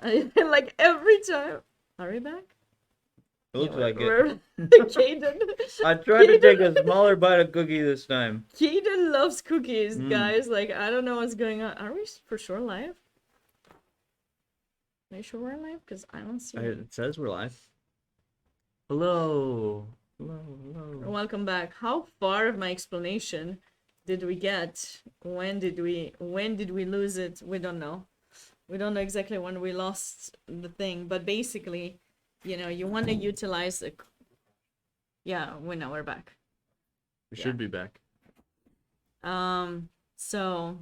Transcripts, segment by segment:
Like every time. Are we back? It Yeah, looks like it. we're Caden. I tried to take a Caden. smaller bite of cookie this time. Caden loves cookies, Mm. guys. Like I don't know what's going on. Are we for sure live? Are you sure we're live? Because I don't see it. It says we're live. Hello. Hello. Hello. Welcome back. How far of my explanation did we get? When did we lose it? We don't know. We don't know exactly when we lost the thing, but basically, you want to utilize the. Yeah, we know we're back. We Yeah. should be back. So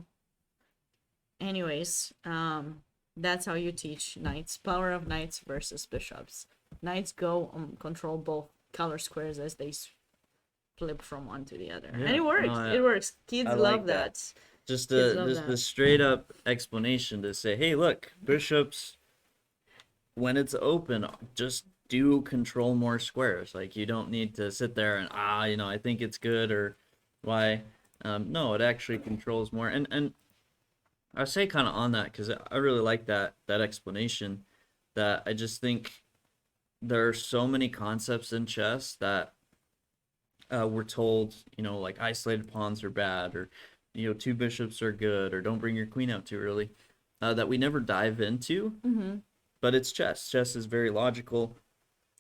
anyways, that's how you teach knights. Power of knights versus bishops. Knights go control both color squares as they flip from one to the other. Yeah, And it works. no, It works. Kids I love like that. that. Just Kids a love just that. a straight up explanation to say, hey, look, bishops, when it's open, just do control more squares. Like you don't need to sit there and I think it's good or why. No, it actually controls more. And I say kind of on that because I really like that explanation. That I just think there are so many concepts in chess that we're told, like isolated pawns are bad, or two bishops are good, or don't bring your queen out too early, that we never dive into. Mm-hmm. But it's chess. Chess is very logical.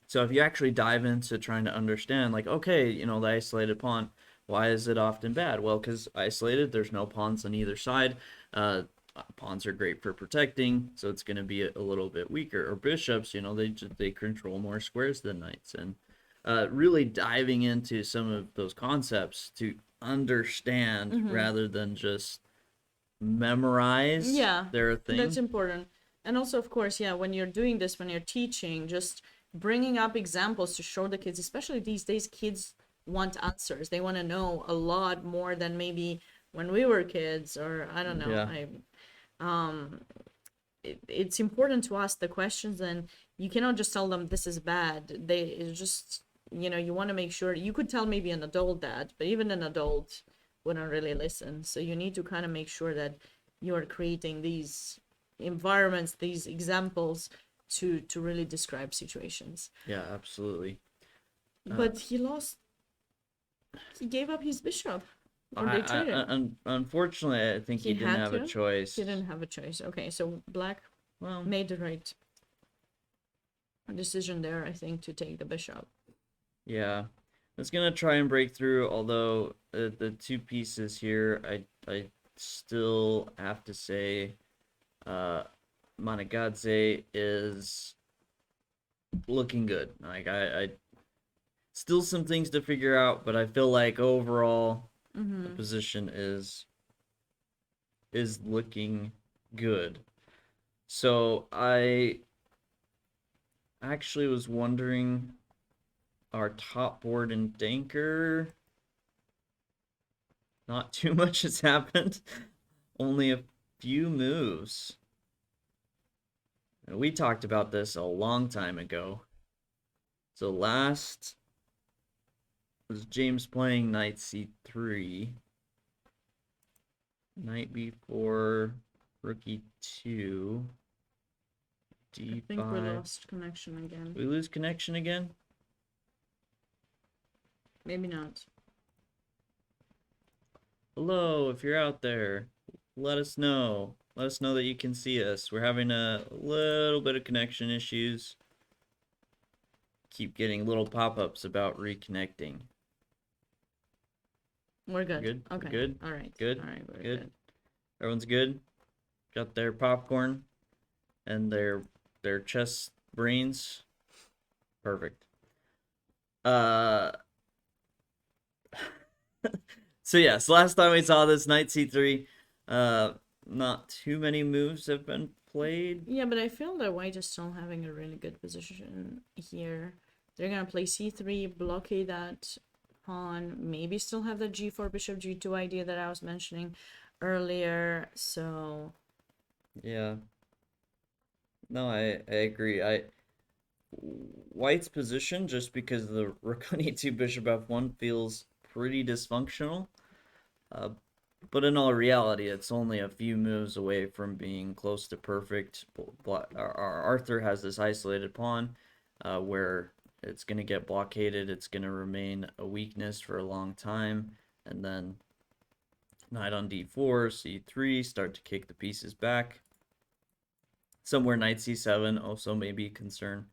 So if you actually dive into trying to understand, like, okay, the isolated pawn, why is it often bad? Well, because isolated, there's no pawns on either side. Pawns are great for protecting, so it's going to be a little bit weaker. Or bishops, they control more squares than knights, and really diving into some of those concepts to understand rather than just memorize Yeah, their that's thing. important. And also, of course, yeah, when you're doing this, when you're teaching, just bringing up examples to show the kids, especially these days, kids want answers. They want to know a lot more than maybe when we were kids, or I don't know. Yeah. It's important to ask the questions, and you cannot just tell them this is bad. It's just, you want to make sure. You could tell maybe an adult that, but even an adult wouldn't really listen. So you need to kind of make sure that you are creating these environments, these examples to really describe situations. Yeah, absolutely. But he lost. He gave up his bishop, or they I, traded. unfortunately, I think He he didn't had have a to. He choice. didn't have a choice. Okay, so black Well, made the right decision there, I think, to take the bishop. yeah, I was gonna try and break through. Although the two pieces here, I still have to say, uh, Monegadze is looking good. Like I still some things to figure out, but I feel like overall the position is looking good. So I actually was wondering our top board in Danker. Not too much has happened. Only a few moves. We talked about this a long time ago. So last was James playing knight c3. Knight b4, rook e2, d5. I think we lost connection again. We lose connection again? Maybe not. Hello, if you're out there, let us know. Let us know that you can see us. We're having a little bit of connection issues. Keep getting little pop-ups about reconnecting. We're good. Good? Okay. Good? All right. Good? All right. We're Good? good. Everyone's good? Got their popcorn and their chess brains? Perfect. So yes, last time we saw this knight c3, not too many moves have been played. Yeah, but I feel that white is still having a really good position here. They're gonna play c3, blockade that pawn, maybe still have the g4 bishop g2 idea that I was mentioning earlier. So Yeah. No, I agree. White's position, just because the rook on e2 bishop f1 feels pretty dysfunctional. But in all reality, it's only a few moves away from being close to perfect. Our Arthur has this isolated pawn where it's going to get blockaded. It's going to remain a weakness for a long time. And then knight on d4, c3, start to kick the pieces back. Somewhere knight c7 also may be a concern.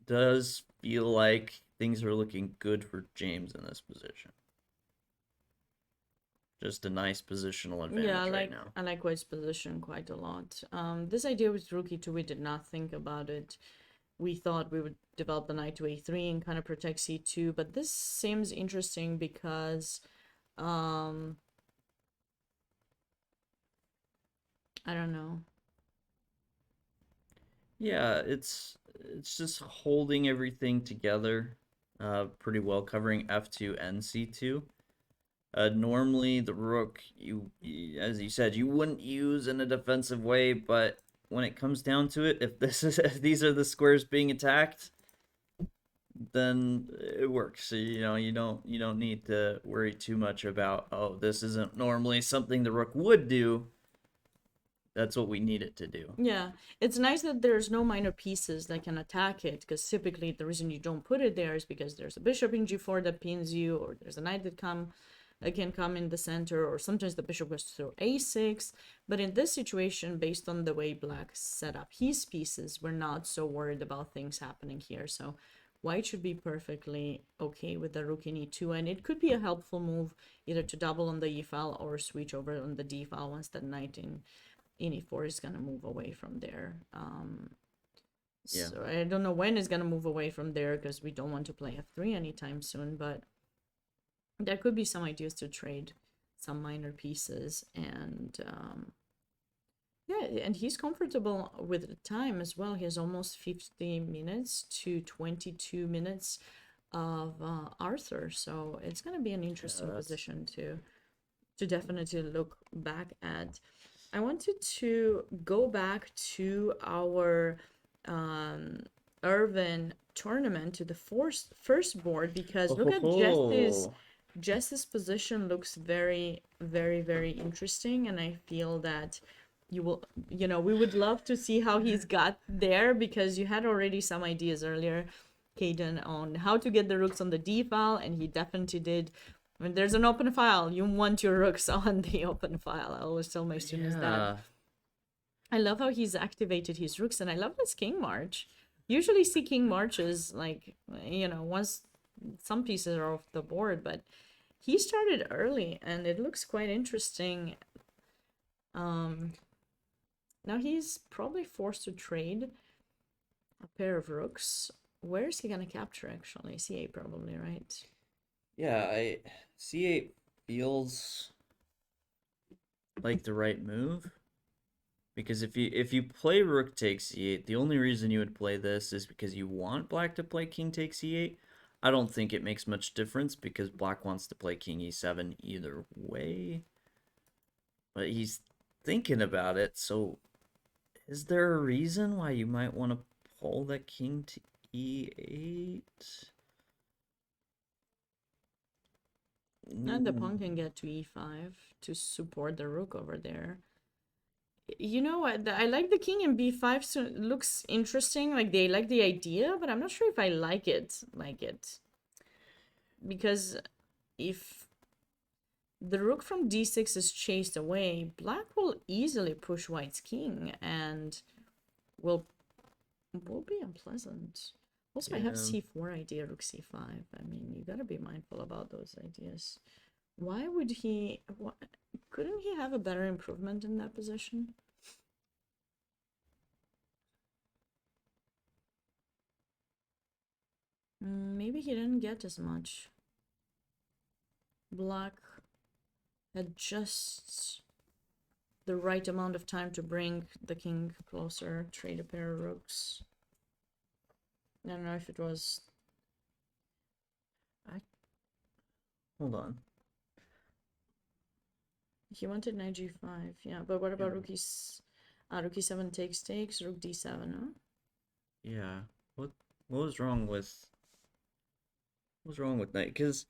Does feel like things are looking good for James in this position. Just a nice positional Yeah, advantage right now. I like White's position quite a lot. This idea with rook e2, we did not think about it. We thought we would develop the knight to a3 and kind of protect c2, but this seems interesting because I don't know. Yeah, it's just holding everything together pretty well, covering f2 and c2. Normally the rook, as you said, you wouldn't use in a defensive way, but when it comes down to it, if this is if these are the squares being attacked, then it works. So, you don't need to worry too much about, oh, this isn't normally something the rook would do. That's what we need it to do. Yeah, it's nice that there's no minor pieces that can attack it, because typically the reason you don't put it there is because there's a bishop in g4 that pins you, or there's a knight that can come in the center, or sometimes the bishop goes through a6. But in this situation, based on the way black set up his pieces, we're not so worried about things happening here. So white should be perfectly okay with the rook in e2, and it could be a helpful move either to double on the e file or switch over on the d file once that knight in e4 is going to move away from there. Yeah. So I don't know when it's going to move away from there, because we don't want to play f3 anytime soon, but there could be some ideas to trade some minor pieces. And yeah, and he's comfortable with the time as well. He has almost 50 minutes to 22 minutes of Arthur, so it's going to be an interesting position to definitely look back at. I wanted to go back to our Irvin tournament, to the first board, because look at Oh, Jess's position looks very, very, very interesting, and I feel that we would love to see how he's got there, because you had already some ideas earlier, Caden, on how to get the rooks on the D file, and he definitely did. When there's an open file, you want your rooks on the open file. I always tell my students that. yeah. I love how he's activated his rooks, and I love his king march. Usually see king marches like, once some pieces are off the board, but he started early and it looks quite interesting. Now he's probably forced to trade a pair of rooks. Where is he gonna capture actually? C8 probably, right? Yeah, C8 feels like the right move. Because if you play rook takes c8, the only reason you would play this is because you want black to play king takes c8. I don't think it makes much difference because black wants to play king e7 either way. But he's thinking about it, so is there a reason why you might want to pull that king to e8? And the pawn can get to e5 to support the rook over there. You know what? I like the king in b5, so it looks interesting. Like, they like the idea, but I'm not sure if I like it. Because if the rook from d6 is chased away, black will easily push white's king and will be unpleasant. Also, I have c4 idea, rook c5. I mean, you gotta be mindful about those ideas. Why would he... couldn't he have a better improvement in that position? Maybe he didn't get as much. Black had just the right amount of time to bring the king closer, trade a pair of rooks. I don't know if it was... Hold on. He wanted knight g5, yeah, but what about rook rook e7 takes, rook d7, huh? Yeah. What was wrong with knight? Because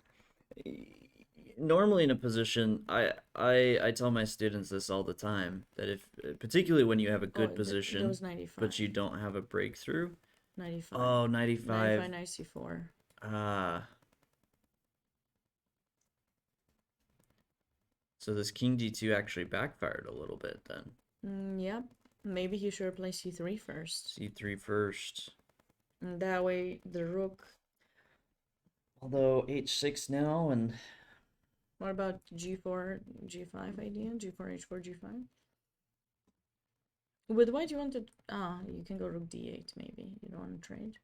normally in a position, I tell my students this all the time that if particularly when you have a Oh, good that position was 95. but you don't have a breakthrough. 95. Oh, 95. 95, 94. Ah, so this king d2 actually backfired a little bit then. Yep. Maybe he should play c3 first. c3 first. And that way the rook. Although h6 now and What about g4, g5 idea? g4, h4, g5? With white you want to... Ah, you can go rook d8 maybe. You don't want to trade.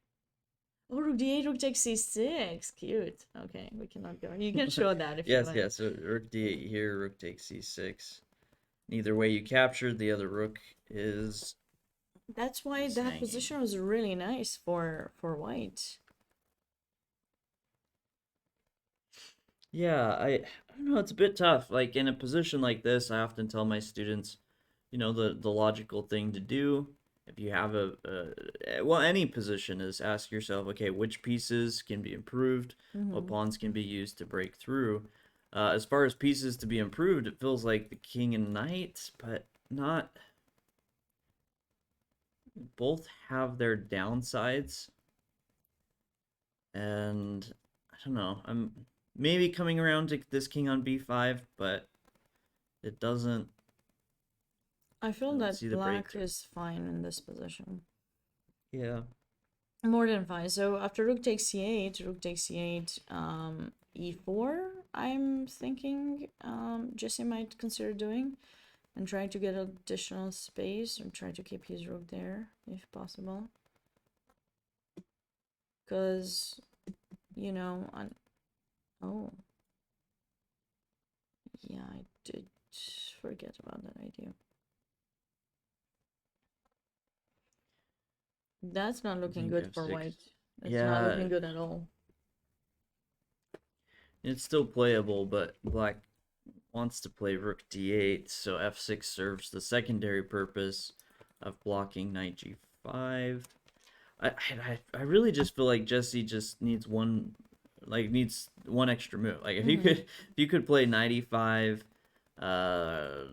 Oh, rook d8, rook takes c6. Cute. Okay, we cannot go. You can show that if you yes, like. yes. So rook d8 here, rook takes c6. Neither way you captured, the other rook is That's why is that hanging. position was really nice for white. Yeah, I don't know, it's a bit tough. Like in a position like this, I often tell my students, the logical thing to do if you have well, any position is ask yourself, okay, which pieces can be improved, what Mm-hmm. pawns can be used to break through. As far as pieces to be improved, it feels like the king and knight, but not both have their downsides. And I don't know, I'm maybe coming around to this king on b5, but it doesn't. I I feel don't that see the black breakthrough. is fine in this position. Yeah. More than fine. So after rook takes c8, rook takes c8, e4, I'm thinking Jesse might consider doing. And trying to get additional space and try to keep his rook there if possible. Because, oh, yeah, I did forget about that idea. That's not I looking think good for f6. white. It's not Yeah, looking good at all. it's still playable, but black wants to play rook d8, so f6 serves the secondary purpose of blocking knight g5. I really just feel like Jesse just needs one extra move. Like if you could play knight e5,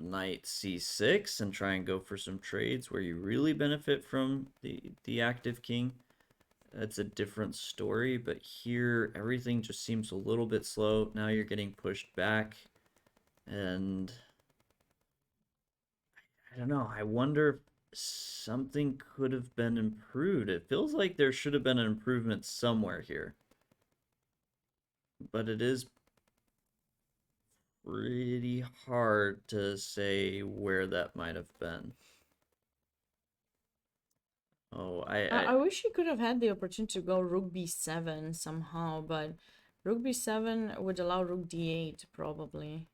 knight c6, and try and go for some trades where you really benefit from the active king, that's a different story. But here everything just seems a little bit slow. Now you're getting pushed back, and I don't know. I wonder if something could have been improved. It feels like there should have been an improvement somewhere here, but it is pretty hard to say where that might have been. Oh, I wish he could have had the opportunity to go rook b7 somehow, but rook b7 would allow rook d8 probably.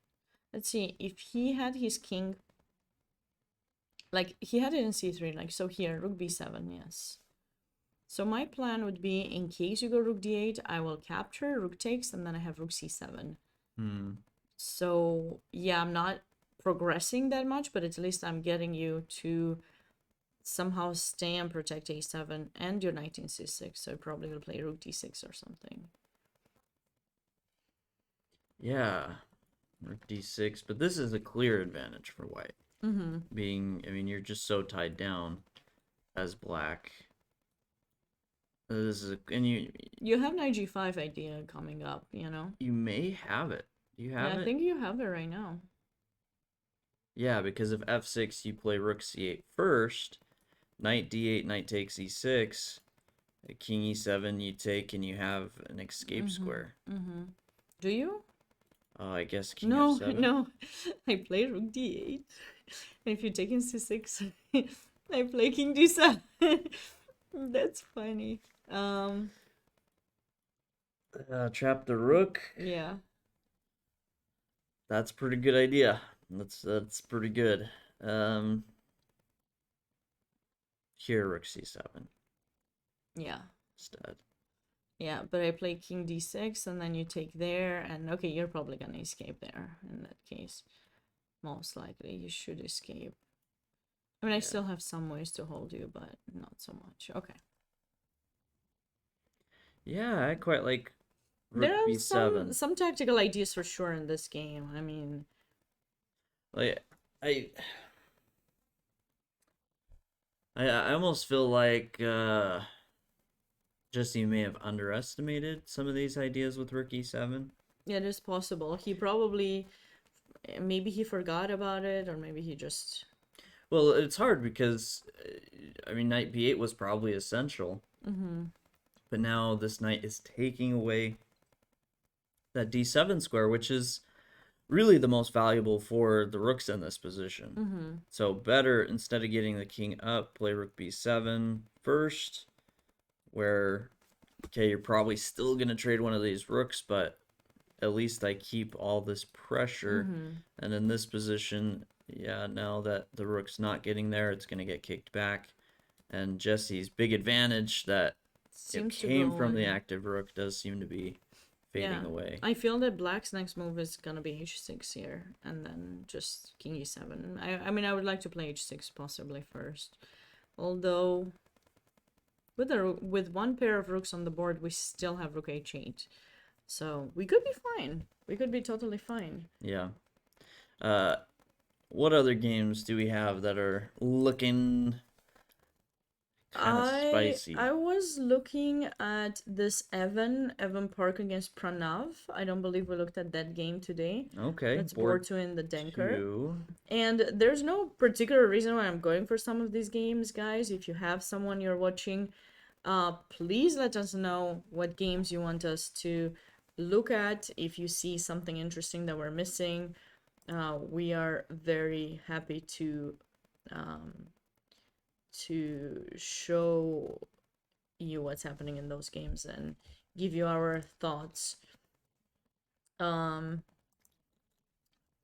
Let's see, if he had his king, like he had it in c3, like so here, rook b7, yes. So my plan would be, in case you go rook d8, I will capture, rook takes, and then I have rook c7. So yeah, I'm not progressing that much, but at least I'm getting you to somehow stay and protect a7 and your knight in c6. So I probably will play rook d6 or something. yeah, rook d6, but this is a clear advantage for white. Mm-hmm. I mean, you're just so tied down as black. And You have knight g5 idea coming up, you know? you may have it. You Yeah, have I it. think you have it right now. Yeah, because if f6, you play rook c8 first, knight d8, knight takes e6, king e7, you take, and you have an escape square. Mm-hmm. Do you? I guess king No, f7. no. I play rook d8. And if you take in c6, I play king d7. That's funny. Um, Trap the rook. yeah. That's a pretty good idea. That's pretty good. Um, Here rook c7 Yeah. instead. Yeah, but I play king d6 and then you take there, and okay, you're probably gonna escape there in that case. Most likely you should escape. I mean, I Yeah. still have some ways to hold you, but not so much. Okay. Yeah, I quite like There rook are b7. some tactical ideas for sure in this game. I mean, Like I I almost feel like Jesse may have underestimated some of these ideas with rook e7. yeah, it is possible. He probably maybe he forgot about it, or maybe he just. Well, it's hard because I mean knight b8 was probably essential, Mm-hmm. but now this knight is taking away that d7 square, which is really the most valuable for the rooks in this position. Mm-hmm. So better, instead of getting the king up, play rook b7 first, where okay, you're probably still gonna trade one of these rooks, but at least I keep all this pressure. Mm-hmm. And in this position, yeah, now that the rook's not getting there, it's gonna get kicked back. And Jesse's big advantage that it Seems to came go from the in. active rook does seem to be Yeah, fading away. I feel that Black's next move is gonna be h6 here, and then just king e7. I mean, I would like to play h6 possibly first, although with one pair of rooks on the board, we still have rook h8, so we could be fine. We could be totally fine. Yeah. Uh, what other games do we have that are looking kind of I spicy? was looking at this Evan Park against Pranav. I don't believe we looked at that game today. Okay, That's board Borto in the Denker. 2. And there's no particular reason why I'm going for some of these games, guys. If you have someone you're watching, please let us know what games you want us to look at. If you see something interesting that we're missing, we are very happy to show you what's happening in those games and give you our thoughts. Um,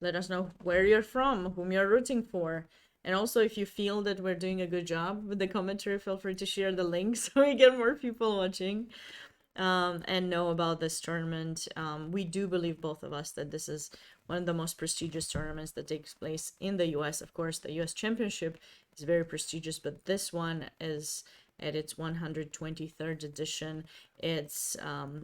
Let us know where you're from, whom you're rooting for. And also, if you feel that we're doing a good job with the commentary, feel free to share the link so we get more people watching and know about this tournament. We do believe, both of us, that this is one of the most prestigious tournaments that takes place in the US. Of course, the US Championship is very prestigious, but this one is at its 123rd edition. It's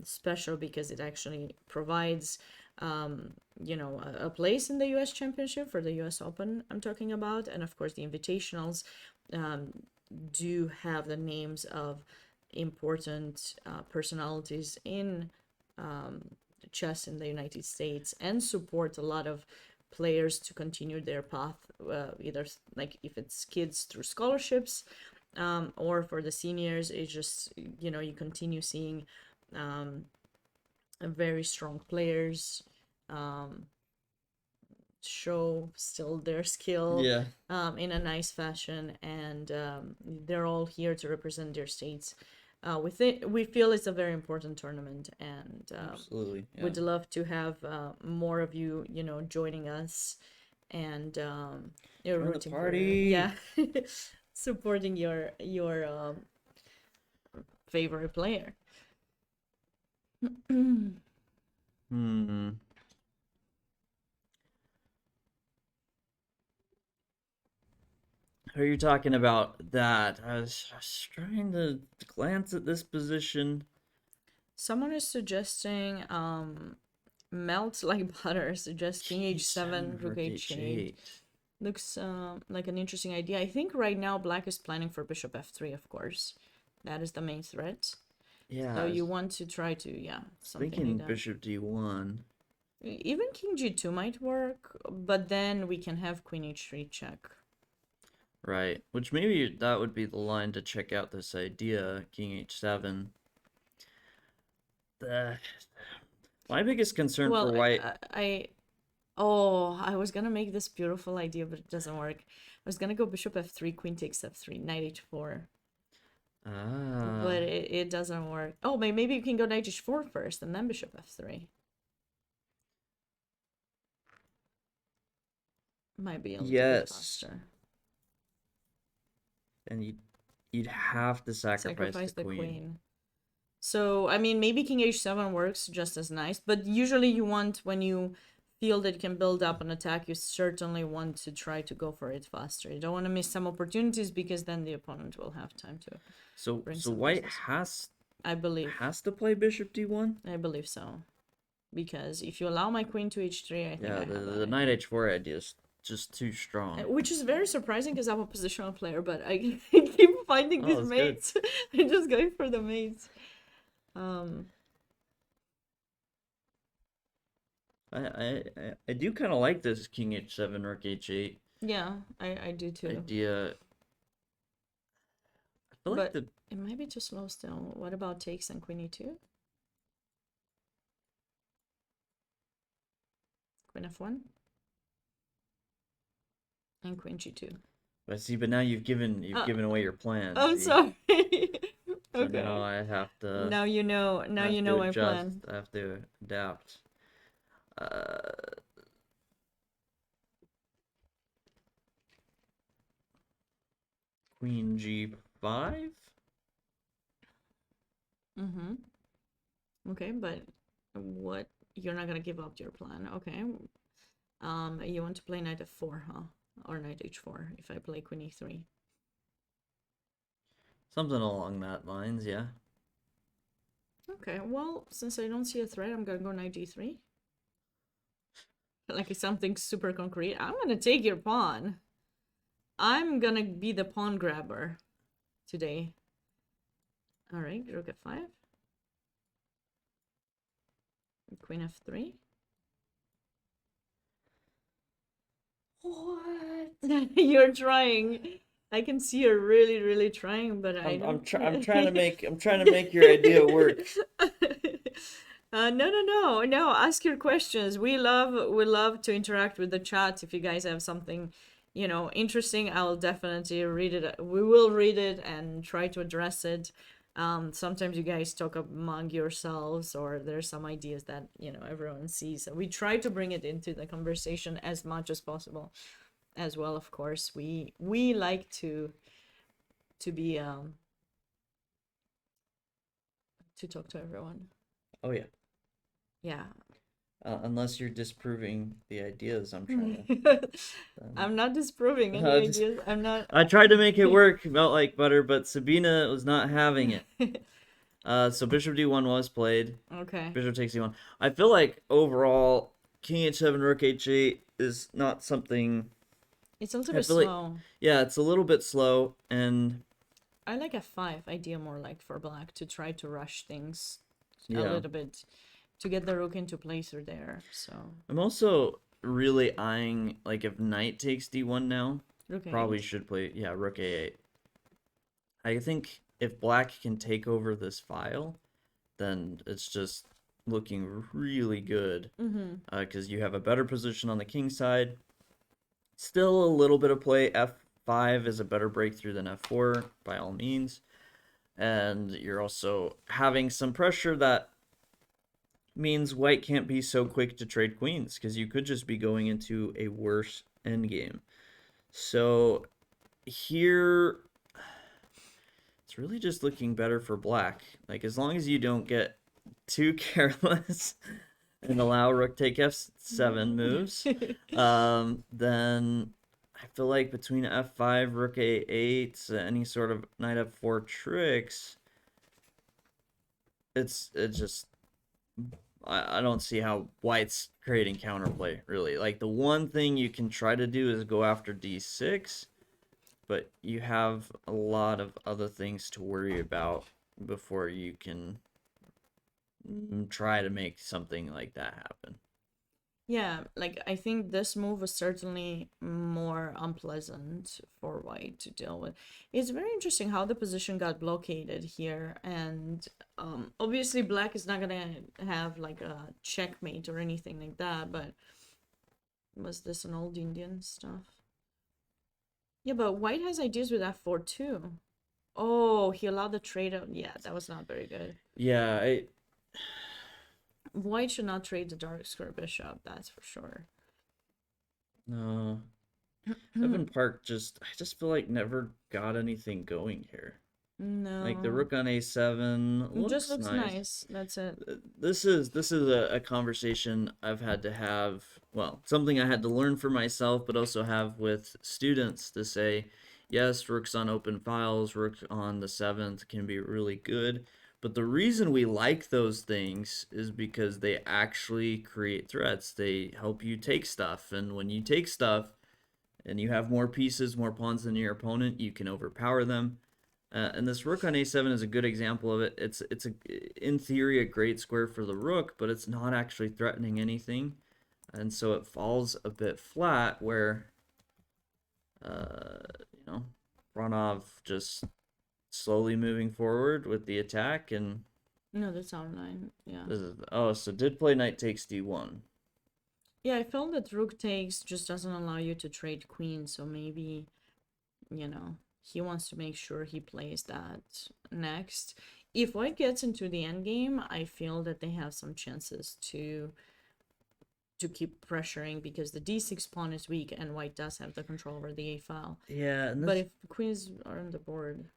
special because it actually provides a place in the US Championship for the US Open I'm talking about. And of course, the Invitationals do have the names of important personalities in chess in the United States and support a lot of players to continue their path, either like if it's kids through scholarships or for the seniors, it's just, you continue seeing very strong players show still their skill Yeah, in a nice fashion, and they're all here to represent their states. We feel it's a very important tournament, and absolutely. Yeah. would love to have more of you, joining us and Join the rooting for, party. yeah, supporting your favorite player. Hmm. Are you talking about that? I was trying to glance at this position. Someone is suggesting melt like butter, suggest king h7, rook Rook h8. h8. Looks like an interesting idea. I think right now black is planning for bishop f3, of course. That is the main threat. Yeah, So I you was want to try to, yeah, something thinking like that. bishop d1. Even king g2 might work, but then we can have queen h3 check. Right, which maybe that would be the line to check out this idea, king h7. The My biggest concern for Well, white. I was gonna make this beautiful idea, but it doesn't work. I was gonna go bishop f3, queen takes f3, knight h4. Ah, But it doesn't work. Oh, maybe you can go knight h4 first and then bishop f3. Might be a little bit yes. faster. And you'd have to sacrifice the Sacrifice the queen. queen. So, I mean, maybe king h7 works just as nice, but usually you want, when you feel that you can build up an attack, you certainly want to try to go for it faster. You don't want to miss some opportunities because then the opponent will have time to So bring so some white pieces. has I believe. has to play bishop d1. I believe so. Because if you allow my queen to h3, I think Yeah, I have the an knight idea. h4 idea is just too strong. Which is very surprising because I'm a positional player, but I keep finding Oh, these that's good. mates. I'm just going for the mates. I do kind of like this king h7 rook h8 Yeah, I do too. idea. I feel like But the it might be too slow still. What about takes and queen e2? Queen f1? And queen g2. but see, but now you've given away your plan. I'm See, sorry. so now Okay. I have to Now you know. I Now have you to know my adjust. plan. I have to adapt. Uh, Queen g5. Mm-hmm. Okay, but what? You're not gonna give up your plan. Okay. You want to play knight f4, huh? Or knight h4 if I play queen e3. Something along that lines, yeah. Okay, well, since I don't see a threat, I'm gonna go knight d3. Like something super concrete. I'm gonna take your pawn. I'm gonna be the pawn grabber today. All right, rook f5. Queen f3. What? You're trying. I can see you're really, really trying, but I don't. I'm trying to make your idea work. No. Ask your questions. We love to interact with the chat. If you guys have something, interesting, I'll definitely read it. We will read it and try to address it. Sometimes you guys talk among yourselves, or there's some ideas that everyone sees. So we try to bring it into the conversation as much as possible. As well, of course, we like to be to talk to everyone. Oh yeah. Yeah. Unless you're disproving the ideas I'm trying to. I'm not disproving any Just- ideas. I'm not. I tried to make it work, melt like butter, but Sabina was not having it. So bishop d1 was played. Okay. Bishop takes d1. I feel like overall, king h7, rook h8 is not something. It's a little I bit feel like, slow. yeah, it's a little bit slow, and I like f5 idea more like for black to try to rush things a yeah, little bit to get the rook into place or there. So I'm also really eyeing like if knight takes d1 now, rook probably a8. should play rook a8. I think if black can take over this file, then it's just looking really good because you have a better position on the king side. Still a little bit of play. F5 is a better breakthrough than f4 by all means, and you're also having some pressure that means white can't be so quick to trade queens because you could just be going into a worse endgame. So here it's really just looking better for black. Like as long as you don't get too careless and allow rook take f7 moves, then I feel like between f5, rook a8, any sort of knight f4 tricks, it's just I don't see how white's creating counterplay really. Like the one thing you can try to do is go after d6, but you have a lot of other things to worry about before you can try to make something like that happen. Yeah, like I think this move was certainly more unpleasant for white to deal with. It's very interesting how the position got blockaded here, and obviously black is not gonna have like a checkmate or anything like that, but was this an old Indian stuff? Yeah, but white has ideas with f4 too. Oh, he allowed the trade out. Yeah, that was not very good. Yeah, White should not trade the dark square bishop, that's for sure. no. Evan Park I just feel like never got anything going here. Like the No. rook on a7 It just looks looks nice. nice. That's it. This is a conversation I've had to have, well, something I had to learn for myself, but also have with students to say, yes, rooks on open files, rook on the 7th can be really good, But the reason we like those things is because they actually create threats. They help you take stuff, and when you take stuff and you have more pieces, more pawns than your opponent, you can overpower them. And this rook on a7 is a good example of it. It's in theory a great square for the rook, but it's not actually threatening anything, and so it falls a bit flat. Where you know, Bronov just slowly moving forward with the attack, and No, that's online. Yeah. this is so did play knight takes d1. Yeah, I felt that rook takes just doesn't allow you to trade queen, so maybe, he wants to make sure he plays that next. If white gets into the endgame, I feel that they have some chances to keep pressuring because the d6 pawn is weak and white does have the control over the a file. Yeah, and But if queens are on the board,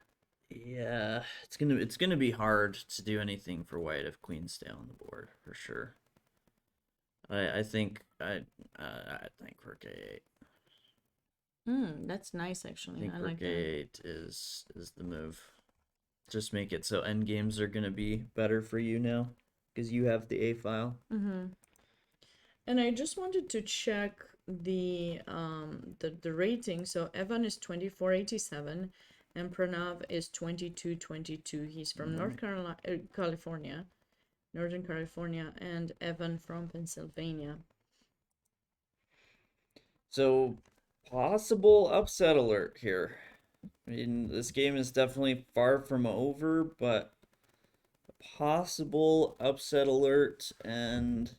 yeah, it's gonna be hard to do anything for white if queens stay on the board for sure. I think I think rook a8. that's nice actually. I think I rook like that. a8 is the move. Just make it so end games are gonna be better for you now because you have the a file. And I just wanted to check the rating. So Evan is 2487 and Pranav is 2222. He's from North Carolina, California, Northern California, and Evan from Pennsylvania. So possible upset alert here. I mean, this game is definitely far from over, but possible upset alert. And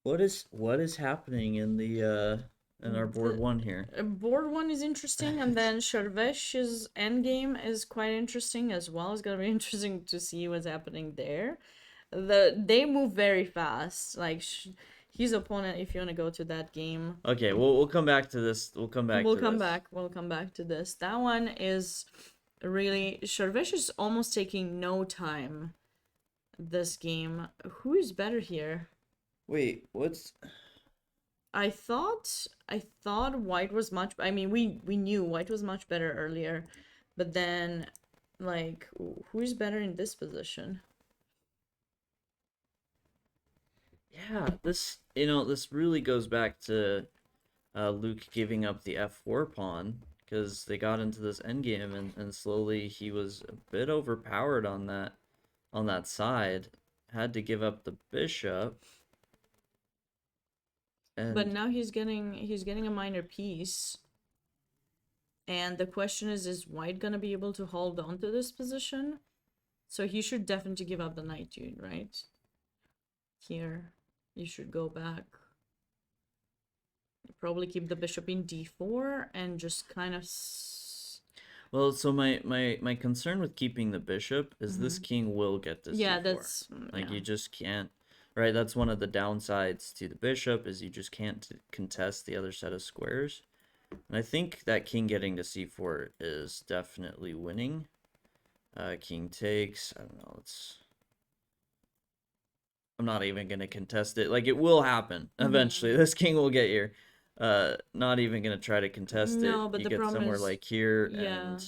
what is happening in the in our board one here? Board one is interesting, and then Sharvesh's endgame is quite interesting as well. It's gonna be interesting to see what's happening there. They move very fast. Like his opponent, if you want to go to that game, Okay, we'll come back to this. We'll come back. We'll come back to this. That one is really Sharvesh is almost taking no time. This game, who is better here? Wait, what's? I thought white was much. I mean, we knew white was much better earlier, but then, like, who is better in this position? Yeah, this this really goes back to Luke giving up the f4 pawn because they got into this endgame and slowly he was a bit overpowered on that side, had to give up the bishop. But now he's getting a minor piece. And the question is white gonna be able to hold on to this position? So he should definitely give up the knight, dude, right? Here, you should go back. Probably keep the bishop in d4 and just kind of... Well, so my concern with keeping the bishop is this king will get this Yeah, d4. that's... Like, you just can't... Right, that's one of the downsides to the bishop, is you just can't contest the other set of squares. And I think that king getting to c4 is definitely winning. King takes. I don't know. I'm not even going to contest it. Like, it will happen eventually. This king will get here. Not even going to try to contest it. No, but you the get problem somewhere is, like here, yeah, and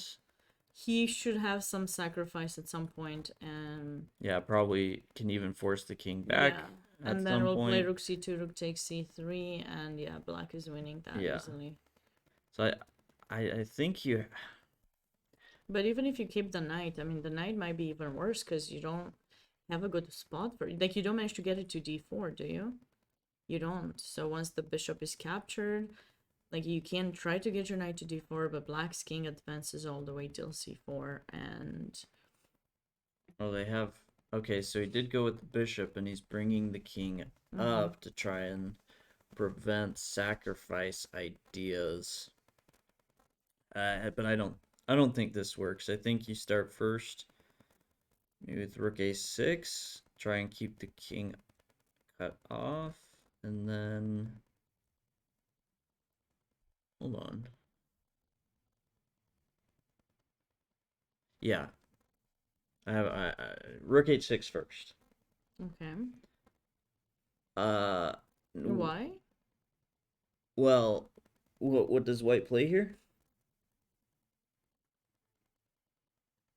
he should have some sacrifice at some point, and yeah, probably can even force the king back yeah, at and then some we'll play point. rook c2, rook takes c3, and yeah, black is winning that Yeah. easily. So I think you. But even if you keep the knight, I mean, the knight might be even worse because you don't have a good spot for it. Like, you don't manage to get it to d4, do you? You don't. So once the bishop is captured, like, you can try to get your knight to d4, but black's king advances all the way till c4, and... Oh, they have. Okay, so he did go with the bishop, and he's bringing the king up to try and prevent sacrifice ideas. But I don't think this works. I think you start first, maybe with rook a6, try and keep the king cut off, and then hold on. Yeah, I have rook h6 first. Okay. Uh, Why? well, what does white play here?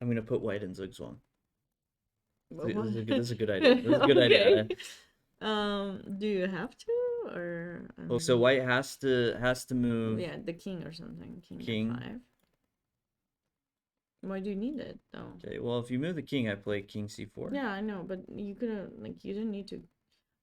I'm gonna put white in zugzwang. What? This is a good idea. This is a good idea. Okay. Do you have to or So white has to move yeah, the king or something. King king. F5. Why do you need it though? Okay, well if you move the king, I play king c4. Yeah, I know, but you could have like you didn't need to.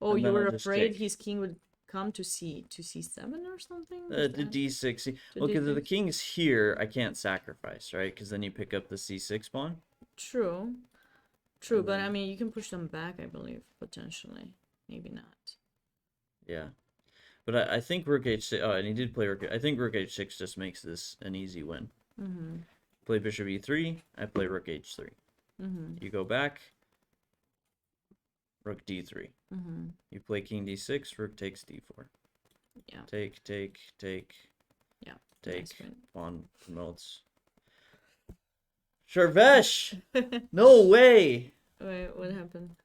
Oh, And you then were I'll just afraid take. his king would come to C7 or something? The d6. To Well, because if the D6? king's here, I can't sacrifice, right? Because then you pick up the c6 pawn. True. True, And but I then, mean you can push them back, I believe, potentially. Maybe not. yeah. But I think rook h6. Oh, and he did play rook. I think rook h6 just makes this an easy win. Mm-hmm. Play bishop e3. I play rook h3. Mm-hmm. You go back. Rook d3. Mm-hmm. You play king d6. Rook takes d4. Yeah. Take. Yeah. Take. Nice win. Pawn promotes. Sharvesh! No way! Wait, what happened?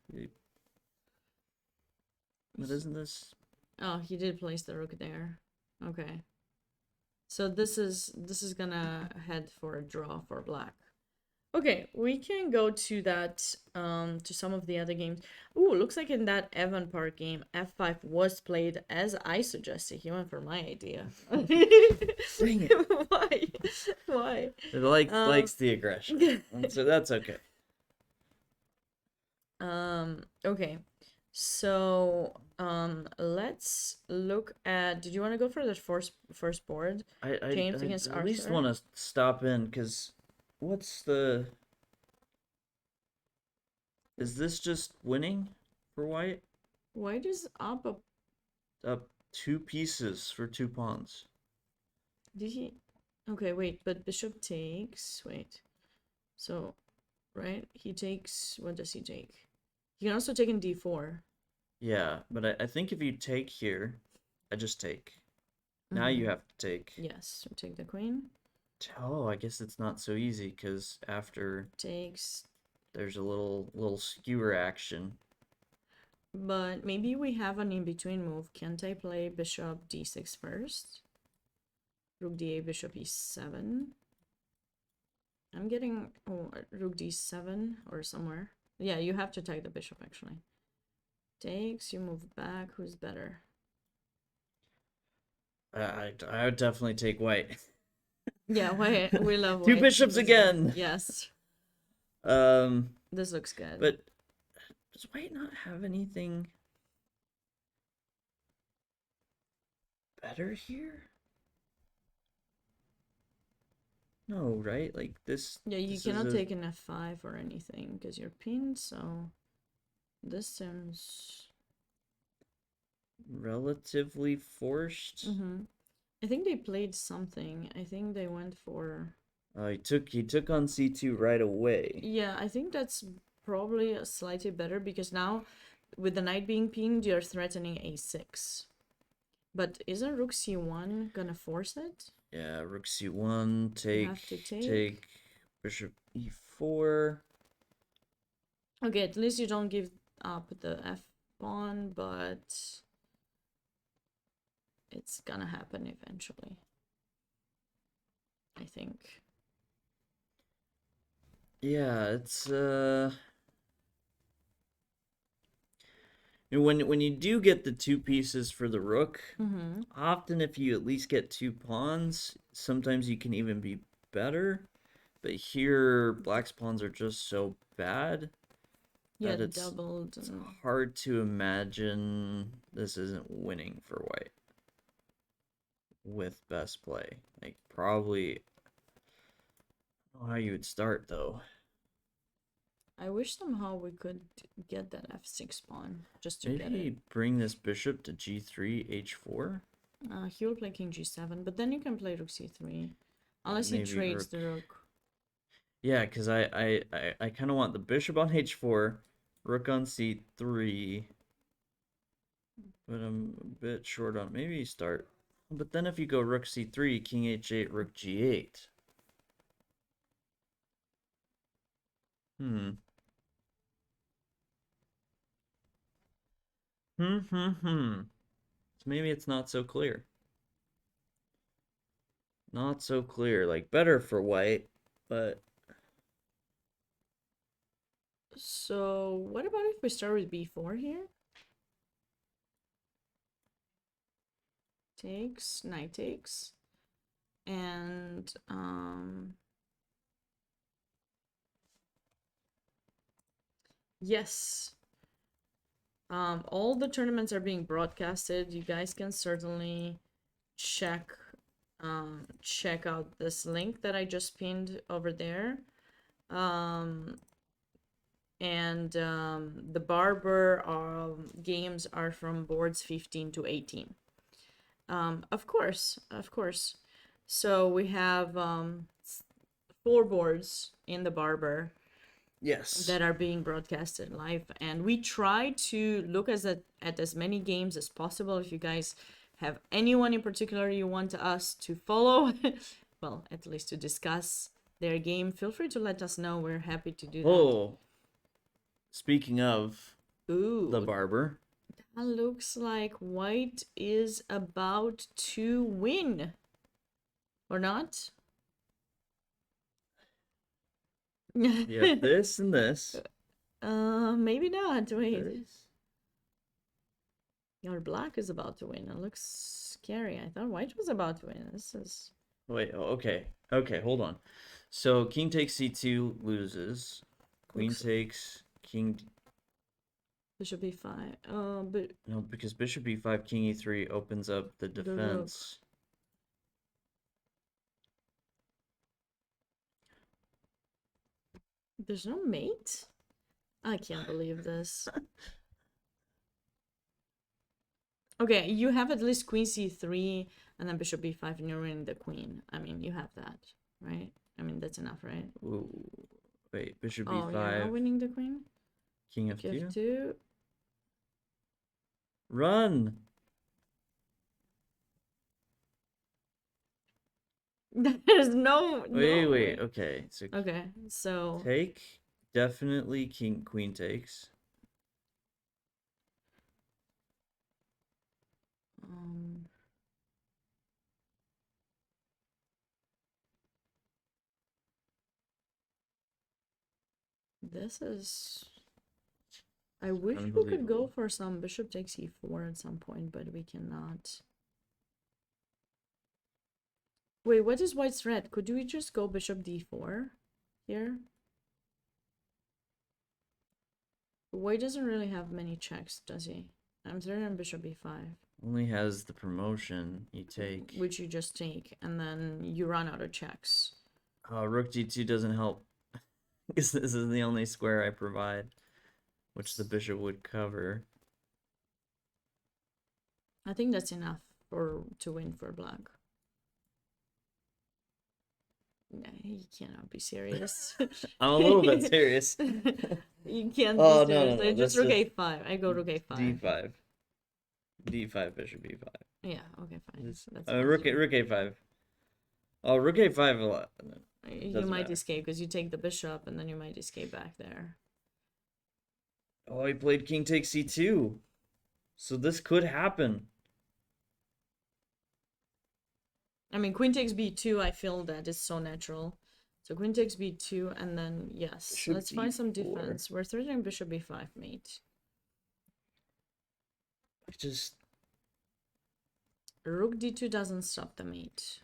What isn't this? Oh, he did place the rook there. Okay. So this is gonna head for a draw for black. Okay, we can go to that to some of the other games. Ooh, looks like in that Evan Park game, F5 was played as I suggested. He went for my idea. Dang it. Why? Why? It likes the aggression. So that's okay. Okay. So, let's look at. Did you want to go for the first board? James I against at least Arthur? want to stop in because what's the? Is this just winning for white? White is up. Up 2 pieces for 2 pawns. Did he? Okay, wait. But bishop takes. Wait. So, right? He takes. What does he take? He can also take in d4. Yeah, but I think if you take here, I just take. Now you have to take. Yes. So take the queen. Oh, I guess it's not so easy because after Takes. there's a little skewer action. But maybe we have an in-between move. Can't I play bishop d6 first? Rook d8, bishop e7. I'm getting rook d7 or somewhere. Yeah, you have to take the bishop actually. Takes, you move back. Who's better? I would definitely take white. Yeah, white. We love white. 2 bishops again. Yes. This looks good. But does white not have anything better here? No, right? Like this. Yeah, you this cannot is a take an f5 or anything because you're pinned. So this seems relatively forced. I think they played something. I think they went for. He took on c2 right away. Yeah, I think that's probably slightly better because now, with the knight being pinned, you're threatening a6. But isn't rook c1 gonna force it? Yeah, rook c1, take, have to take, bishop e4. Okay, at least you don't give up the f pawn, but it's gonna happen eventually. I think. Yeah, it's when you do get the 2 pieces for the rook, often if you at least get 2 pawns, sometimes you can even be better. But here, black's pawns are just so bad Yeah, that it's doubled. It's hard to imagine this isn't winning for white with best play. Like probably, I don't know how you would start though. I wish somehow we could get that f6 pawn just to get Maybe it. bring this bishop to g3, h4. He will play king g7, but then you can play rook c3, unless he Maybe trades rook. the rook. Yeah, because I kind of want the bishop on h4, rook on c3, but I'm a bit short on maybe start. But then if you go rook c3, king h8, rook g8. So maybe it's not so clear. Not so clear. Like better for white, but So what about if we start with b4 here? Takes, knight takes, and yes. All the tournaments are being broadcasted. You guys can certainly check check out this link that I just pinned over there. And the Barber games are from boards 15 to 18. Of course, of course. So we have 4 boards in the Barber Yes. that are being broadcasted live, and we try to look at as many games as possible. If you guys have anyone in particular you want us to follow, well, at least to discuss their game, feel free to let us know. We're happy to do that. Oh, speaking of the Ooh, Barber, that looks like white is about to win. Or not? you have this and this. Maybe not. Wait. This. Your black is about to win. It looks scary. I thought white was about to win. This is... Wait, okay. Okay, hold on. So king takes c2 loses. Queen Looks... takes king. Bishop b5. But No, because bishop b5, king e3 opens up the defense. There's no mate? I can't believe this. Okay, you have at least queen c3 and then bishop b5 and you're winning the queen. I mean, you have that, right? I mean, that's enough, right? Ooh. Wait, bishop Oh, b5. you're not winning the queen? King f2. f2. Run! There's no... Wait, okay. So Okay, so... take, definitely queen takes. This is... I wish we could go for some bishop takes e4 at some point, but we cannot. Wait, what is white's threat? Could we just go bishop d4 here? White doesn't really have many checks, does he? I'm certain bishop b5. Only has the promotion you take. Which you just take, and then you run out of checks. Rook d2 doesn't help. Because this is the only square I provide, which the bishop would cover. I think that's enough to win for black. Nah, you cannot be serious. I'm a little bit serious. You can't Oh, be serious. no. Just rook a5. I go rook a5. d5. d5, bishop b5. Yeah, okay, fine. That's rook a5. Oh, rook a5 a lot. You might escape because you take the bishop and then you might escape back there. Oh, he played king takes c2. So this could happen. I mean, queen takes b2, I feel that is so natural. So queen takes b2 and then, yes, bishop let's find some defense. We're threatening bishop b5 mate. Rook d2 doesn't stop the mate.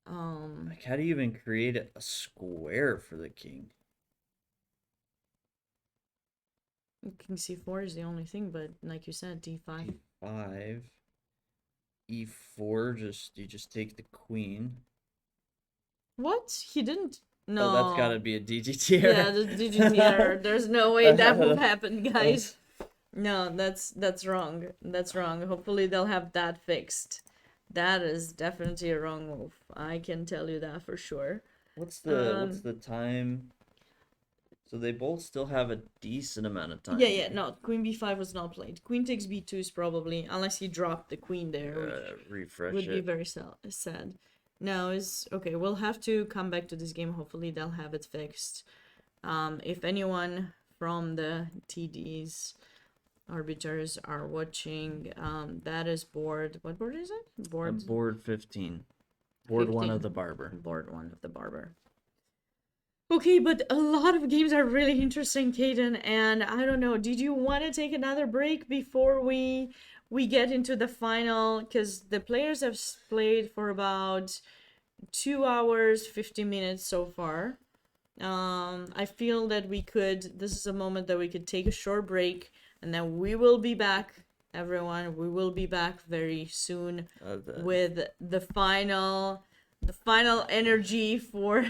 Like, how do you even create a square for the king? King c4 is the only thing, but like you said, d5. d5. e4, you just take the queen. What? He didn't... No. Oh, that's gotta be a DGT error. Yeah, the DGT error. There's no way that will happen, guys. No, that's wrong. That's wrong. Hopefully they'll have that fixed. That is definitely a wrong move. I can tell you that for sure. What's the time? So they both still have a decent amount of time. Yeah, no, queen b5 was not played. Queen takes b2 is probably, unless he dropped the queen there, which refresh would be very sad. No, is okay, we'll have to come back to this game. Hopefully they'll have it fixed. If anyone from the TDs arbiters are watching, that is board, what board is it? Board 15. Board 1 of the Barber. Board 1 of the Barber. Okay, but a lot of games are really interesting, Kaden, and I don't know. Did you want to take another break before we get into the final? Because the players have played for about 2 hours, 50 minutes so far. I feel that we could. This is a moment that we could take a short break, and then we will be back, everyone. We will be back very soon with the final energy for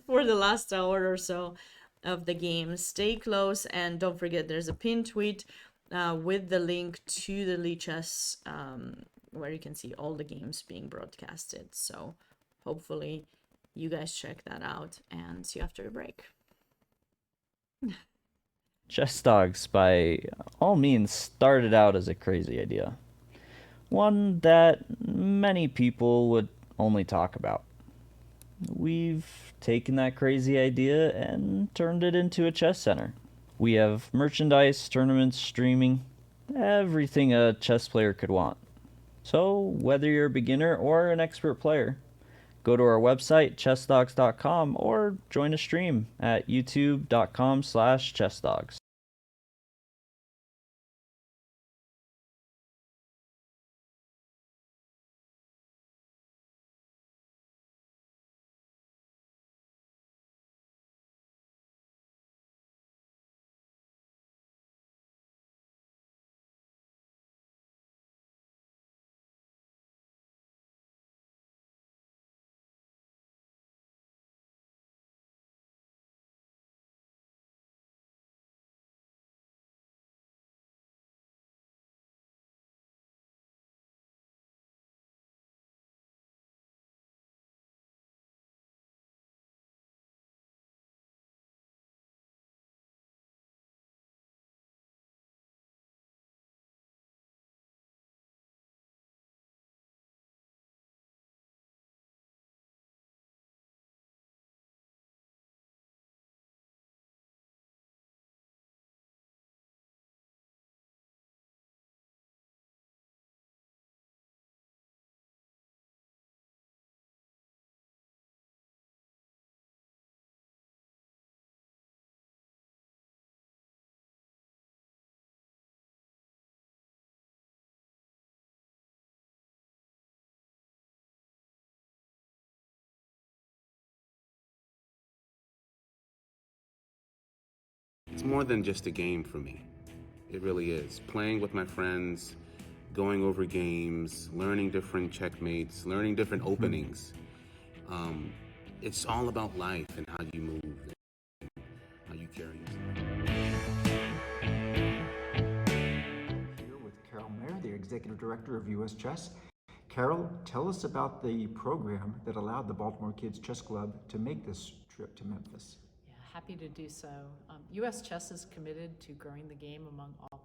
for the last hour or so of the game. Stay close and don't forget there's a pin tweet with the link to the Lichess where you can see all the games being broadcasted. So hopefully you guys check that out and see you after the break. Chess Dogs, by all means, started out as a crazy idea. One that many people would only talk about. We've taken that crazy idea and turned it into a chess center. We have merchandise, tournaments, streaming, everything a chess player could want. So, whether you're a beginner or an expert player, go to our website, chessdogs.com, or join a stream at youtube.com/chessdogs. It's more than just a game for me. It really is. Playing with my friends, going over games, learning different checkmates, learning different openings. Um, it's all about life and how you move and how you carry yourself. Here with Carol Mayer, the Executive Director of U.S. Chess. Carol, tell us about the program that allowed the Baltimore Kids Chess Club to make this trip to Memphis. Yeah, happy to do so. U.S. Chess is committed to growing the game among all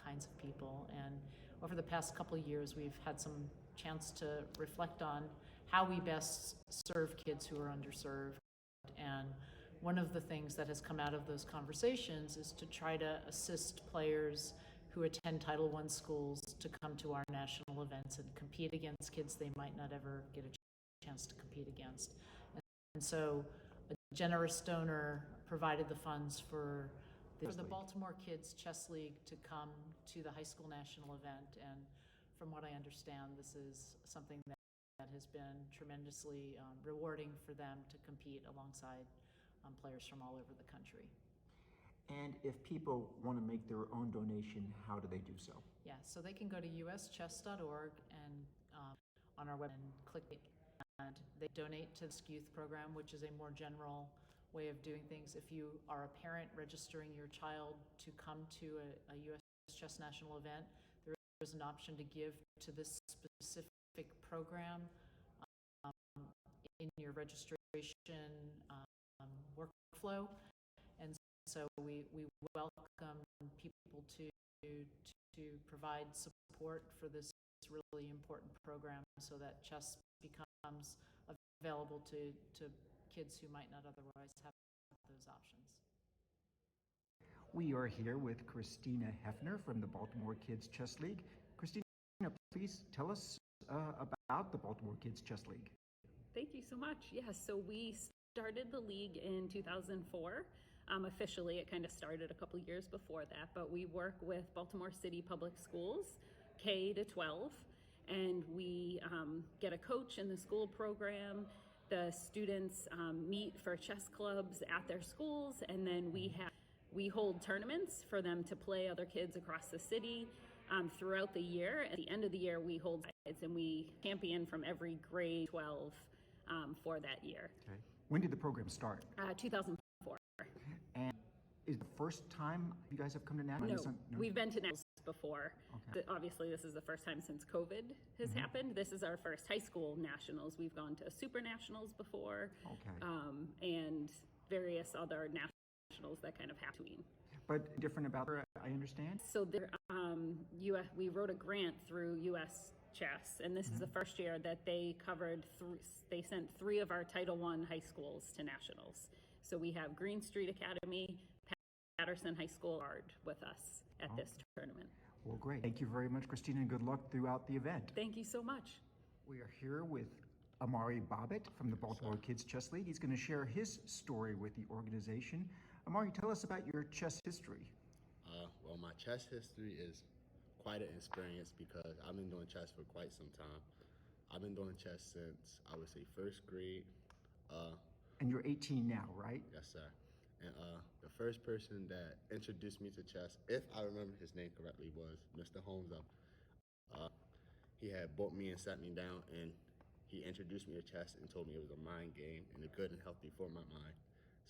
kinds of people, and over the past couple of years, we've had some chance to reflect on how we best serve kids who are underserved. And one of the things that has come out of those conversations is to try to assist players who attend Title I schools to come to our national events and compete against kids they might not ever get a chance to compete against. And so a generous donor provided the funds for the Baltimore Kids Chess League to come to the high school national event. And from what I understand, this is something that has been tremendously rewarding for them to compete alongside players from all over the country. And if people want to make their own donation, how do they do so? Yeah, so they can go to uschess.org and on our web and click and they donate to this youth program, which is a more general way of doing things. If you are a parent registering your child to come to a U.S. Chess National event, there is an option to give to this specific program in your registration workflow. And so we welcome people to provide support for this really important program so that chess becomes available to kids who might not otherwise have those options. We are here with Christina Hefner from the Baltimore Kids Chess League. Christina, please tell us about the Baltimore Kids Chess League. Thank you so much. Yes, so we started the league in 2004. Officially, it kind of started a couple years before that, but we work with Baltimore City Public Schools, K to 12, and we get a coach in the school program. The students meet for chess clubs at their schools, and then we hold tournaments for them to play other kids across the city throughout the year. At the end of the year, we hold sides, and we champion from every grade 12 for that year. Okay. When did the program start? 2004. And is the first time you guys have come to nationals? No, we've been to nationals before. Okay. Obviously, this is the first time since COVID has happened. This is our first high school nationals. We've gone to super nationals before, and various other nationals that kind of happen between. But different about her, I understand. So there, we wrote a grant through U.S. Chess, and this is the first year that they covered. They sent 3 of our Title I high schools to nationals. So we have Green Street Academy, Patterson High School, with us at this tournament. Well, great. Thank you very much, Christina, and good luck throughout the event. Thank you so much. We are here with Amari Bobbitt from the Baltimore Kids Chess League. He's going to share his story with the organization. Amari, tell us about your chess history. Well, my chess history is quite an experience because I've been doing chess for quite some time. I've been doing chess since, I would say, first grade. And you're 18 now, right? Yes, sir. And the first person that introduced me to chess, if I remember his name correctly, was Mr. Holmes. He had brought me and sat me down, and he introduced me to chess and told me it was a mind game and it's good and healthy for my mind.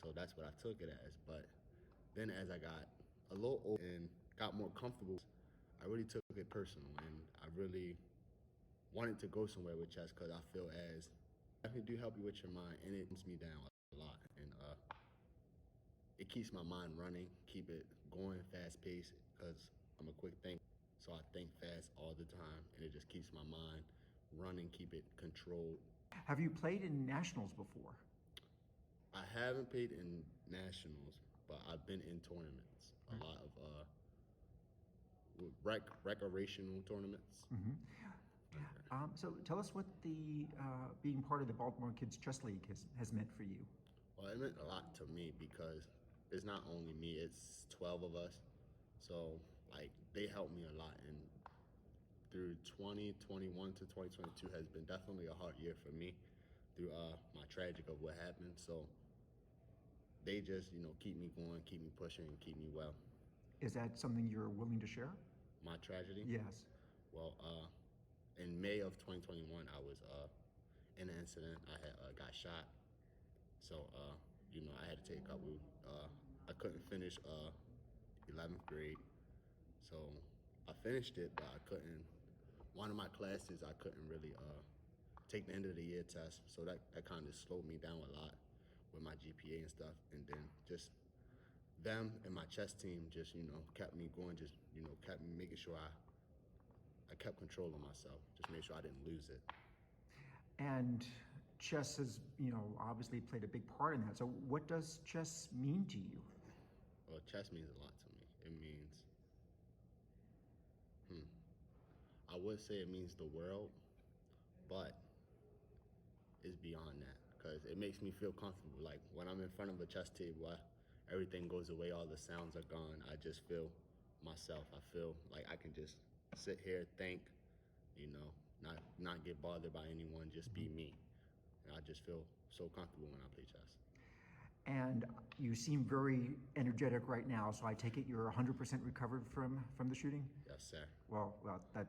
So that's what I took it as. But then as I got a little older and got more comfortable, I really took it personal, and I really wanted to go somewhere with chess because I feel as definitely do help you with your mind, and it calms me down a lot, and it keeps my mind running, keep it going fast paced because I'm a quick thinker, so I think fast all the time, and it just keeps my mind running, keep it controlled. Have you played in nationals before? I haven't played in nationals, but I've been in tournaments, a lot of recreational tournaments. So tell us what the being part of the Baltimore Kids Chess League has meant for you. Well, it meant a lot to me because it's not only me, it's 12 of us. So, like, they helped me a lot. And through 2021 to 2022 has been definitely a hard year for me through my tragic of what happened. So they just, keep me going, keep me pushing, and keep me well. Is that something you're willing to share? My tragedy? Yes. Well, in May of 2021, I was in an incident. I had got shot. So, I had to take a couple. I couldn't finish 11th grade. So I finished it, but I couldn't. One of my classes, I couldn't really take the end of the year test. So that kind of slowed me down a lot with my GPA and stuff. And then just them and my chess team just, kept me going, just, kept me making sure I kept control of myself, just make sure I didn't lose it. And chess has, obviously played a big part in that. So what does chess mean to you? Well, chess means a lot to me. It means, I would say it means the world, but it's beyond that because it makes me feel comfortable. Like when I'm in front of a chess table, everything goes away, all the sounds are gone. I just feel myself. I feel like I can just sit here, think, not get bothered by anyone, just be me. And I just feel so comfortable when I play chess. And you seem very energetic right now, so I take it you're 100% recovered from the shooting? Yes, sir. Well, that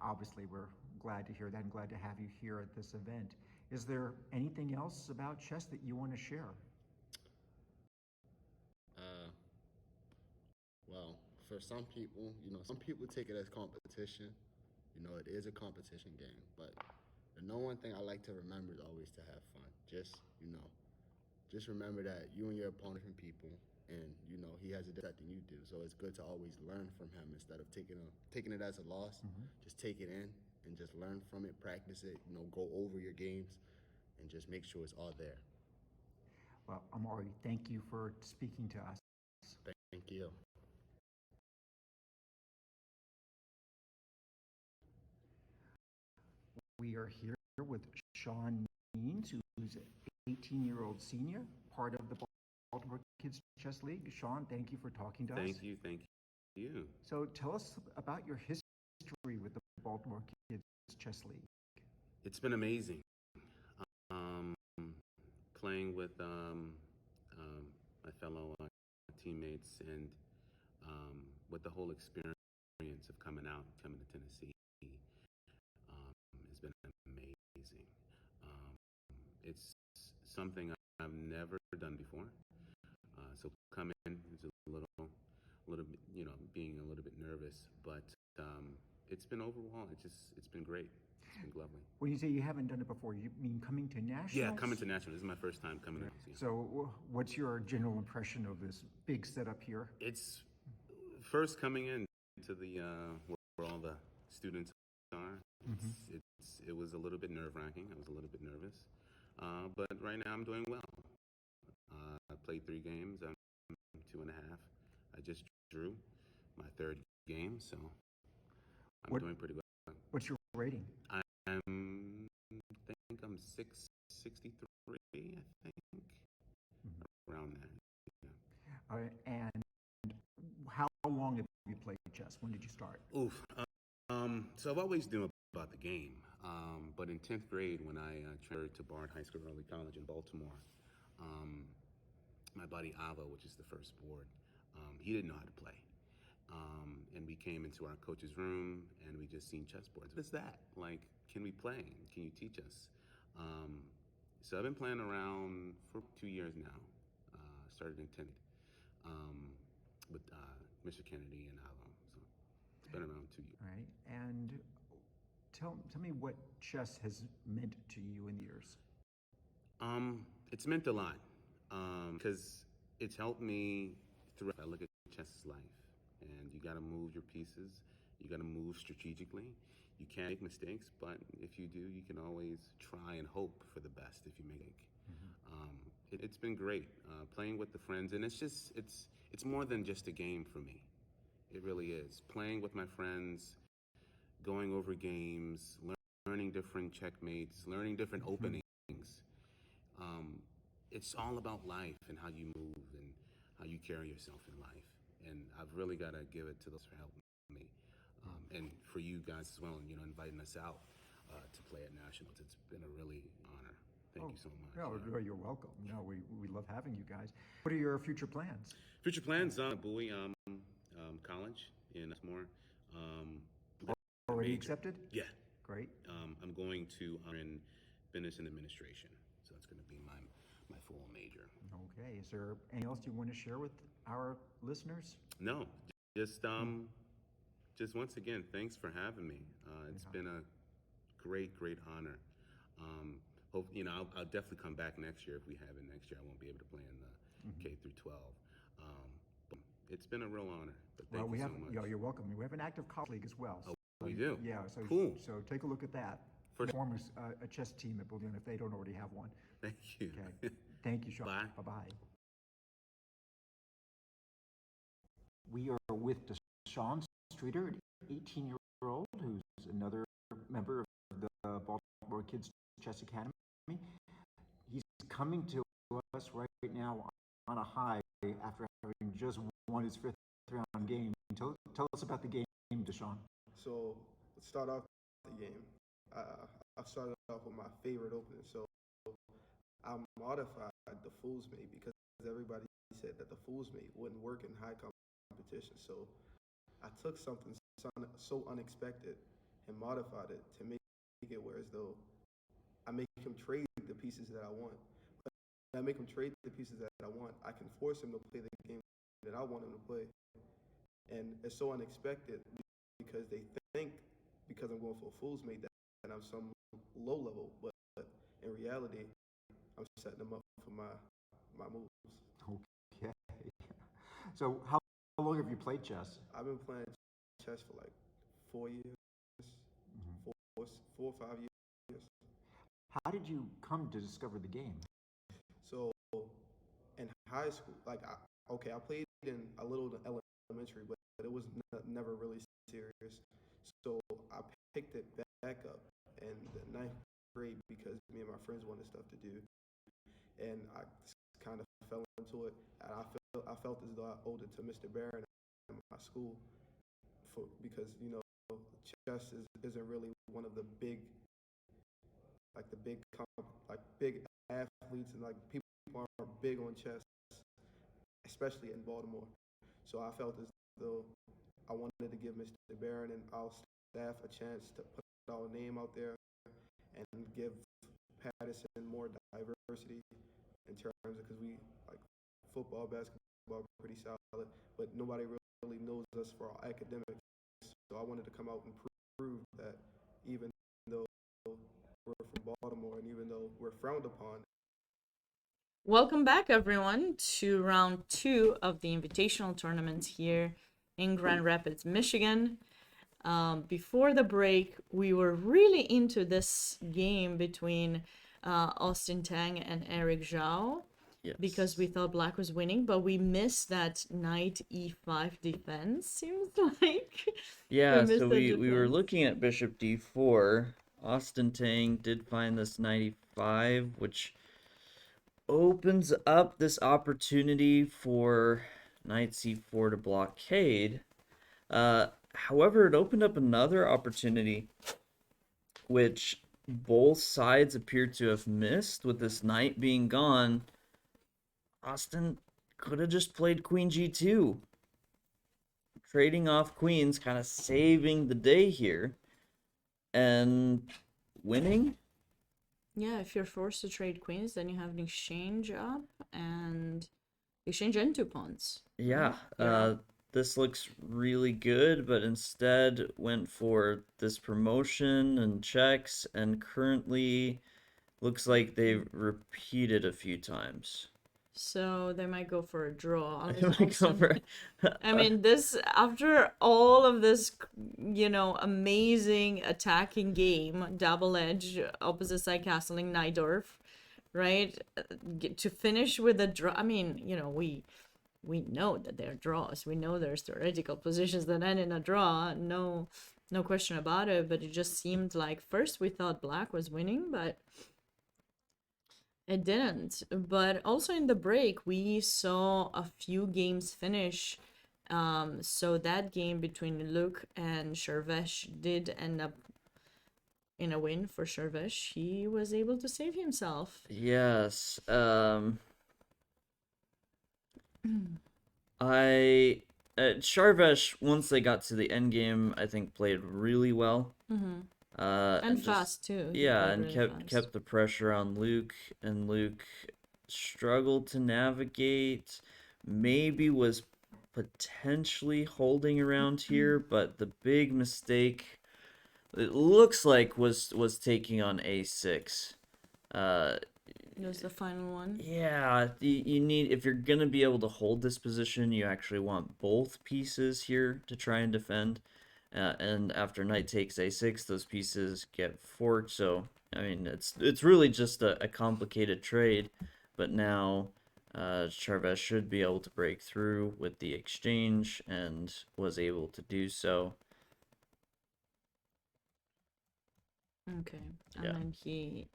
obviously we're glad to hear that and glad to have you here at this event. Is there anything else about chess that you want to share? Well, for some people, some people take it as competition. It is a competition game, but the one thing I like to remember is always to have fun. Just remember that you and your opponent are different people, and he has a different than you do. So it's good to always learn from him instead of taking it as a loss. Just take it in and just learn from it, practice it. Go over your games, and just make sure it's all there. Well, Amari, thank you for speaking to us. Thank you. We are here with Sean Means, who's 18-year-old senior, part of the Baltimore Kids Chess League. Sean, thank you for talking to us. Thank you. Thank you. So tell us about your history with the Baltimore Kids Chess League. It's been amazing. Playing with my fellow teammates and with the whole experience of coming to Tennessee has been amazing. It's something I've never done before. So coming is a little bit, being a little bit nervous, but it's been overall, it's been great. It's been lovely. When you say you haven't done it before, you mean coming to nationals? Yeah, coming to nationals. This is my first time coming out. Yeah. So what's your general impression of this big setup here? It's first coming in to the where all the students are. It was a little bit nerve-wracking. I was a little bit nervous, but right now I'm doing well. I played 3 games. I'm 2.5. I just drew my 3rd game, so I'm doing pretty well. What's your rating? I think I'm 663. I think around that. Yeah. And how long have you played chess? When did you start? Oof. So I've always knew about the game, but in 10th grade when I transferred to Bard High School Early College in Baltimore, my buddy Ava, which is the first board, he didn't know how to play. And we came into our coach's room and we just seen chessboards. What is that? Like, can we play? Can you teach us? So I've been playing around for 2 years now. Started in 10th with Mr. Kennedy and Ava. So it's been around 2 years. All right. And tell me what chess has meant to you in the years. It's meant a lot because it's helped me through. I look at chess as life, and you got to move your pieces. You got to move strategically. You can't make mistakes, but if you do, you can always try and hope for the best if you make. It's been great playing with the friends, and it's more than just a game for me. It really is. Playing with my friends, going over games, learning different checkmates, learning different openings. It's all about life and how you move and how you carry yourself in life. And I've really got to give it to those for helping me. And for you guys as well, and inviting us out to play at nationals. It's been a really honor. Thank you so much. No, you're welcome. No, we love having you guys. What are your future plans? Future plans, Bowie College in Baltimore. Already accepted? Yeah. Great. I'm going to in business and administration. So that's going to be my full major. Okay. Is there anything else you want to share with our listeners? No, just once again, thanks for having me. It's been a great honor. Hope I'll definitely come back next year. If we have it next year, I won't be able to play in the K through 12. But it's been a real honor. But thank you so much. Yeah, you're welcome. We have an active college league as well. Oh, we do. Yeah. So cool. So take a look at that. Form a chess team at Boolean if they don't already have one. Thank you. Okay. Thank you, Sean. Bye. Bye-bye. We are with Deshaun Streeter, an 18-year-old who's another member of the Baltimore Kids Chess Academy. He's coming to us right now on a high after having just won his 5th round game. Tell us about the game, Deshaun. So let's start off the game. I started off with my favorite opening. So I modified the Fool's Mate because everybody said that the Fool's Mate wouldn't work in high competition. So I took something so unexpected and modified it to make it where as though I make him trade the pieces that I want. When I make him trade the pieces that I want, I can force him to play the game that I want him to play. And it's so unexpected because they think because I'm going for a Fool's Mate that I'm some low level, but in reality, I'm setting them up for my moves. Okay. So how long have you played chess? I've been playing chess for like 4 years, 4 or 5 years. How did you come to discover the game? So in high school, I played in a little elementary, but it was never really serious. So I picked it back up in the 9th grade because me and my friends wanted stuff to do. and I kind of fell into it. And I felt as though I owed it to Mr. Barron at my school because chess isn't really one of the big like the big like big athletes, and like people are big on chess, especially in Baltimore. So I felt as though I wanted to give Mr. Barron and our staff a chance to put our name out there and give Patterson more diversity in terms of, because we like football, basketball, pretty solid, but nobody really knows us for our academics. So I wanted to come out and prove that even though we're from Baltimore and even though we're frowned upon. Welcome back, everyone, to round 2 of the Invitational tournament here in Grand Rapids, Michigan. Before the break, we were really into this game between Austin Tang and Eric Zhao. Yes. Because we thought black was winning, but we missed that knight e5 defense, seems like. Yeah, missed so the we were defense. looking at bishop d4. Austin Tang did find this knight e5, which opens up this opportunity for knight c4 to blockade. However, it opened up another opportunity, which both sides appear to have missed with this knight being gone. Austin could have just played queen g2. Trading off queens, kind of saving the day here. And winning? Yeah, if you're forced to trade queens, then you have an exchange up and exchange into pawns. Yeah, right? this looks really good, but instead went for this promotion and checks, and currently looks like they've repeated a few times. So they might go for a draw. They might go for- I mean, this, after all of this, amazing attacking game, double edge, opposite side castling, Najdorf, right? To finish with a draw. I mean, we know that they're draws. We know there's theoretical positions that end in a draw. No question about it. But it just seemed like first we thought black was winning, but it didn't. But also in the break, we saw a few games finish. So that game between Luke and Shervesh did end up in a win for Shervesh. He was able to save himself. Yes. Sharvesh, once they got to the end game, I think played really well. And fast too. Yeah, and really kept the pressure on Luke, and Luke struggled to navigate. Maybe was potentially holding around here, but the big mistake, it looks like, was taking on a6. It was the final one. Yeah, you need, if you're gonna be able to hold this position, you actually want both pieces here to try and defend. And after knight takes a6, those pieces get forked. So I mean, it's really just a complicated trade. But now Charves should be able to break through with the exchange, and was able to do so. Okay, and Yeah. then he.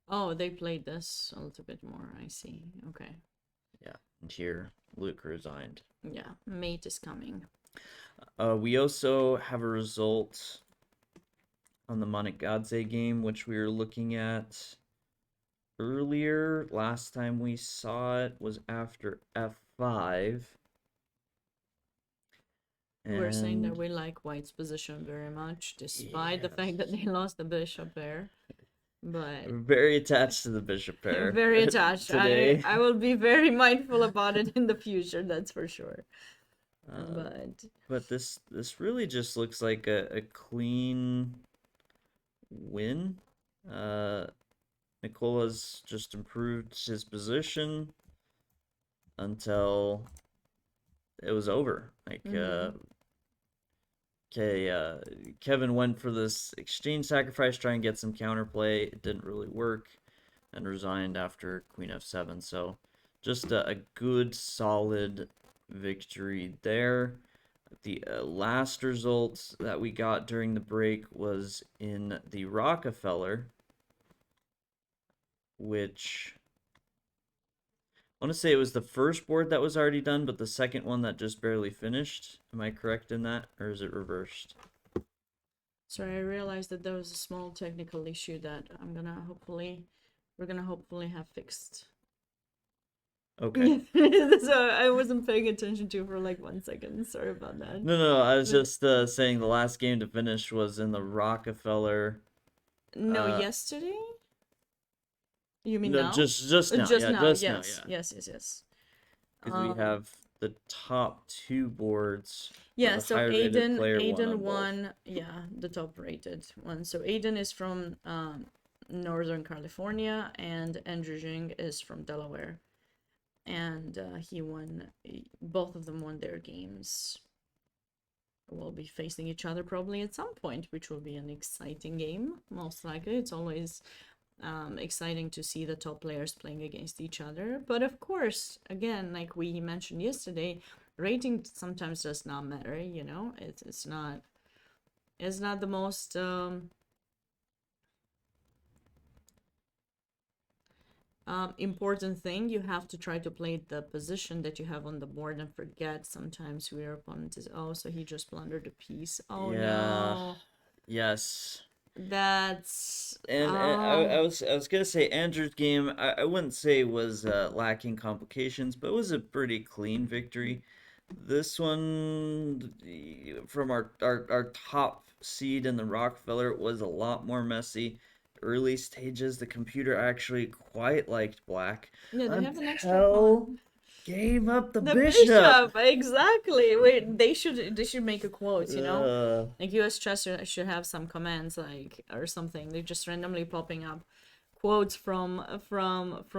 Oh, they played this a little bit more. I see. Okay. Yeah, and here Luke resigned. Yeah, mate is coming. We also have a result on the Monegadze game, which we were looking at earlier. Last time we saw it was after f5. We're saying that we like White's position very much, despite the fact that they lost the bishop there. But very attached to the bishop pair. very attached. Today. I will be very mindful about it in the future, that's for sure. But this really just looks like a clean win. Nicola's just improved his position until it was over. Like Kevin went for this exchange sacrifice, try and get some counterplay. It didn't really work, and resigned after queen f7. So just a good, solid victory there. The last result that we got during the break was in the Rockefeller, which want to say it was the first board that was already done, but the second one that just barely finished. Am I correct in that, or is it reversed? Sorry, I realized that there was a small technical issue that we're gonna hopefully have fixed. Okay. So I wasn't paying attention to for like 1 second. Sorry about that. No, I was But- just saying the last game to finish was in the Rockefeller. No, Uh, yesterday? You mean No, now? just now. Just Yeah, now, just now. yes. Yeah, Yes. because we have the top two boards. Yeah, the so higher rated player Aiden on both. won, yeah, the top rated one. So Aiden is from Northern California and Andrew Jing is from Delaware. And he won, both of them won their games. We'll be facing each other probably at some point, which will be an exciting game, most likely. It's always exciting to see the top players playing against each other. But of course, again, like we mentioned yesterday, rating sometimes does not matter, you know? It's not the most important thing. You have to try to play the position that you have on the board and forget sometimes who your opponent is. Oh, so he just blundered a piece. Oh Yeah. no. Yes. That's And I was gonna say Andrew's game. I wouldn't say was lacking complications, but it was a pretty clean victory. This one from our top seed in the Rockefeller was a lot more messy. Early stages, the computer actually quite liked black. yeah, they have an extra Until pawn. gave up the The bishop. exactly. Wait, they should make a quote, you know? Uh, Like US chess should have some commands like or something. They're just randomly popping up quotes from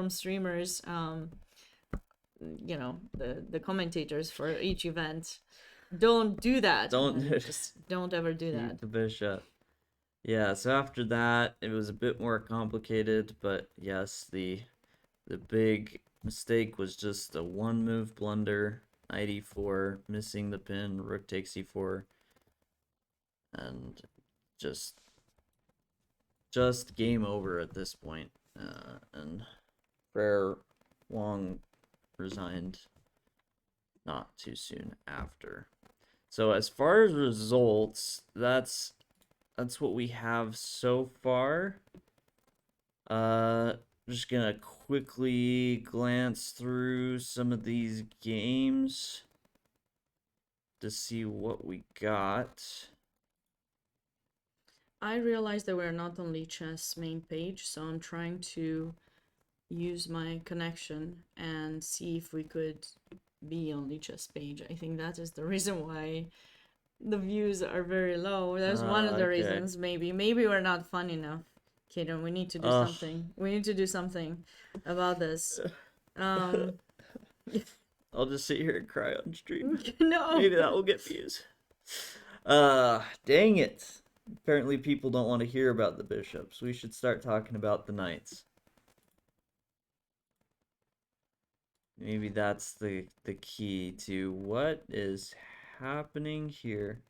streamers, you know, the commentators for each event. Don't do that. Don't- And then just don't ever do keep that. the bishop. Yeah, so after that, it was a bit more complicated, but yes, the big mistake was just a one move blunder, knight e4, missing the pin, rook takes e4, and just game over at this point. And Frere Wong resigned not too soon after. So as far as results, that's what we have so far. Just gonna quickly glance through some of these games to see what we got. I realized that we're not on Lee Chess main page, so I'm trying to use my connection and see if we could be on Lee Chess page. I think that is the reason why the views are very low. That's one of the Okay. reasons. Maybe we're not fun enough, Kaden. We need to do Ugh. something. We need to do something about this. Um, I'll just sit here and cry on stream. no. Maybe that will get views. Dang it. Apparently people don't want to hear about the bishops. We should start talking about the knights. Maybe that's the key to what is happening here.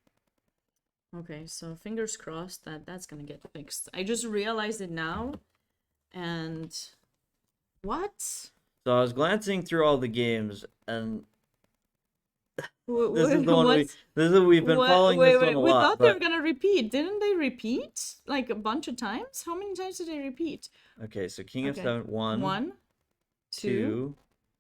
Okay, so fingers crossed that that's gonna get fixed. I just realized it now, and what? So I was glancing through all the games, and Wh- this is wh- the one what's- we've been following this one a we lot. thought they were But gonna repeat. Didn't they repeat like a bunch of times? How many times did they repeat? okay, so King Okay. of 7, 1, One, two. 2.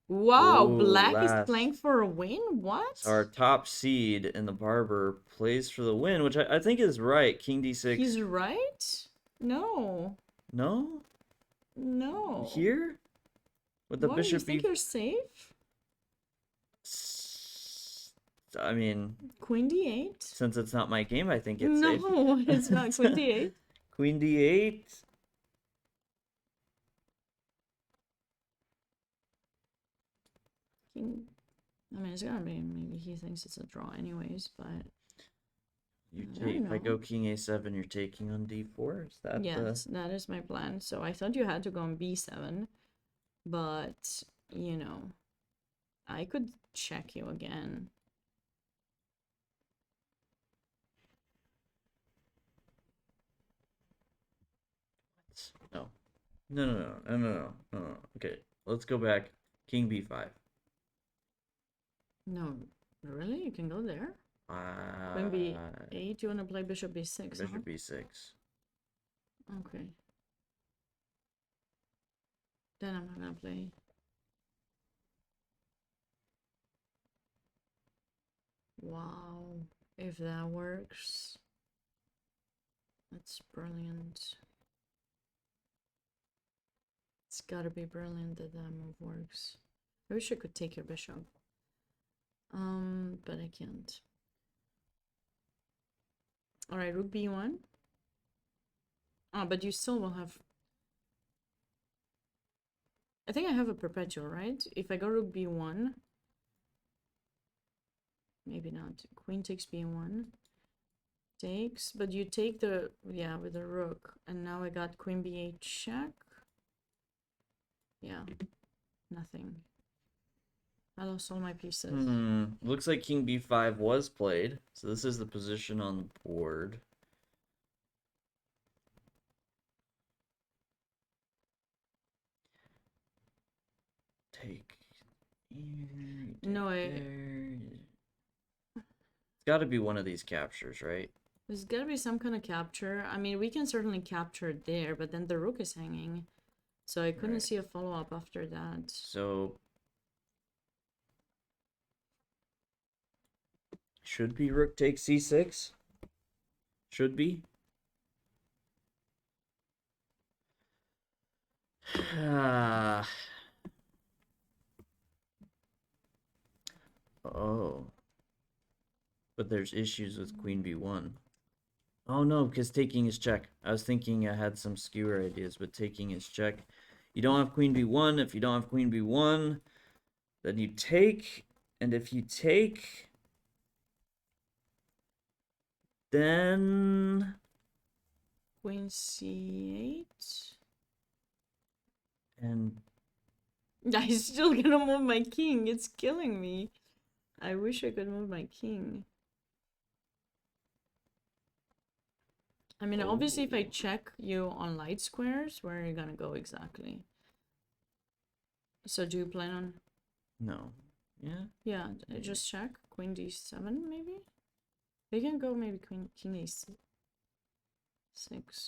Wow, Ooh, Black is last. playing for a win? What? So our top seed in the Barber plays for the win, which I think is right. King d6. He's right? No. No? No. Here? With the Why, bishop you think you're safe? I mean, Queen d8? since it's not my game, I think it's safe. No, it's not Queen d8. Queen d8. I mean, it's gotta be. Maybe he thinks it's a draw, anyways. But You I take. don't If I know. go King a7, you're taking on d4. Is that yes, that is my plan. So I thought you had to go on b7, but you know, I could check you again. No. No. Okay, let's go back. King b5. No, really? You can go there? Queen b8, you want to play bishop b6, huh? Bishop b6. Okay. Then I'm not gonna play. Wow. If that works. That's brilliant. It's gotta be brilliant that that move works. I wish I could take your bishop. But I can't. Alright, rook b1. Oh, but you still will have... I think I have a perpetual, right? If I go rook b1... Maybe not. Queen takes b1. Takes, but you take the... Yeah, with the rook. And now I got queen b8 check. Yeah. Nothing. I lost all my pieces. Looks like king b5 was played. So this is the position on the board. Take. No, It's got to be one of these captures, right? there's gotta be some kind of capture. I mean, we can certainly capture it there, but then the rook is hanging. So I couldn't Right. see a follow-up after that. So should be rook takes c6. Should be. Oh. But there's issues with queen b1. Oh no, because taking is check. I was thinking I had some skewer ideas, but taking is check. You don't have queen b1. If you don't have queen b1, then you take. And if you take, then... Queen c8. And I still gonna move my king. It's killing me. I wish I could move my king. I mean, obviously, if I check you on light squares, where are you gonna go exactly? So do you plan on... no. Yeah? Yeah, just check. Queen d7, maybe? We can go maybe queen king a6.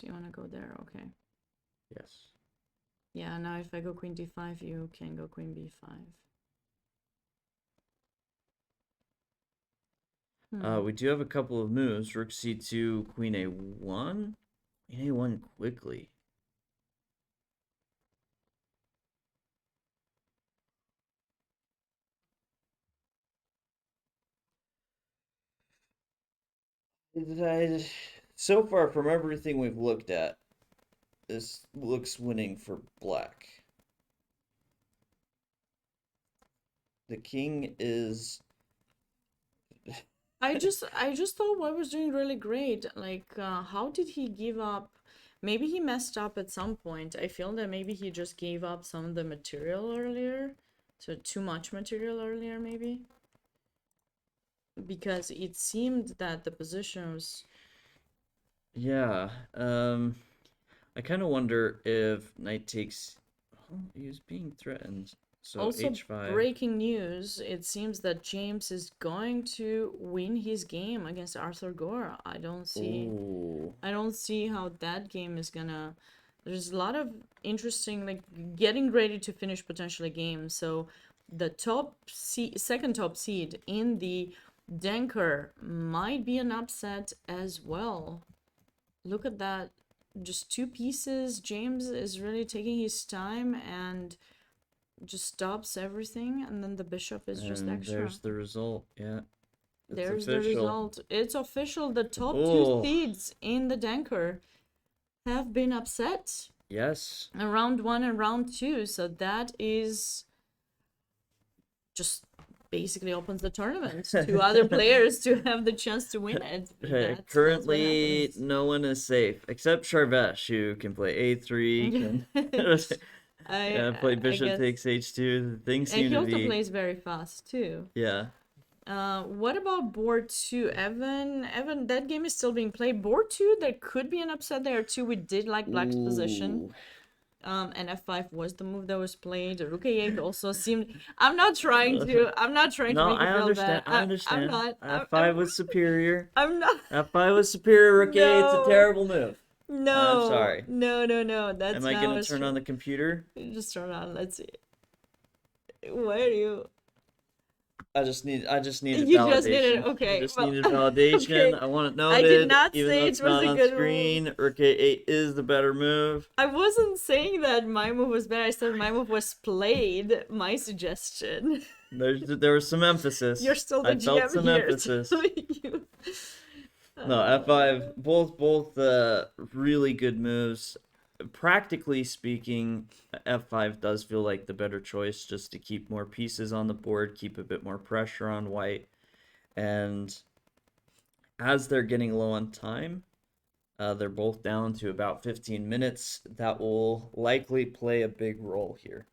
You wanna go there? Okay. Yes. Yeah, now if I go queen d5, you can go queen b5. We do have a couple of moves. Rook c2, queen a1. Queen a1 quickly. So far, from everything we've looked at, this looks winning for black. The king is... I just thought White was doing really great. Like, how did he give up? Maybe he messed up at some point. I feel that maybe he just gave up some of the material earlier. So too much material earlier, maybe. Because it seemed that the position was... Yeah. I kind of wonder if knight takes... Oh, he was being threatened. So Also, h5. breaking news, it seems that James is going to win his game against Arthur Gore. I don't see how that game is gonna... There's a lot of interesting, like, getting ready to finish potentially games. So the second top seed in the Denker might be an upset as well. Look at that. Just two pieces. James is really taking his time and just stops everything, and then the bishop is just extra. There's the result. Yeah. There's official. the result. It's official. The top Oh. two seeds in the Denker have been upset. Yes. In round 1 and round 2. So that is just basically opens the tournament to other players to have the chance to win it. Currently, that's what no one is safe except Charvesh, who can play a3, can play bishop takes h2. The things and seem he to also be... plays very fast too. Yeah. What about board 2? Evan, that game is still being played. Board 2, there could be an upset there too. We did like black's position. and f5 was the move that was played. Rook a8 also seemed. I'm not trying to. I'm not trying to No, make you I feel understand. bad. I understand. I'm not. F5 was superior. I'm not. F5 was superior. Rook A8's a No. terrible move. I'm No. sorry. No. That's Am I not gonna what's turn true. on the computer? Just turn on. Let's see. Why are you? I just needed You validation. just needed. I Okay. just Well, needed validation. okay. I want it I did noted, not even say though it it's was not a on good screen. move. Rook A8 is the better move. I wasn't saying that my move was bad. I said my move was played. My suggestion. There was some emphasis. You're still the I felt GM some here. emphasis. So you... No, F5, both really good moves. Practically speaking, F5 does feel like the better choice, just to keep more pieces on the board, keep a bit more pressure on white. And as they're getting low on time, they're both down to about 15 minutes. That will likely play a big role here.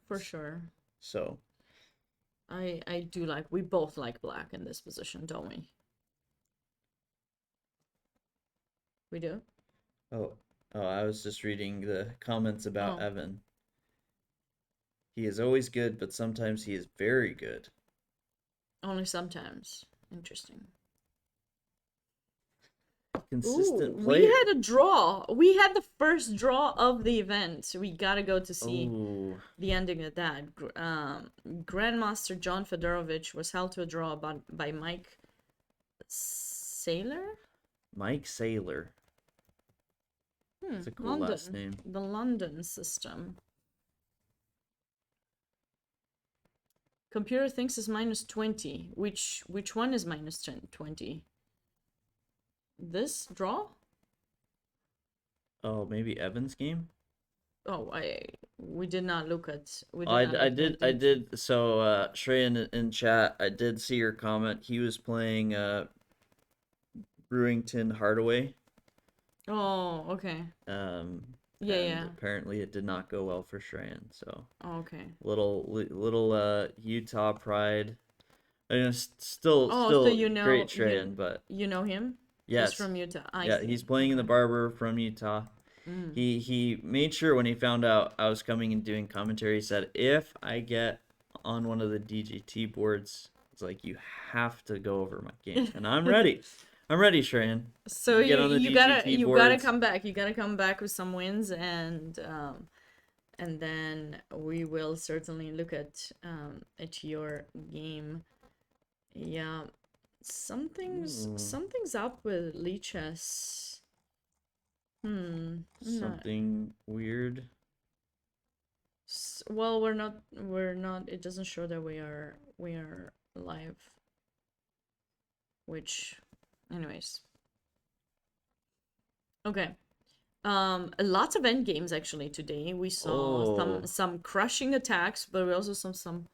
For sure. So I do like, we both like black in this position, don't we? We do? oh, I was just reading the comments about Oh. Evan. He is always good, but sometimes he is very good. Only sometimes. Interesting. Consistent Ooh, player. we had a draw. We had the first draw of the event. So we gotta go to see the ending of that. Grandmaster John Fedorovich was held to a draw by Mike Saylor? Mike Saylor. That's a cool last name. The London system. Computer thinks is minus 20. Which one is minus 20? This draw? Oh, maybe Evan's game? Oh, we did not look at. I did. So, Shrey in chat, I did see your comment. He was playing Brewington Hardaway. Oh, okay. Yeah. Apparently, it did not go well for Shreyan. So, Oh, okay. little Utah pride. I mean, So great Shreyan, but you know him? yes, He's from Utah. yeah, see. he's playing in the Barber from Utah. He made sure when he found out I was coming and doing commentary, he said, if I get on one of the DGT boards, it's like, you have to go over my game. And I'm ready. I'm ready, Shreyan. So you gotta boards. come back. You gotta come back with some wins, and then we will certainly look at your game. Yeah, something's up with Lichess. Something weird. Well, we're not. It doesn't show that we are live. Which, anyways. Okay. Lots of end games actually today. We saw some crushing attacks, but we also saw some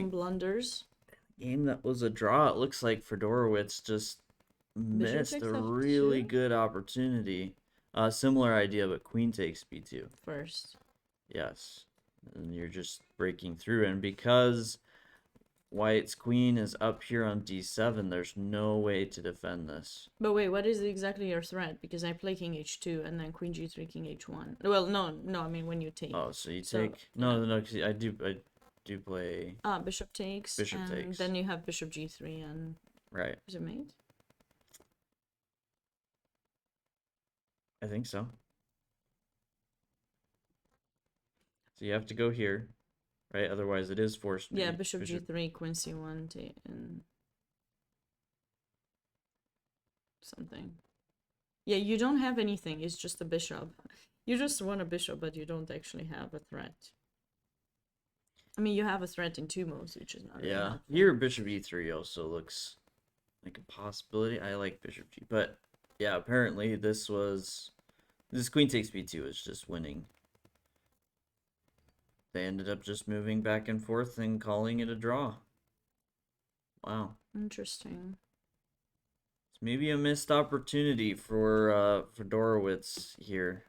blunders. Game that was a draw. It looks like Fedorowicz just missed a really good opportunity. Similar idea, but queen takes b2 first. Yes, and you're just breaking through, and because white's queen is up here on d7, there's no way to defend this. But wait, what is exactly your threat? Because I play king h2 and then queen g3, king h1. Well, no. I mean when you take. Oh, so you take no. Cause I do play. Bishop takes. Bishop and takes. Then you have bishop g3 and. Right. Is it mate? I think so. So you have to go here, right? Otherwise, it is forced. Yeah, bishop g3, queen c1, and something. Yeah, you don't have anything. It's just a bishop. You just want a bishop, but you don't actually have a threat. I mean, you have a threat in two moves, which is not. Yeah, really here bishop e3 also looks like a possibility. I like bishop g, but yeah, apparently this queen takes b2 is just winning. They ended up just moving back and forth and calling it a draw. Wow. Interesting. It's maybe a missed opportunity for Fedorowicz here.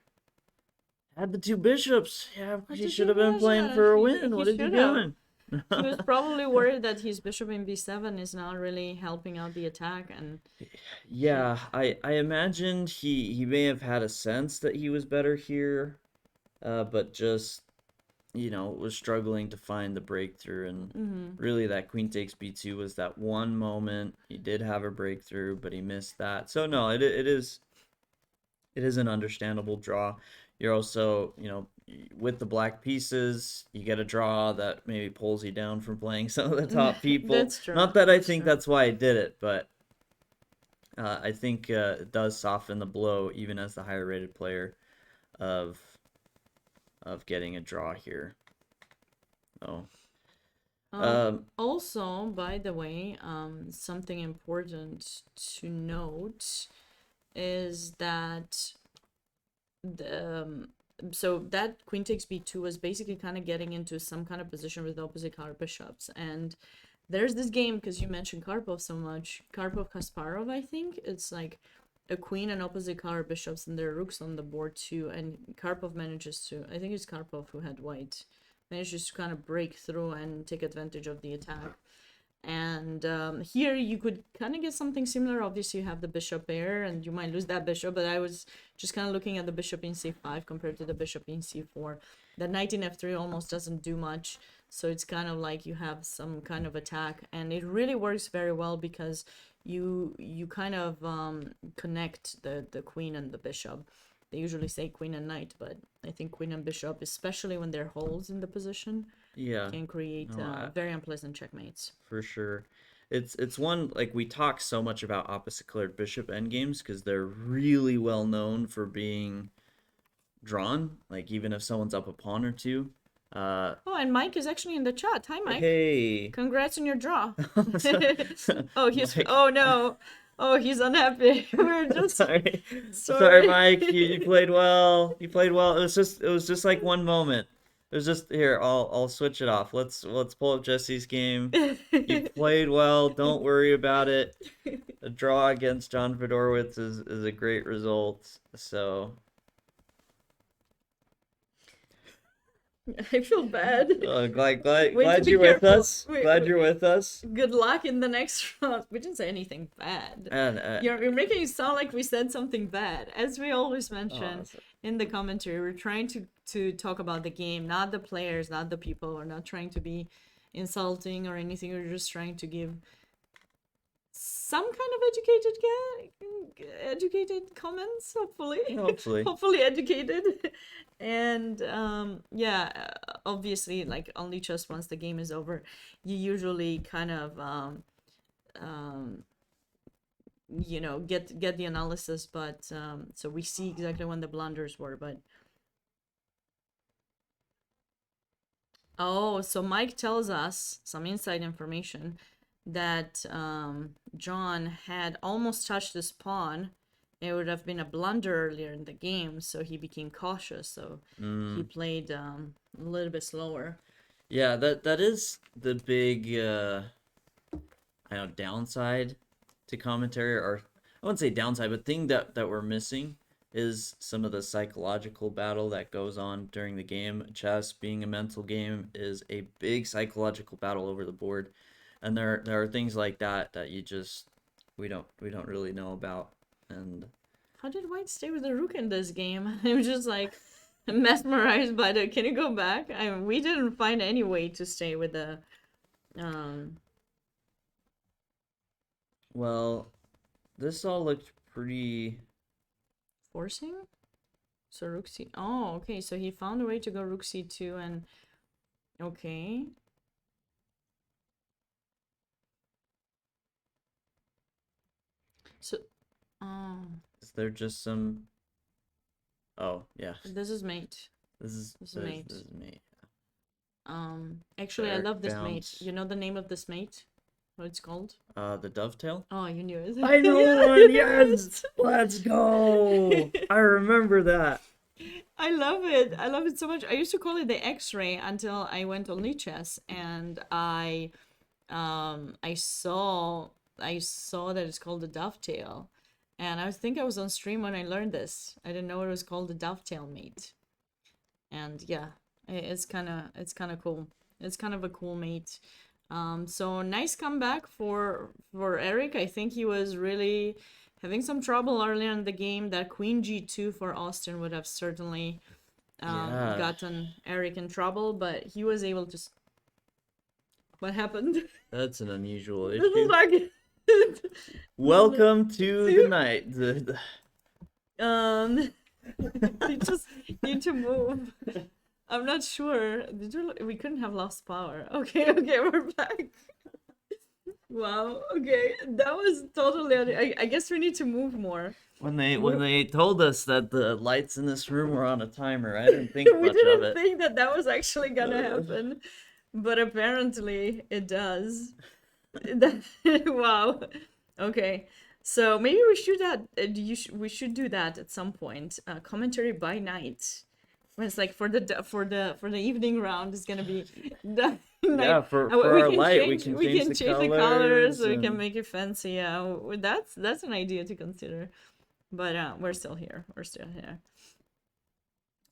Had the two bishops. Yeah, he should have been playing for a win. What are you doing? He was probably worried that his bishop in b7 is not really helping out the attack, and Yeah, I imagined he may have had a sense that he was better here, but just was struggling to find the breakthrough, and really that queen takes b2 was that one moment he did have a breakthrough, but he missed that. So no, it is an understandable draw. You're also, with the black pieces, you get a draw that maybe pulls you down from playing some of the top people. That's true. Not that I That's think true. that's why I did it, but I think it does soften the blow, even as the higher rated player, of getting a draw here. Oh. Also, by the way, something important to note is that so that queen takes b2 was basically kind of getting into some kind of position with opposite color bishops, and there's this game, because you mentioned Karpov so much, Karpov Kasparov, I think it's like a queen and opposite color bishops, and there are rooks on the board too, and Karpov manages to, I think it's Karpov who had white, manages to kind of break through and take advantage of the attack. And here you could kind of get something similar. Obviously, you have the bishop pair, and you might lose that bishop, but I was just kind of looking at the bishop in c5 compared to the bishop in c4. The knight in f3 almost doesn't do much, so it's kind of like you have some kind of attack, and it really works very well because you kind of connect the queen and the bishop. They usually say queen and knight, but I think queen and bishop, especially when they're holes in the position, Yeah, can create very unpleasant checkmates. for sure. It's one, like, we talk so much about opposite colored bishop endgames because they're really well known for being drawn. Like, even if someone's up a pawn or two. Oh, and Mike is actually in the chat. Hi, Mike. Hey. Congrats on your draw. So- Oh, he's. Mike. Oh no. Oh, he's unhappy. We're just. Sorry. Sorry. Sorry, Mike. You played well. You played well. It was just like one moment. It was just here. I'll switch it off. Let's pull up Jesse's game. You played well. Don't worry about it. A draw against John Fedorowicz is a great result. So I feel bad. glad be you're with careful. us. Wait, Glad wait. you're with us. Good luck in the next round. We didn't say anything bad. And You're making it sound like we said something bad. As we always mention Oh, so- in the commentary, we're trying to talk about the game, not the players, not the people. We're not trying to be insulting or anything. We're just trying to give some kind of educated comments, hopefully. Hopefully educated. And yeah, obviously, like, only just once the game is over, you usually kind of get the analysis, but so we see exactly when the blunders were. But oh, so Mike tells us some inside information that John had almost touched this pawn. It would have been a blunder earlier in the game, so he became cautious, so he played a little bit slower. Yeah, that is the big I don't know, downside to commentary, or I wouldn't say downside, but thing that we're missing is some of the psychological battle that goes on during the game. Chess, being a mental game, is a big psychological battle over the board, and there are things like that you just we don't really know about. And How did White stay with the rook in this game? I'm just like mesmerized by the. Can you go back? We didn't find any way to stay with the. Well, this all looked pretty. Forcing? So rook c. Oh, okay. So he found a way to go rook c2 and. Okay. So. Oh. Is there just some? Oh yeah, This is mate. this is mate. This is mate. Actually, I There, love this mate. bounce. You know the name of this mate? What it's called? The dovetail. Oh, you knew it. I know one. Yes, let's go. I remember that. I love it. I love it so much. I used to call it the X-ray until I went on Lichess, and I saw that it's called the dovetail, and I think I was on stream when I learned this. I didn't know it was called the dovetail mate, and yeah, it's kind of cool. It's kind of a cool mate. So nice comeback for Eric. I think he was really having some trouble earlier in the game. That Queen G2 for Austin would have certainly Yeah. gotten Eric in trouble, but he was able to. What happened? That's an unusual This is issue. like. Welcome to the night. You just need to move. I'm not sure. We couldn't have lost power. Okay, we're back. Wow. Okay, that was totally. I guess we need to move more. When they told us that the lights in this room were on a timer, I didn't think We much of didn't it. think that was actually gonna happen, but apparently it does. Wow. Okay. So maybe we should we should do that at some point. Commentary by night. When it's like for the evening round is gonna be the Yeah, night. for We our can light, change, we can change the the colors. colors We can and- make it fancy. Yeah, that's an idea to consider. But we're still here. We're still here.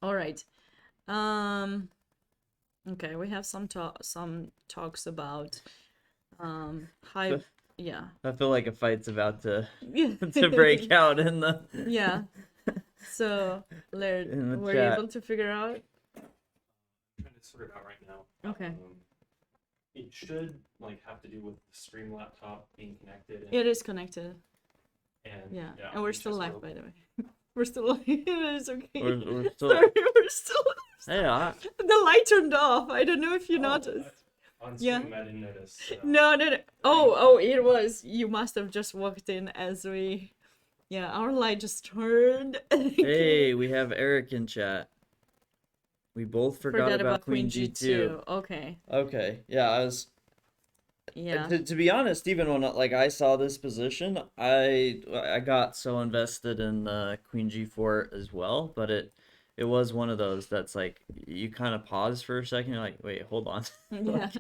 All right. Okay, we have some talks about high. Yeah. I feel like a fight's about to Yeah. to break out in the Yeah. So, Laird, In the were you chat. able to figure out? Trying to sort it out right now. Okay. It should like have to do with the stream laptop being connected. It is connected. And Yeah. yeah, And we're it's still just live, real- by the way. We're still live. It's okay. we're still Sorry, we're still. Hey, The light turned off. I don't know if you Oh, noticed. On Yeah. stream, I didn't notice. So. No. Oh, it was. You must have just walked in as we. Yeah, our light just turned. hey, we have Eric in chat. We both forgot about Queen G2. Okay. Okay, yeah, I was Yeah. to be honest, even when like I saw this position, I got so invested in Queen G4 as well, but it was one of those that's like you kind of pause for a second, you're like, wait, hold on. Yeah.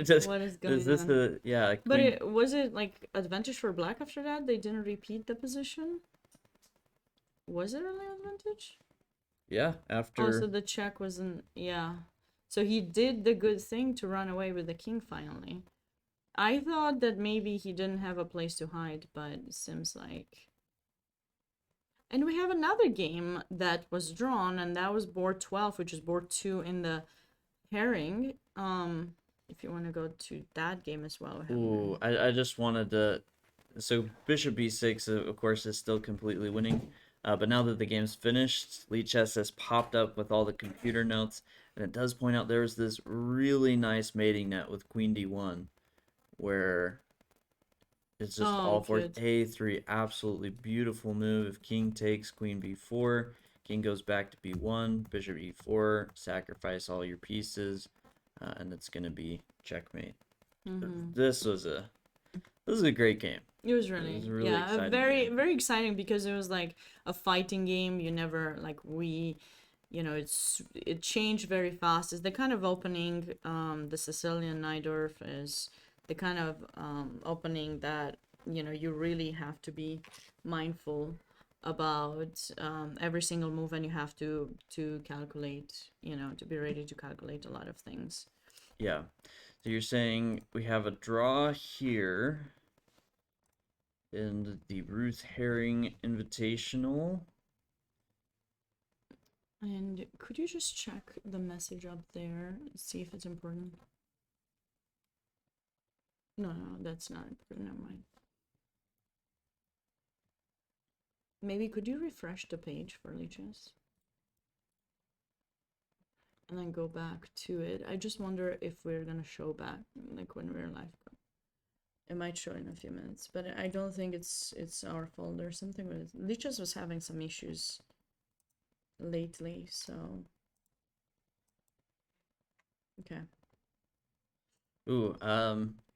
Just, What is going is this on? the yeah? But Queen- was it like advantage for black after that? They didn't repeat the position? Was it really advantage? yeah, after Also, the check wasn't. Yeah. So he did the good thing to run away with the king finally. I thought that maybe he didn't have a place to hide, but it seems like. And we have another game that was drawn, and that was board 12, which is board 2 in the herring. If you want to go to that game as well. we have Ooh, I just wanted to. So Bishop B6, of course, is still completely winning. But now that the game's finished, Lichess has popped up with all the computer notes, and it does point out there was this really nice mating net with Queen D1, where it's just Oh, all for good. A3, absolutely beautiful move. If King takes Queen B4, King goes back to B1, Bishop E4, sacrifice all your pieces, and it's gonna be checkmate. Mhm. This was a great game. It was really, was a really yeah, exciting very, game. very exciting because it was like a fighting game. You never it changed very fast. It's the kind of opening, the Sicilian Najdorf is the kind of opening that you really have to be mindful about every single move, and you have to calculate, to be ready to calculate a lot of things. Yeah. So you're saying we have a draw here in the Ruth Herring Invitational. And could you just check the message up there, see if it's important? No, that's not important. Never mind. Maybe could you refresh the page for Lichess? And then go back to it. I just wonder if we're gonna show back, like when we're live. It might show in a few minutes, but I don't think it's our fault. There's something with Lichess was having some issues lately, so okay. Ooh,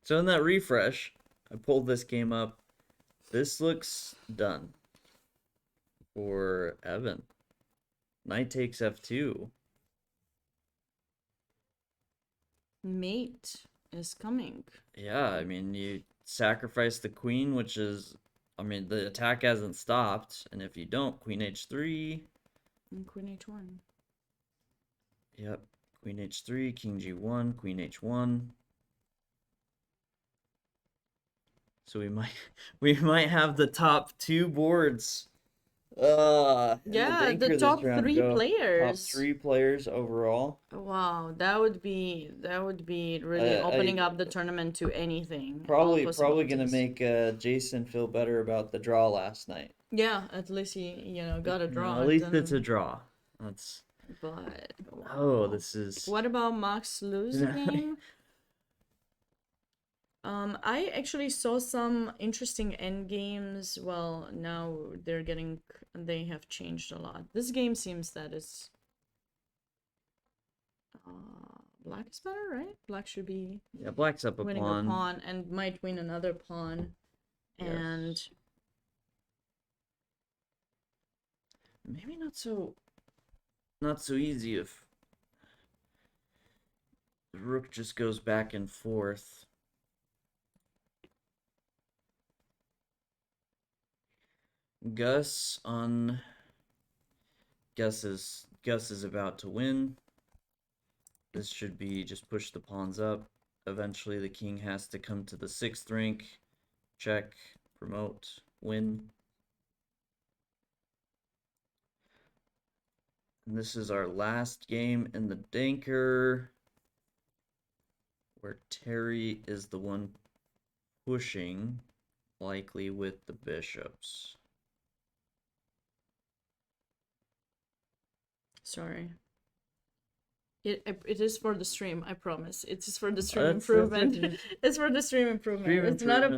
so in that refresh, I pulled this game up. This looks done for Evan. Knight takes F2. Mate is coming. Yeah, I mean, you sacrifice the queen, which is, I mean, the attack hasn't stopped. And if you don't, Queen H3. And Queen H1. Yep. Queen h3, king g1, queen h1. So we might have the top 2 boards. In the Yeah, the Dinker top this round 3 go. Top players. 3 players overall. Wow, that would be really opening up the tournament to anything. all Probably gonna possibilities. make Jason feel better about the draw last night. Yeah, at least he, got a draw. At least and it's a then- draw. That's But oh, wow. this is What about Max Lou's game? I actually saw some interesting end games. Well, now they have changed a lot. This game seems that it's black is better, right? Black should be yeah. Black's up a winning pawn. a pawn and might win another pawn. Yes. And Maybe not so easy if the rook just goes back and forth. Gus is about to win. This should be just push the pawns up. Eventually the king has to come to the 6th rank. Check, promote, win. And this is our last game in the Danker, where Terry is the one pushing, likely with the bishops. sorry. It is for the stream, I promise. It is for the stream That's improvement. okay. It's for the stream improvement. Stream it's improvement.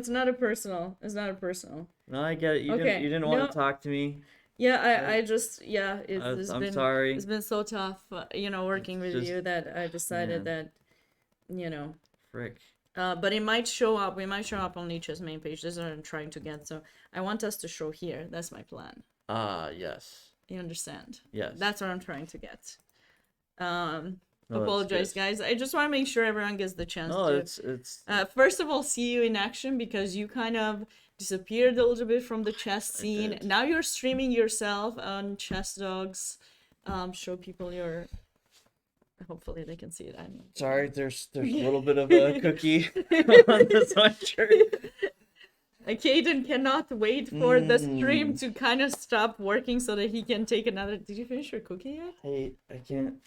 not a personal. It's not a personal. No, I get it. You Okay, didn't want no. to talk to me. Yeah, I just I'm sorry. It's been so tough, working with just- you that I decided man. that, Frick. but it might show up. We might show up on Leech's main page. This is what I'm trying to get. So I want us to show here. That's my plan. Yes. You understand? Yes. That's what I'm trying to get. No, that's Apologize, good. guys. I just want to make sure everyone gets the chance No, to. it's First of all, see you in action because you kind of disappeared a little bit from the chess scene. did. Now you're streaming yourself on Chess Dogs. Show people your. Hopefully they can see it. I don't know. sorry. There's a little bit of a cookie on this sweatshirt. Caden cannot wait for the stream Mm. to kind of stop working so that he can take another. Did you finish your cookie yet? I can't.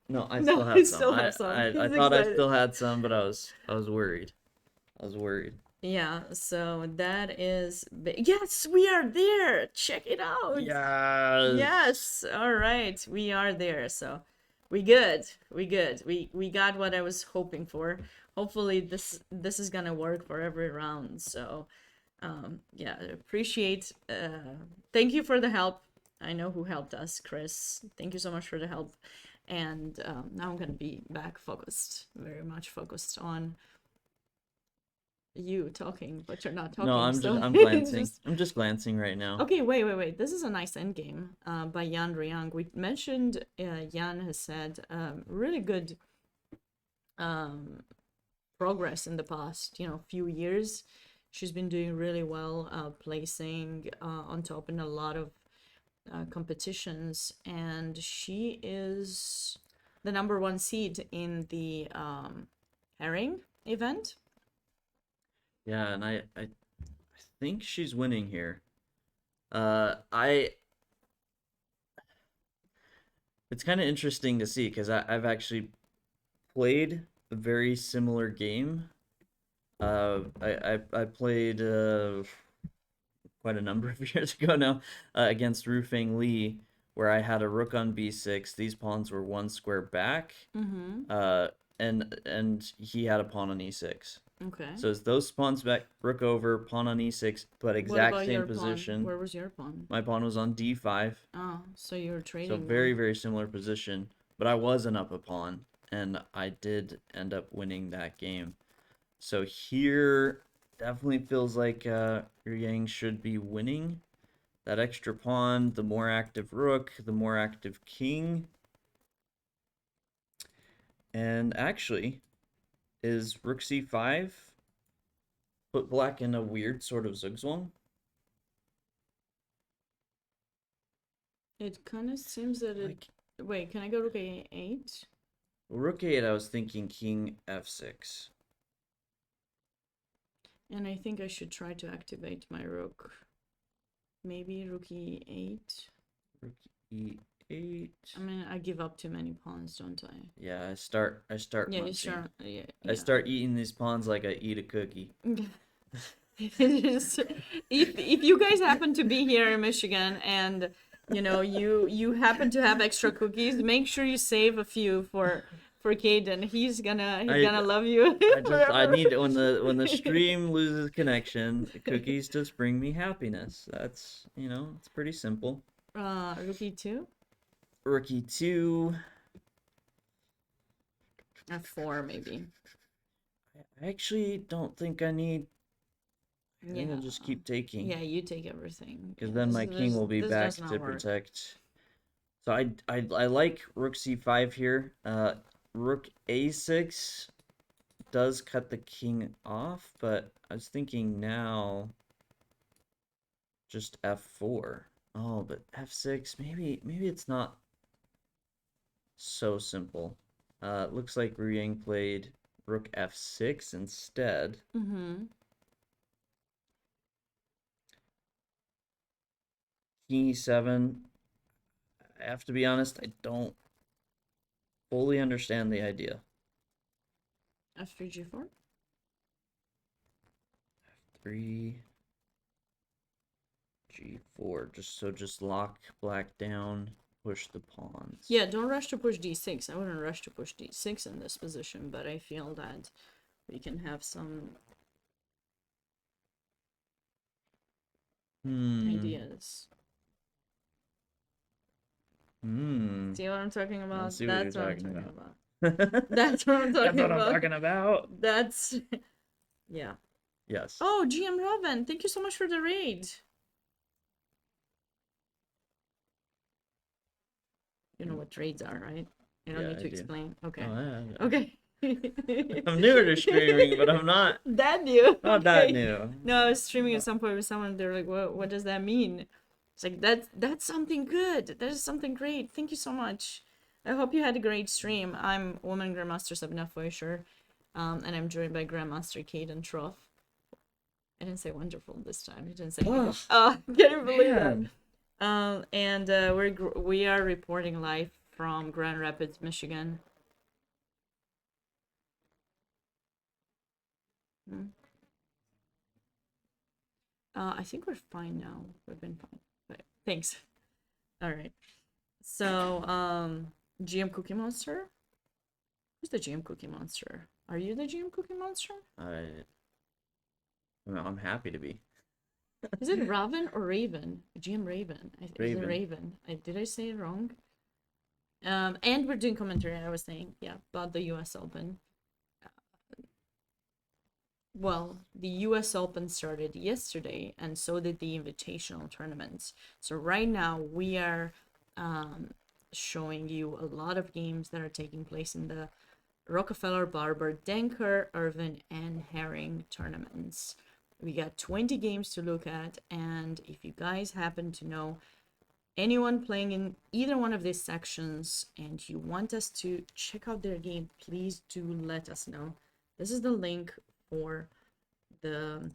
No, I No, still have you some. still have some. I He's thought I excited. still had some, but I was worried. Yeah, so that is. Yes, we are there. Check it out. Yes. All right, we are there. So we good. We got what I was hoping for. Hopefully this is gonna work for every round. So yeah, appreciate. Thank you for the help. I know who helped us, Chris. Thank you so much for the help. And now I'm gonna be back focused, very much focused on you talking, but you're not talking. No, I'm so I'm glancing. I'm just glancing right now. Okay, wait. This is a nice endgame by Jan Riang. We mentioned Jan has said really good progress in the past, few years. She's been doing really well, placing on top in a lot of competitions, and she is the #1 seed in the herring event. Yeah, and I think she's winning here. It's kind of interesting to see because I've actually played a very similar game. I played quite a number of years ago now against Rufeng Li, where I had a rook on b6. These pawns were 1 square back. Mm-hmm. And he had a pawn on e6. Okay. So it's those pawns back, rook over, pawn on e6, but exact What about same your position. Pawn? Where was your pawn? My pawn was on d5. Oh, so you were trading. So them. very similar position, but I wasn't up a pawn, and I did end up winning that game. So here definitely feels like Yang should be winning. That extra pawn, the more active rook, the more active king. And actually, is rook c5 put black in a weird sort of zugzwang? It kind of seems that it. Like, Wait, can I go to a8? Rook 8, I was thinking king f6. And I think I should try to activate my rook. Maybe rook e8. Rook e8. I mean, I give up too many pawns, don't I? Yeah, I start Yeah, you munching. start. Yeah, I start eating these pawns like I eat a cookie. Just, if you guys happen to be here in Michigan and you happen to have extra cookies, make sure you save a few for Caden. He's gonna love you. I need when the stream loses connection, cookies just bring me happiness. That's it's pretty simple. Rook e2. Rook e2. F4 maybe. I actually don't think I need. I think I'll just keep taking. Yeah, you take everything. Because then my king will be back to protect. So I like rook c5 here. Rook a6 does cut the king off, but I was thinking now just f4. Oh, but f6, maybe it's not so simple. Looks like Ruyang played rook f6 instead. Mm-hmm. King e7. I have to be honest, I don't fully understand the idea. F3 g4. F3 g4. Just lock black down, push the pawns. Yeah, don't rush to push d6. I wouldn't rush to push d6 in this position, but I feel that we can have some ideas. See what I'm talking about? That's what I'm talking about. That's what I'm talking about. That's yeah. Yes. Oh, GM Robin, thank you so much for the raid. You know what raids are, right? You don't need to explain. Okay. Oh, yeah. Okay. I'm newer to streaming, but I'm not that new. Not that new. No, I was streaming at some point with someone. They're like, "What does that mean?" It's like that's something good. That is something great. Thank you so much. I hope you had a great stream. I'm Woman Grandmaster Sabina Fleischer, and I'm joined by Grandmaster Caden Trough. I didn't say wonderful this time. I didn't say. Oh, I can't believe that. And we are reporting live from Grand Rapids, Michigan. I think we're fine now. We've been fine. But thanks. All right. So, GM Cookie Monster? Who's the GM Cookie Monster? Are you the GM Cookie Monster? I'm happy to be. Is it Raven or Raven? GM Raven. Raven. Raven. Did I say it wrong? And we're doing commentary, I was saying, yeah, about the US Open. Well, the US Open started yesterday, and so did the Invitational tournaments. So right now we are showing you a lot of games that are taking place in the Rockefeller, Barber, Denker, Irvin, and Herring tournaments. We got 20 games to look at, and if you guys happen to know anyone playing in either one of these sections and you want us to check out their game, please do let us know. This is the link for the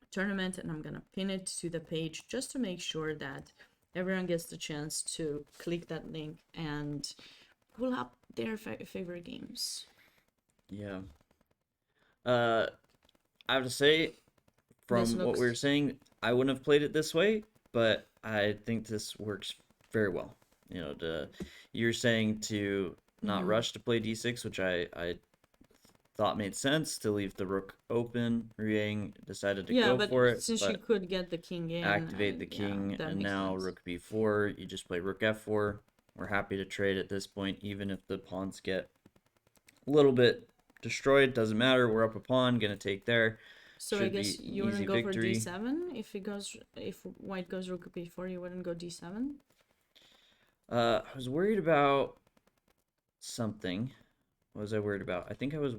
tournament, and I'm gonna pin it to the page just to make sure that everyone gets the chance to click that link and pull up their favorite games. Yeah. I have to say, from what we were saying, I wouldn't have played it this way, but I think this works very well. You're saying to not rush to play d6, which I thought made sense, to leave the rook open. Ruyang decided to go for it. Since you could get the king in, activate the king, and now sense. Rook b4, you just play rook f4. We're happy to trade at this point, even if the pawns get a little bit destroyed. Doesn't matter. We're up a pawn, gonna take there. So I guess you wouldn't go for d7 if white goes rook b4. You wouldn't go d7. I was worried about something. What was I worried about? I think I was.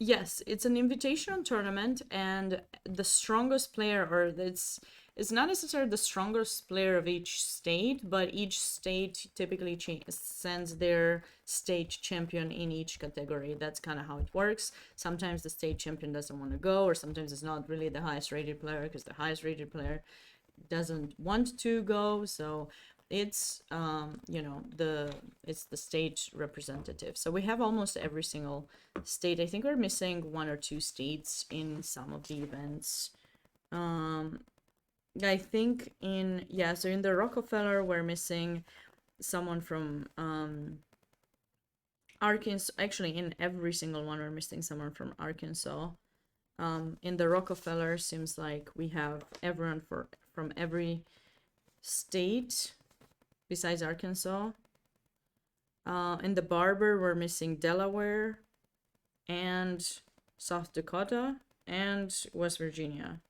Yes, it's an invitational tournament, and the strongest player, or it's it's not necessarily the strongest player of each state, but each state typically sends their state champion in each category. That's kind of how it works. Sometimes the state champion doesn't want to go, or sometimes it's not really the highest rated player because the highest rated player doesn't want to go. So it's it's the state representative. So we have almost every single state. I think we're missing 1 or 2 states in some of the events. I think so in the Rockefeller we're missing someone from Arkansas. Actually, in every single one we're missing someone from Arkansas. In the Rockefeller, seems like we have everyone from every state besides Arkansas. In the Barber, we're missing Delaware and South Dakota and West Virginia.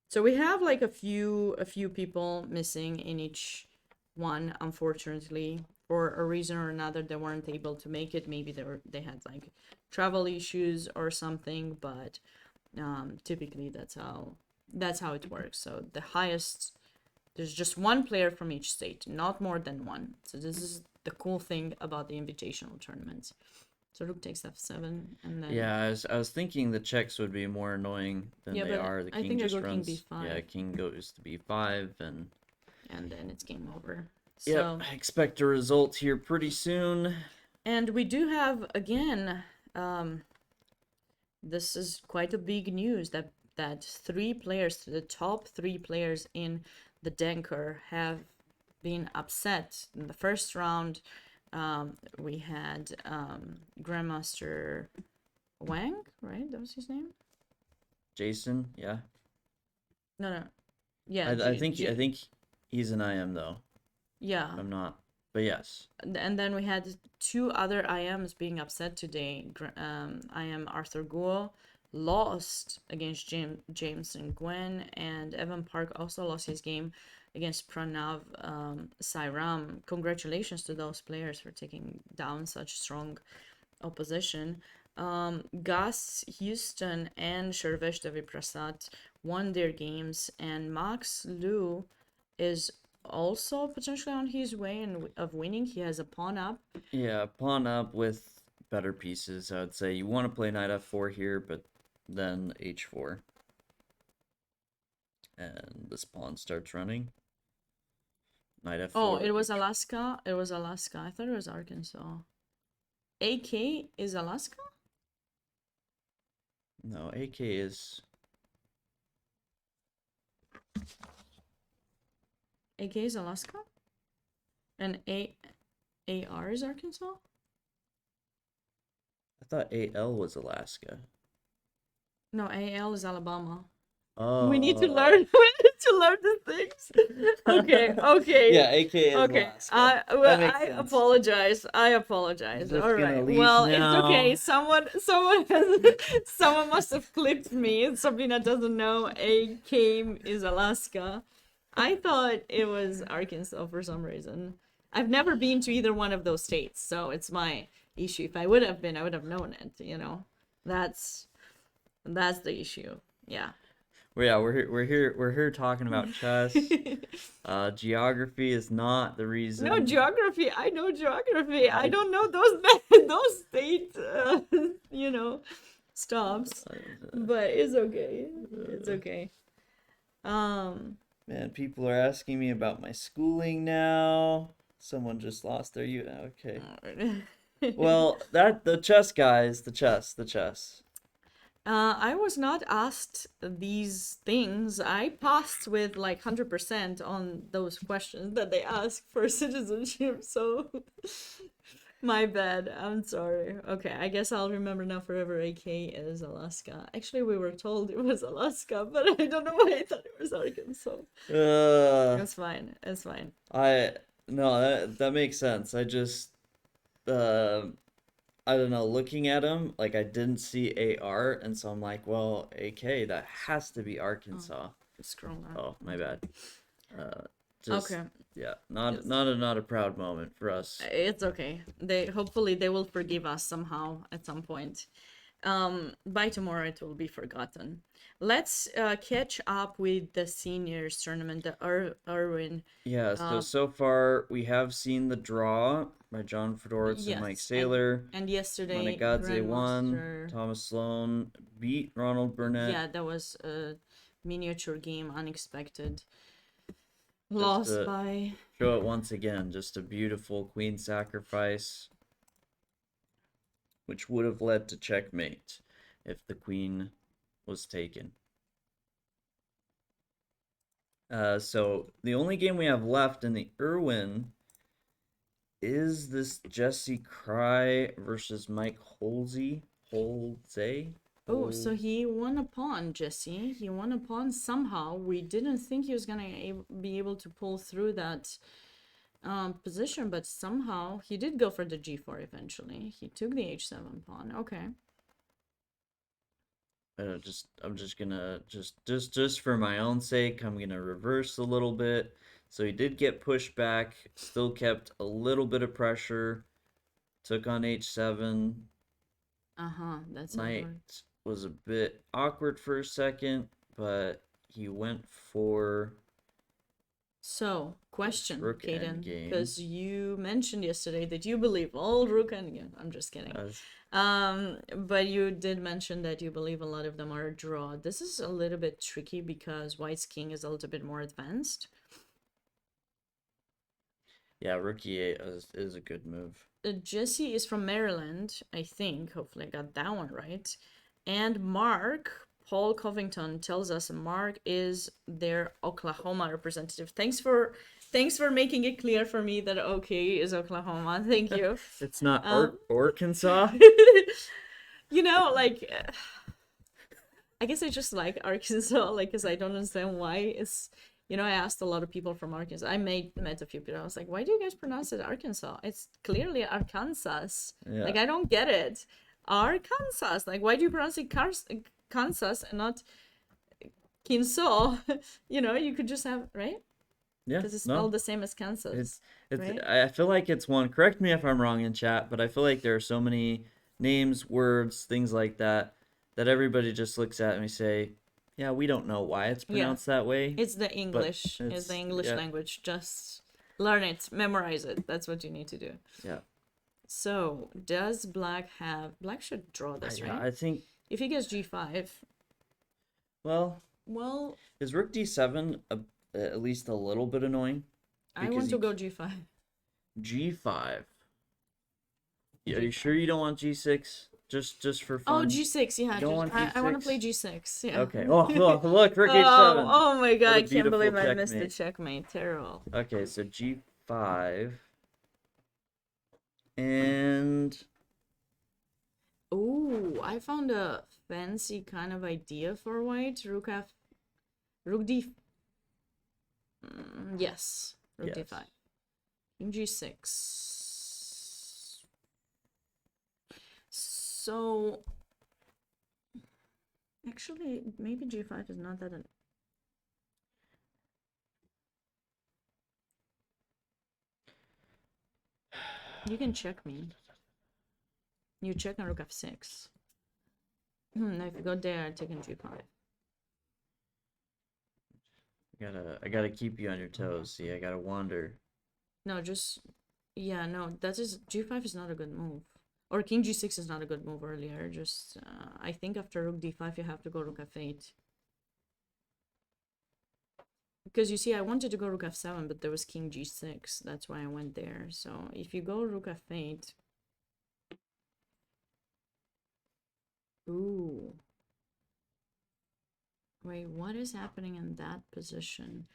So we have like a few people missing in each one, unfortunately. For a reason or another, they weren't able to make it. Maybe they had like travel issues or something, but typically that's how it works. So the highest, there's just one player from each state, not more than one. So this is the cool thing about the invitational tournaments. So Rook takes F7, and then I was thinking the checks would be more annoying than they but are. The I king think I just go king runs. B5. Yeah, king goes to B5, and then it's game over. So yep, I expect a result here pretty soon. And we do have again, this is quite a big news that 3 players, the top 3 players in the Denker, have been upset in the first round. We had Grandmaster Wang, right? That was his name. Jason, yeah. No. Yeah. I think he's an IM though. Yeah. I'm not, but yes. And then we had 2 other IMs being upset today. IM Arthur Guo lost against James and Gwen, and Evan Park also lost his game against Pranav Sairam. Congratulations to those players for taking down such strong opposition. Gus Houston and Sharvesh Devi Prasad won their games, and Max Liu is also potentially on his way of winning. He has a pawn up. Yeah, pawn up with better pieces. I would say you want to play knight f4 here, but then h4. And this pawn starts running. Knight f4. Oh, it was Alaska. It was Alaska. I thought it was Arkansas. AK is Alaska? No, AK is... AK is Alaska? And AR is Arkansas? I thought AL was Alaska. No, AL is Alabama. Oh. We need to learn. We need to learn the things. Okay. Yeah, AK is okay. Alaska. I apologize. Just All right. gonna leave Well, now. it's okay. Someone must have clipped me. It's Sabrina doesn't know AK is Alaska. I thought it was Arkansas for some reason. I've never been to either one of those states, so it's my issue. If I would have been, I would have known it. That's the issue. Yeah. Well, yeah, we're here talking about chess. Geography is not the reason. No, geography. I know geography. I don't know those state stops. But it's okay. It's okay. Man, people are asking me about my schooling now. Someone just lost their okay. Well, the chess guys, the chess. I was not asked these things. I passed with like 100% on those questions that they asked for citizenship, so my bad. I'm sorry. Okay, I guess I'll remember now forever AK is Alaska. Actually, we were told it was Alaska, but I don't know why I thought it was Arkansas. It's fine. It's fine. No, that makes sense. I just I don't know, looking at him, like I didn't see AR, and so I'm like, well, AK, that has to be Arkansas. Scroll down. Oh, my bad. Okay. Yeah, not a proud moment for us. It's okay. Hopefully they will forgive us somehow at some point. By tomorrow it will be forgotten. Let's catch up with the seniors tournament, the Irwin. Yeah, so far we have seen the draw by John Fedorowicz and Mike Yes, Saylor. and yesterday Monegadze won. Grandmaster. Thomas Sloan beat Ronald Burnett. Yeah, that was a miniature game, unexpected. Just Lost to by. show it once again, just a beautiful queen sacrifice, which would have led to checkmate if the queen was taken. So the only game we have left in the Irwin is this Jesse Cry versus Mike Holze. Oh, so he won a pawn, Jesse. He won a pawn somehow. We didn't think he was gonna be able to pull through that position, but somehow he did go for the g4 eventually. He took the h7 pawn. Okay. I'm just gonna just for my own sake, I'm gonna reverse a little bit. So he did get pushed back, still kept a little bit of pressure, took on h7. That's Knight was a bit awkward for a second, but he went for. So, question, rook Kaden, endgame. because you mentioned yesterday that you believe all rook endgame. I'm just kidding. But you did mention that you believe a lot of them are a draw. This is a little bit tricky because White's king is a little bit more advanced. Yeah, rook e8 is a good move. Jesse is from Maryland, I think. Hopefully I got that one right. And Paul Covington tells us Mark is their Oklahoma representative. Thanks for making it clear for me that OK is Oklahoma. Thank you. It's not Arkansas. You know, like I guess I just like Arkansas, like, because I don't understand why it's. You know, I asked a lot of people from Arkansas. I met a few people. I was like, why do you guys pronounce it Arkansas? It's clearly Arkansas. Yeah. Like, I don't get it. Arkansas. Like, why do you pronounce it Kansas and not Kinsaw? You know, you could just have, right? Yeah. Because it's spelled the same as Kansas. It's right? I feel like it's one. Correct me if I'm wrong in chat, but I feel like there are so many names, words, things like that everybody just looks at and we say, yeah, we don't know why it's pronounced that way. It's the English. It's the English language. Just learn it, memorize it. That's what you need to do. Yeah. So, does Black should draw this, right? I think if he gets g5. Well, is rook d7 at least a little bit annoying? I want to go g5. G5. Are you sure you don't want g6? Just for fun. Oh, g6, yeah. I want to play g6. Yeah. Okay. Oh, look, rook h7. Oh my god, I can't believe I missed the checkmate. Terrible. Okay, so g5. And ooh, I found a fancy kind of idea for white. Rook d. Yes, rook d5. King g6. So, actually, maybe g5 is not that. You can check me. You check on rook f6. Now if you go there, I take in g5. I gotta keep you on your toes. See, I gotta wander. No, that is g5 is not a good move. Or king g6 is not a good move earlier. Just, I think after rook d5, you have to go rook f8. Because you see, I wanted to go rook f7, but there was king g6. That's why I went there. So if you go rook f8... Ooh. Wait, what is happening in that position?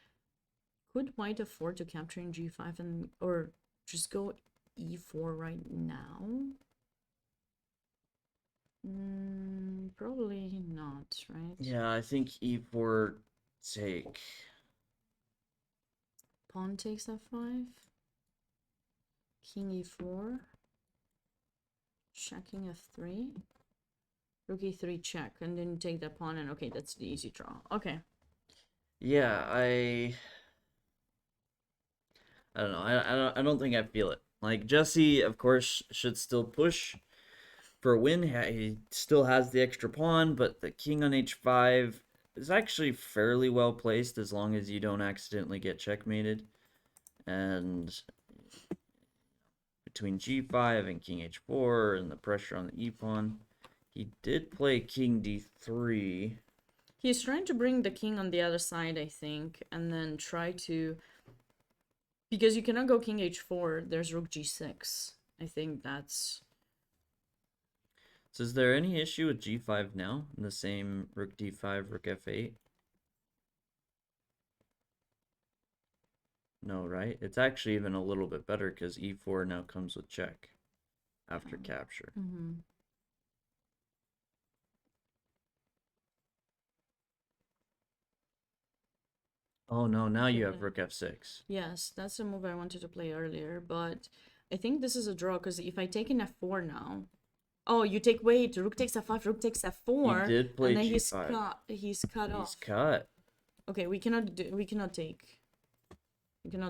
Could white afford to capture in g5 or just go e4 right now? Probably not, right? Yeah, I think e4 take. Pawn takes f5. King e4. Checking f3. Rook e3 check, and then take that pawn, and okay, that's the easy draw. Okay. Yeah, I don't know. I don't think I feel it. Like, Jesse, of course, should still push for a win. He still has the extra pawn, but the king on h5 is actually fairly well placed as long as you don't accidentally get checkmated. And between g5 and king h4 and the pressure on the e-pawn, he did play king d3. He's trying to bring the king on the other side, I think, and then try to... Because you cannot go king h4, there's rook g6. I think that's... So is there any issue with g5 now in the same rook d5, rook f8? No, right? It's actually even a little bit better because e4 now comes with check after capture. Mm-hmm. Oh no, now you have rook f6. Yes, that's the move I wanted to play earlier, but I think this is a draw because if I take an f4 now... Oh, you take... Wait, rook takes f5, rook takes f4. He did play and then g5. He's cut off. He's cut. Okay, we cannot take. We cannot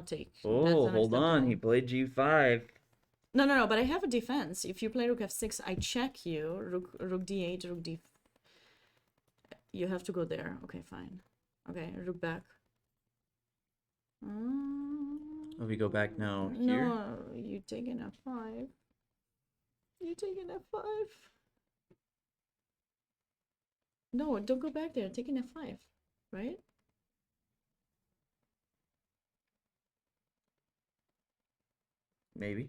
take. Oh, hold on. He played g5. No, but I have a defense. If you play rook f6, I check you. Rook d8, rook d... You have to go there. Okay, fine. Okay, rook back. Oh, we go back now here? No, you take an f5. You take an f5. No, don't go back there. Take an f5, right? Maybe.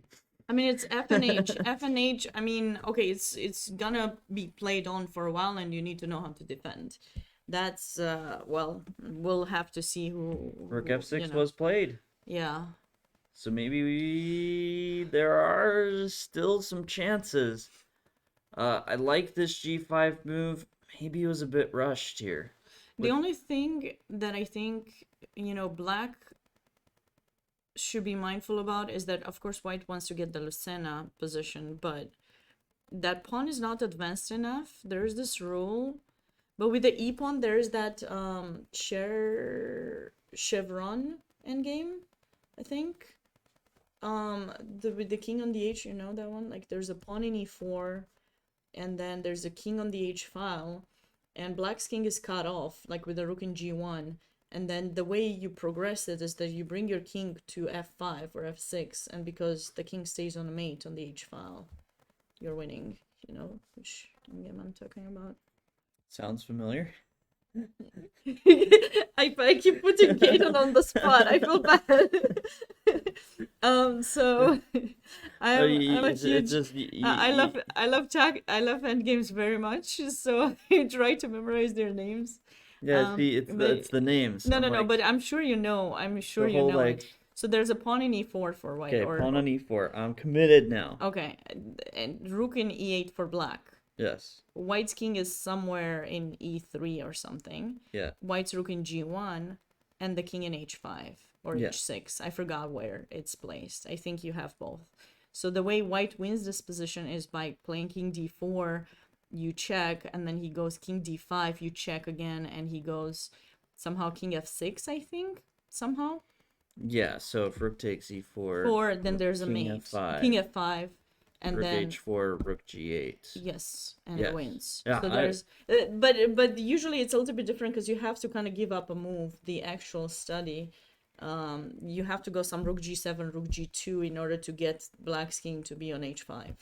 I mean, it's F and H. F and H, I mean, okay, it's gonna be played on for a while and you need to know how to defend. That's, well, we'll have to see who... Rook f6 was played. Yeah. So maybe there are still some chances. I like this g5 move. Maybe it was a bit rushed here. The only thing that I think, black should be mindful about is that, of course, white wants to get the Lucena position, but that pawn is not advanced enough. There's this rule, but with the e-pawn, there's that chevron endgame, I think. With the king on the h, you know that one? Like, there's a pawn in e4, and then there's a king on the h file, and black's king is cut off, like with the rook in g1. And then the way you progress it is that you bring your king to f5 or f6, and because the king stays on a mate on the h file, you're winning. You know which game I'm talking about. Sounds familiar. I keep putting Gaten on the spot. I feel bad. So I'm a huge... I love endgames very much. So I try to memorize their names. Yeah, it's the names. No, but I'm sure you know. Like, so there's a pawn in e4 for white. Okay, pawn on e4. I'm committed now. Okay, and rook in e8 for black. Yes. White's king is somewhere in e3 or something. Yeah. White's rook in g1, and the king in h5 or h6. I forgot where it's placed. I think you have both. So the way white wins this position is by playing king d4, you check, and then he goes king d5, you check again, and he goes somehow king f6, I think, somehow. Yeah, so if rook takes e4, then there's a mate. F5, king f5, and rook then h4, rook g8. Yes, and it wins. Yeah, so there's, but usually it's a little bit different because you have to kind of give up a move, the actual study. You have to go some rook g7, rook g2 in order to get black's king to be on h5.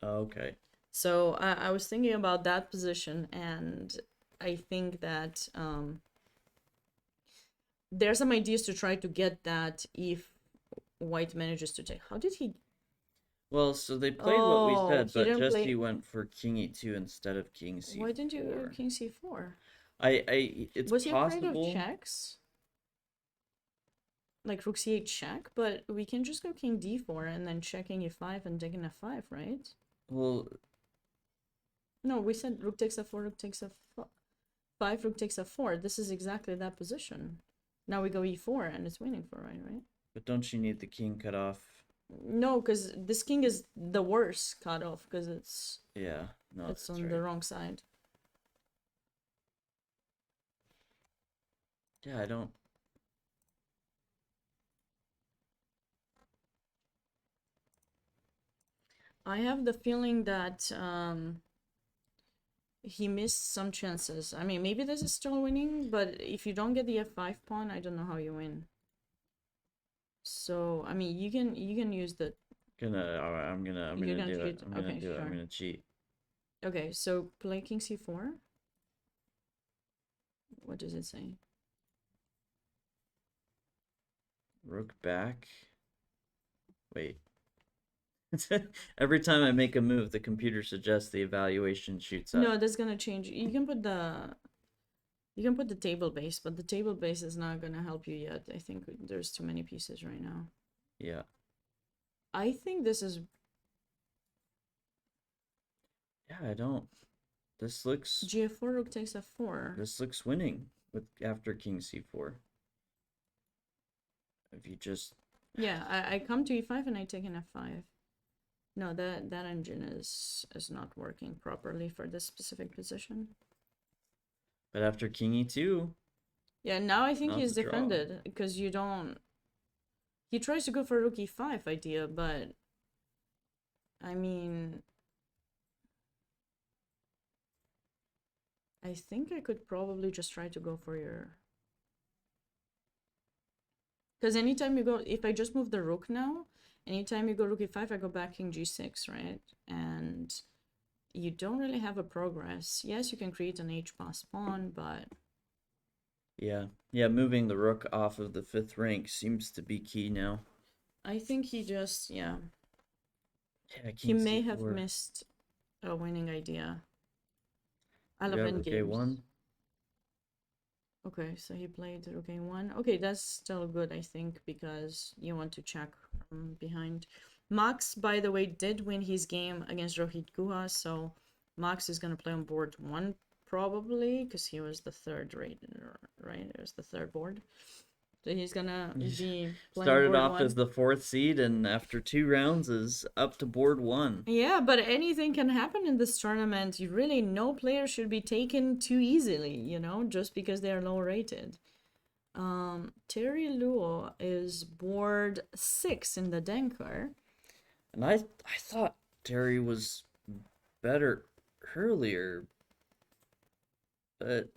Okay. So I was thinking about that position, and I think that there are some ideas to try to get that if white manages to take. How did he? Well, so they played what we said, but Jesse play... went for king e2 instead of king c4. Why didn't you go king c4? It's was he possible. afraid of checks? Like rook c8 check, but we can just go king d4 and then checking e5 and taking f5, right? Well, no, we said rook takes f4, rook takes f5, rook takes f4. This is exactly that position. Now we go e4 and it's winning for white, right? But don't you need the king cut off? No, because this king is the worst cut off because it's it's on the wrong side. Yeah, I don't. I have the feeling that he missed some chances. I mean, maybe this is still winning, but if you don't get the f5 pawn, I don't know how you win. So, I mean, you can use the... I'm gonna You're gonna do it. cheat? I'm gonna Okay, do it. I'm sure. gonna cheat. Okay, so play king c4. What does it say? Rook back. Wait. Every time I make a move, the computer suggests the evaluation shoots up. No, that's gonna change. You can put the table base, but the table base is not gonna help you yet. I think there's too many pieces right now. Yeah. I think this is... Yeah, I don't. This looks. G4, rook takes f4. This looks winning with after king c4. If you just. Yeah, I come to e5 and I take an f5. No, that engine is not working properly for this specific position. But after king e2. Yeah, now I think Not he's the draw. defended because you don't... He tries to go for rook e5 idea, but I mean, I think I could probably just try to go for your... Because anytime you go, if I just move the rook now, anytime you go rook e5, I go back king g6, right? And you don't really have a progress. Yes, you can create an h-pass pawn, but... Yeah. Yeah, moving the rook off of the 5th rank seems to be key now. I think he just, yeah. Yeah, He may have missed a winning idea. I love rook endgames. a1. Okay, so he played rook a1. Okay, that's still good, I think, because you want to check from behind. Max, by the way, did win his game against Rohit Guha, so Max is going to play on board 1 probably, because he was the 3rd rated, right? It was the 3rd board. So he's going to be playing Started board off 1. as the 4th seed, and after 2 rounds is up to board 1. Yeah, but anything can happen in this tournament. You really, no player should be taken too easily, you know, just because they are low rated. Terry Luo is board 6 in the Denker. And I thought Terry was better earlier, but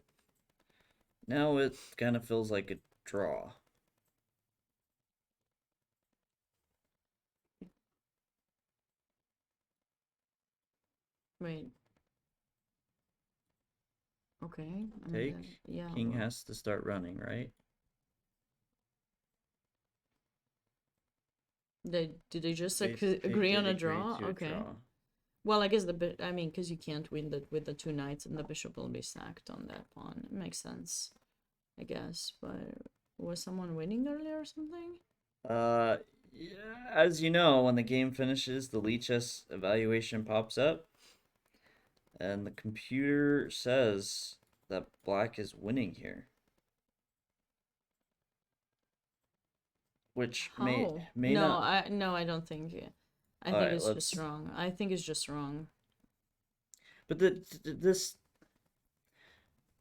now it kind of feels like a draw. Wait. Okay. I mean, Take. yeah. King well, has to start running, right? did they just They agree on did a agree draw? to a Okay. draw. Well, I guess I mean, because you can't win with the 2 knights and the bishop will be sacked on that pawn. It makes sense, I guess. But was someone winning earlier or something? Yeah, as you know, when the game finishes, the Lichess evaluation pops up, and the computer says that black is winning here. Which may no, not. I don't think. I think it's just wrong. I think it's just wrong. But this,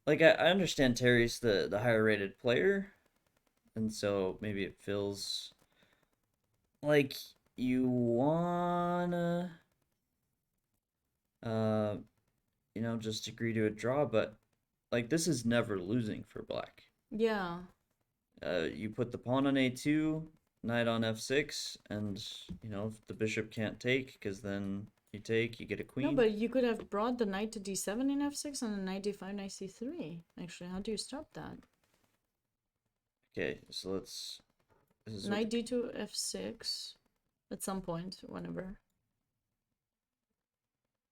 like, I understand Terry's the higher rated player, and so maybe it feels like you wanna, you know, just agree to a draw, but like this is never losing for black. Yeah. You put the pawn on a2, knight on f6, and you know if the bishop can't take, because then you take, you get a queen. No, but you could have brought the knight to d7 in f6 and the knight d5, knight c3. Actually, how do you stop that? Okay, so let's. Knight d2 f6 at some point, whenever.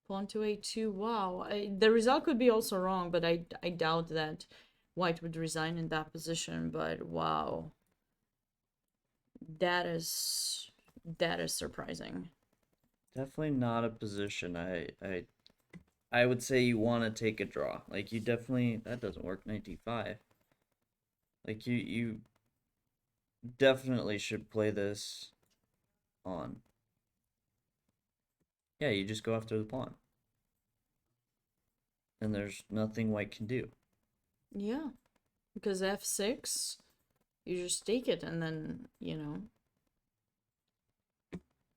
Pawn to a2. Wow, the result could be also wrong, but I doubt that white would resign in that position. But wow, that is surprising. Definitely not a position I would say you want to take a draw. Like you definitely, that doesn't work. Knight d5. Like you definitely should play this on. Yeah, you just go after the pawn. And there's nothing white can do. Yeah, because f6, you just take it and then, you know.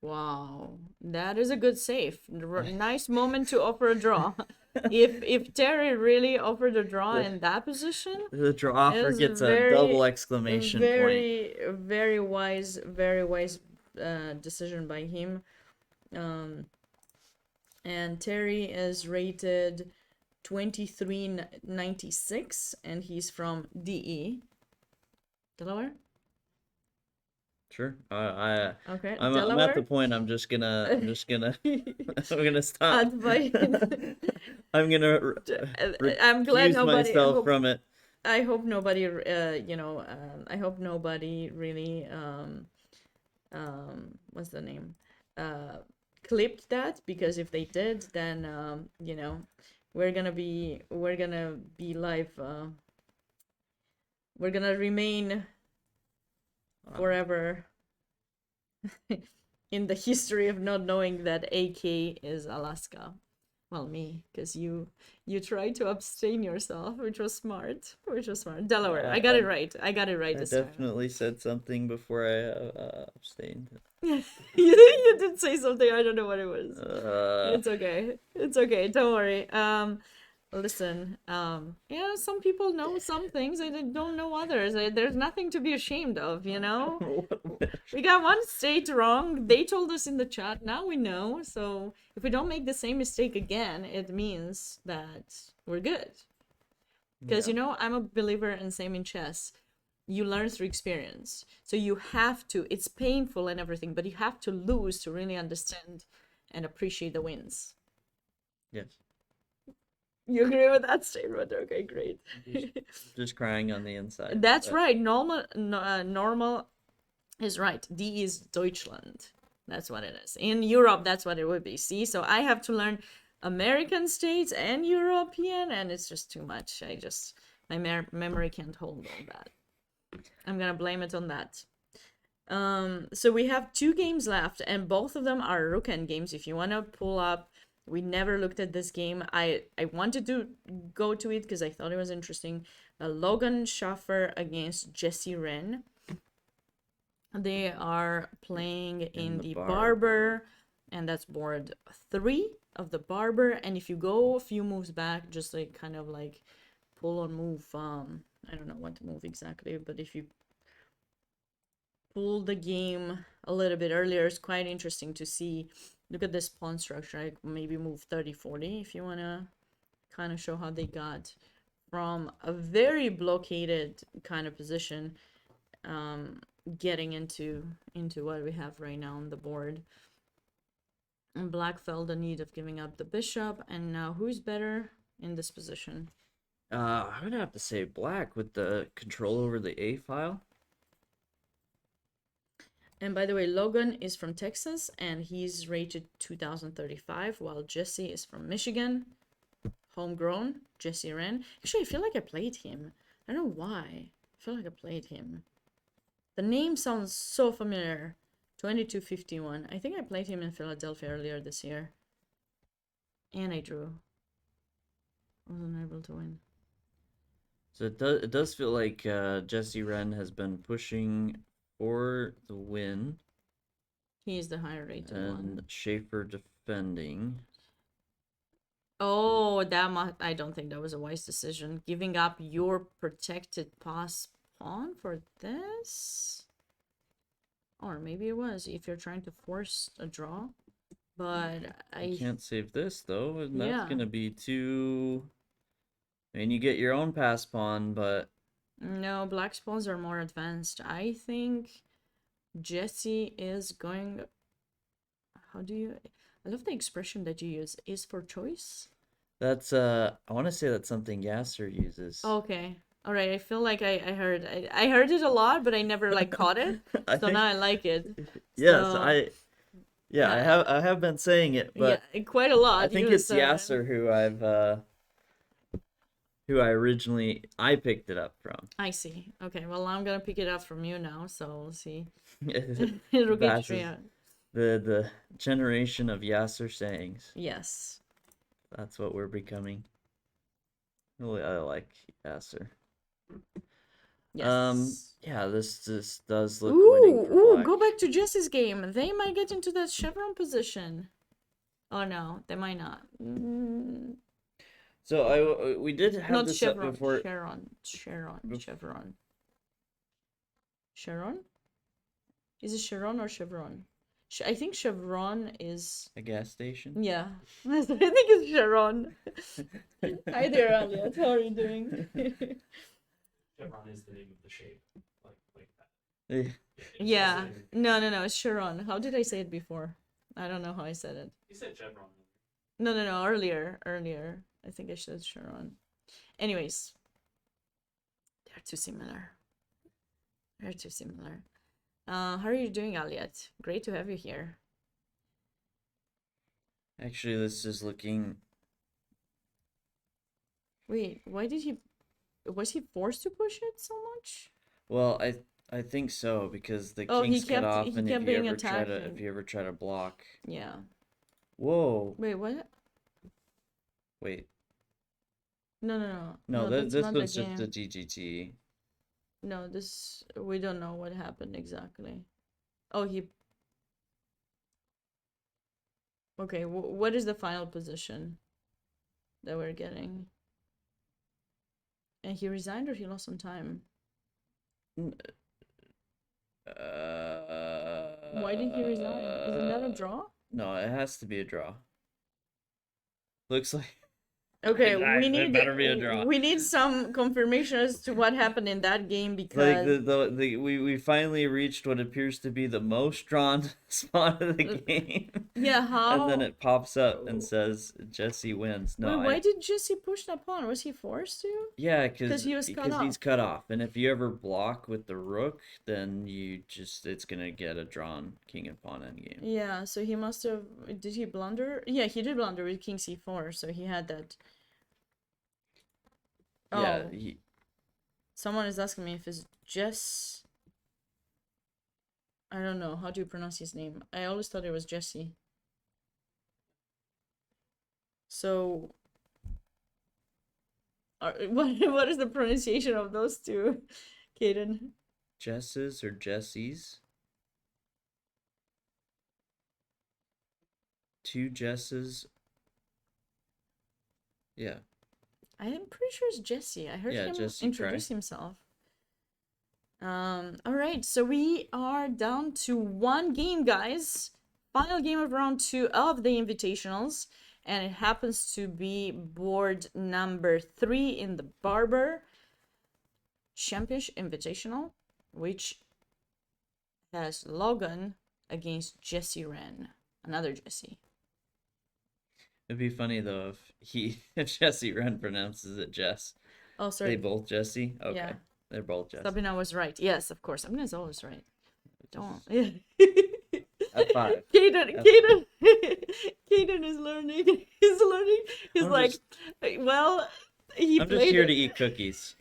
Wow, that is a good save. Nice moment to offer a draw. If Terry really offered a draw in that position, The draw offer is gets a double very, exclamation point. very wise decision by him. And Terry is rated 2396, and he's from DE, Delaware. Sure. Okay, I'm at the Delaware. point. I'm gonna I'm gonna stop. Advice. I'm gonna I'm glad recuse nobody. myself from it. I hope nobody. I hope nobody really. What's the name? Clipped that, because if they did, then we're gonna be live. We're gonna remain forever in the history of not knowing that AK is Alaska. Well, me, because you tried to abstain yourself, which was smart. Delaware. I got it right. I got it right I this time. definitely said something before I abstained. You did say something. I don't know what it was. Uh, It's okay. It's okay. Don't worry. Listen. Some people know some things and they don't know others. There's nothing to be ashamed of, you know? We got one state wrong. They told us in the chat. Now we know. So if we don't make the same mistake again, it means that we're good. Because, I'm a believer in same in chess. You learn through experience. So you have to, it's painful and everything, but you have to lose to really understand and appreciate the wins. Yes. You agree with that statement? Okay, great. Just crying on the inside. That's right. Normal is right. D is Deutschland. That's what it is. In Europe, that's what it would be. See, so I have to learn American states and European, and it's just too much. My memory can't hold all that. I'm gonna blame it on that. So we have 2 games left, and both of them are rook end games. If you wanna pull up, we never looked at this game. I wanted to go to it because I thought it was interesting. Logan Schaffer against Jesse Wren. They are playing in the Barber, and that's board 3 of the Barber. And if you go a few moves back, just like kind of like pull or move, I don't know what move exactly, but if you pull the game a little bit earlier, it's quite interesting to see. Look at this pawn structure. I maybe move 30-40 if you want to kind of show how they got from a very blockaded kind of position, getting into what we have right now on the board. And black felt the need of giving up the bishop, and now who's better in this position? I would have to say black with the control over the A file. And by the way, Logan is from Texas, and he's rated 2035, while Jesse is from Michigan. Homegrown, Jesse Wren. Actually, I feel like I played him. I don't know why. I feel like I played him. The name sounds so familiar. 2251. I think I played him in Philadelphia earlier this year. And I drew. Wasn't able to win. So it does feel like Jesse Wren has been pushing for the win. He's the higher rated and one. Schaefer defending. Oh, I don't think that was a wise decision. Giving up your protected pawn for this? Or maybe it was, if you're trying to force a draw. But You can't save this, though, and Yeah. that's going to be too... I mean, you get your own pass pawn, but... No, black's pawns are more advanced. I think Jesse is going... How do you... I love the expression that you use. Is for choice? That's, I want to say that's something Yasser uses. Okay. All right. I feel like I heard it a lot, but I never like caught it. So now I like it. Yes, So, I have been saying it, but yeah, quite a lot. I think it's Yasser who I picked it up from. I see. Okay. Well, I'm gonna pick it up from you now. So we'll see. That's the generation of Yasser sayings. Yes. That's what we're becoming. Really, I like Yasser. Yes. Yeah, this does look winning for Ooh, black. go back to Jesse's game. They might get into that chevron position. Oh no, they might not. So we did have Not this chevron. up before. Chevron. Chevron? Is it Chevron or Chevron? I think Chevron is. A gas station. Yeah, I think it's Chevron. Hi there, Elliot. How are you doing? Chevron is the name of the shape, like that. Yeah. It's Yeah. also No. It's Chevron. How did I say it before? I don't know how I said it. You said Chevron. No. Earlier. I think I said Chevron. Anyways, they're too similar. How are you doing, Elliot? Great to have you here. Actually, this is looking. Wait, why did he? Was he forced to push it so much? Well, I think so because the Oh, he king's cut kept- off, he and kept if you being ever try to attacked. block. Yeah. Whoa. Wait, what? Wait. No. No, that's this not the was just the game. GGT. No, this we don't know what happened exactly. Oh, he. Okay, what is the final position that we're getting? And he resigned or he lost some time? Why did he resign? Isn't that a draw? No, it has to be a draw. Looks like. Okay, It better be a draw. we need some confirmation as to what happened in that game Like because we finally reached what appears to be the most drawn spot of the game. yeah, how? And then it pops up and says Jesse wins. No, Wait, why did Jesse push that pawn? Was he forced to? yeah, 'Cause he was cut he's off. cut off, and if you ever block with the rook, then it's gonna get a drawn king and pawn endgame. Yeah, so he must have. Did he blunder? Yeah, he did blunder with king c4, so he had that. Yeah, Oh, someone is asking me if it's Jess. I don't know. How do you pronounce his name? I always thought it was Jesse. So, what is the pronunciation of those two, Kaden? Jesses or Jessies? Two Jesses. Yeah. I am pretty sure it's Jesse. I heard Yeah, him Jesse introduce Cry. himself. All right, so we are down to one game, guys. Final game of round 2 of the Invitationals, and it happens to be board number 3 in the Barber Championship Invitational, which has Logan against Jesse Wren, another Jesse. It'd be funny though if Jesse Wren pronounces it Jess. Oh, sorry. They both Jesse? Okay. Yeah. They're both Jesse. Sabina was right. Yes, of course. Sabina's always right. Don't. Yeah. At 5. Kaden is learning. He's learning. He's I'm like, just- well, he I'm played just here it. to eat cookies.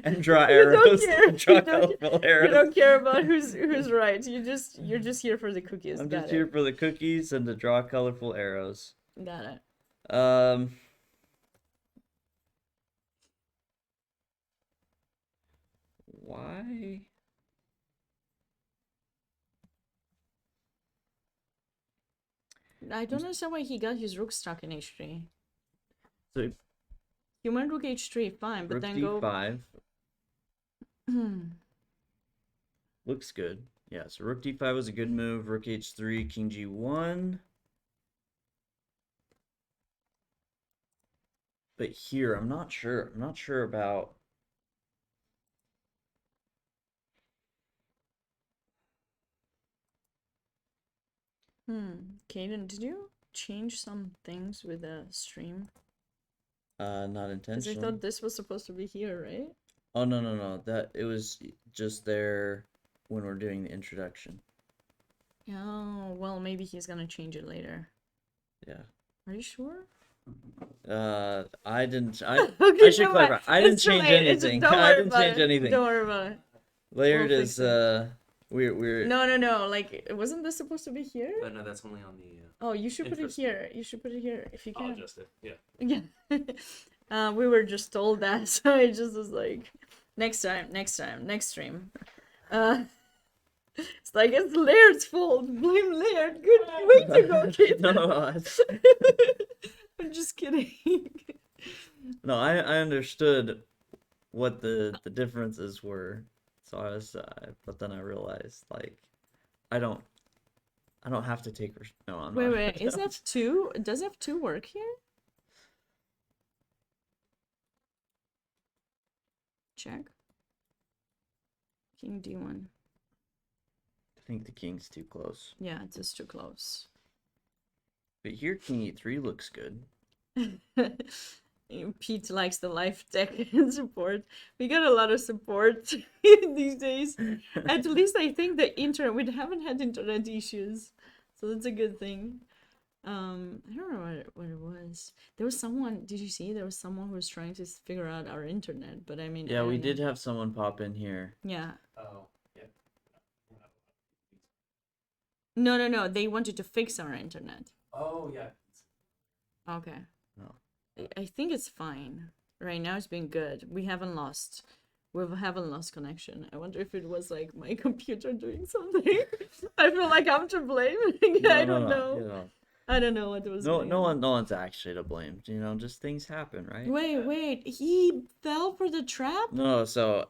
And draw You don't arrows. care. And draw You don't- colorful You arrows. don't care about who's right. You're just here for the cookies. I'm Got just it. here for the cookies and to draw colorful arrows. Got it. Why? I don't understand why he got his rook stuck in h3. So He went rook h3, fine, but rook then go. d5 looks good. Yeah, so rook d5 was a good move. Rook h3, king g1. But here, I'm not sure. I'm not sure about. Kaden, did you change some things with the stream? Not Because I intentionally. thought this was supposed to be here, right? Oh no. That it was just there when we're doing the introduction. Oh, well, maybe he's gonna change it later. Yeah. Are you sure? I didn't. I Okay, should never mind. clarify. I didn't It's too change late. anything. Don't I worry didn't about change it. anything. Don't worry about it. Layered We'll is fix it. we're No. Like, wasn't this supposed to be here? No, that's only on the. Oh, you should put it Interesting. here. You should put it here if you I'll can. adjust it. Yeah. Yeah. We were just told that, so I just was like, next time, next stream. It's like it's Laird's fault. Blame Laird. Good way to go, kid. No, I'm just kidding. no, I understood what the differences were. So I was, but then I realized like I don't have to take. No, I'm Wait, not. wait. Is that two? Does F2 work here? Check. King D1. I think the king's too close. Yeah, it's just too close. But here, king e3 looks good. Pete likes the live tech and support. We got a lot of support these days. At least I think the internet, we haven't had internet issues. So that's a good thing. I don't know what it was. There was someone, did you see? There was someone who was trying to figure out our internet, but I mean, Yeah, I we don't did know. have someone pop in here. Yeah. Oh, yeah. No. They wanted to fix our internet. Oh, yeah. Okay. No. I think it's fine. Right now it's been good. We haven't lost connection. I wonder if it was like my computer doing something. I feel like I'm to blame. I don't know. You know, I don't know what was going on. no one's actually to blame. You know, just things happen, right? Wait. He fell for the trap? No, so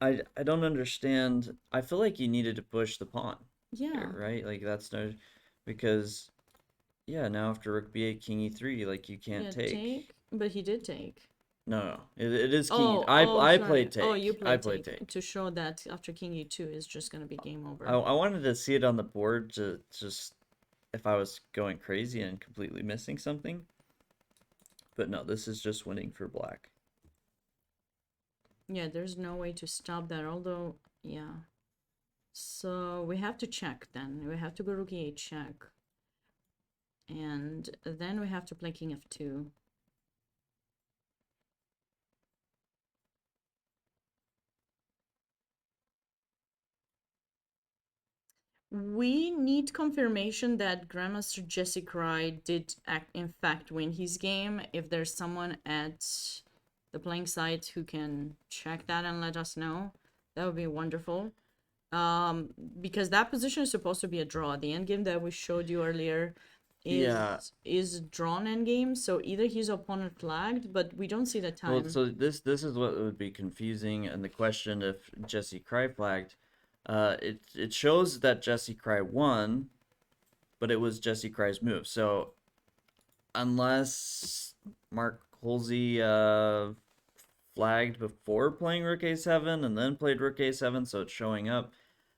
I don't understand. I feel like you needed to push the pawn Yeah. here, right? Like that's no, because yeah, now after rook b8, king e3, like you can't Yeah, take. but he did take. No, it is king. Oh, I sorry. played take. Oh, you I played played take take. to show that after king e2 is just gonna be game over. I wanted to see it on the board to just if I was going crazy and completely missing something. But no, this is just winning for black. Yeah, there's no way to stop that, although, yeah. So we have to check then. We have to go rook e8 check. And then we have to play king f2. We need confirmation that Grandmaster Jesse Cry did in fact win his game. If there's someone at the playing site who can check that and let us know, that would be wonderful. Because that position is supposed to be a draw. The endgame that we showed you earlier is drawn endgame, so either his opponent flagged, but we don't see the time. Well, so this is what would be confusing, and the question if Jesse Cry flagged. It shows that Jesse Cry won, but it was Jesse Cry's move. So unless Mark Holsey flagged before playing Rook A7 and then played Rook A7, so it's showing up.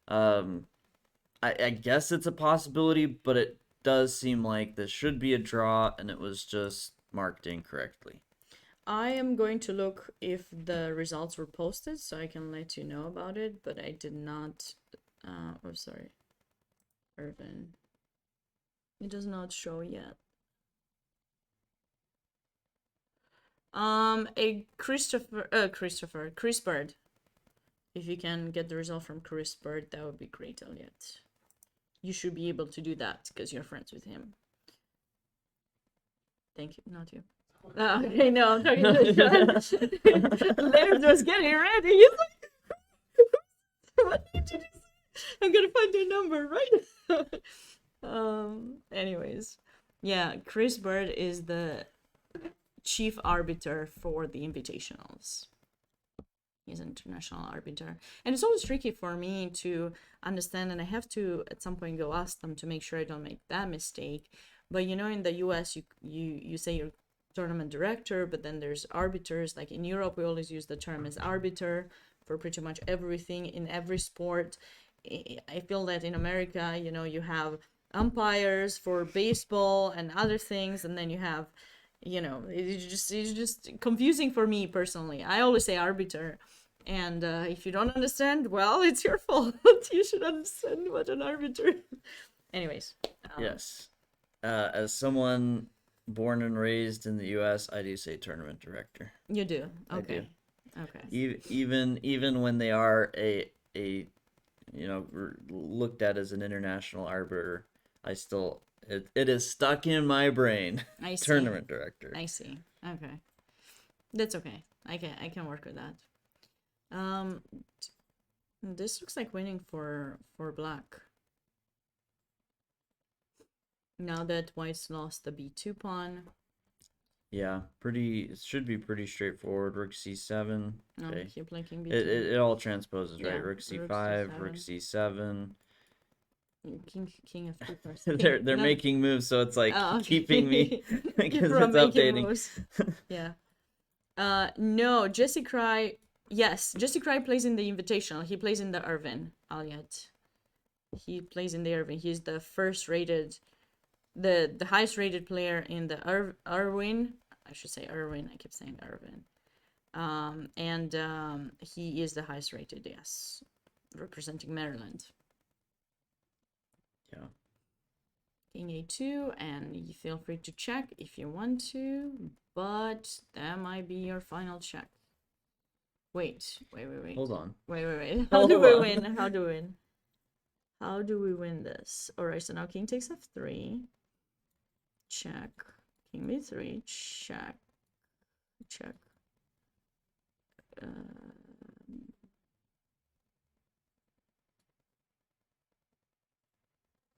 I guess it's a possibility, but it does seem like this should be a draw, and it was just marked incorrectly. I am going to look if the results were posted so I can let you know about it, but I did not. Oh, sorry. Irvin. It does not show yet. Chris Bird. If you can get the result from Chris Bird, that would be great, Elliot. You should be able to do that because you're friends with him. Thank you, not you. Oh, okay, no, I'm talking to the Laird was getting ready. He's like, what did you do? I'm gonna find your number right. Anyways, yeah, Chris Bird is the chief arbiter for the Invitationals. He's an international arbiter, and it's always tricky for me to understand, and I have to at some point go ask them to make sure I don't make that mistake. But you know, in the US, you say you're tournament director, but then there's arbiters. Like in Europe, we always use the term as arbiter for pretty much everything in every sport. I feel that in America, you know, you have umpires for baseball and other things, and then you have, you know, it's just confusing for me personally. I always say arbiter, and if you don't understand, well, it's your fault. You should understand what an arbiter. Anyways. Yes. As someone born and raised in the U.S., I do say tournament director. You do. Okay. I do. Okay. Even when they are a you know looked at as an international arbiter, I still It is stuck in my brain. I see. Tournament director. I see. Okay. That's okay. I can work with that. This looks like winning for black. Now that white's lost the b2 pawn. Yeah, it should be pretty straightforward. Rook c7. No, Okay. keep playing king b2. It all transposes, right? Yeah, Rook rook c5, rook c7. c7. King of 2 first. They're No. making moves, so it's like Oh, okay. keeping me because From it's making updating. moves. Yeah. No, Jesse Cry. Yes, Jesse Cry plays in the Invitational. He plays in the Irvin Alliot. He plays in the Irvin. He's the first rated, the highest rated player in the Irwin. I should say Irwin. I keep saying Irvin. And he is the highest rated. Yes, representing Maryland. Yeah. King a2, and you feel free to check if you want to, but that might be your final check. Wait. Hold on. Wait. How do we win? How do we win this? Alright, so now king takes f3. Check. King b3. Check.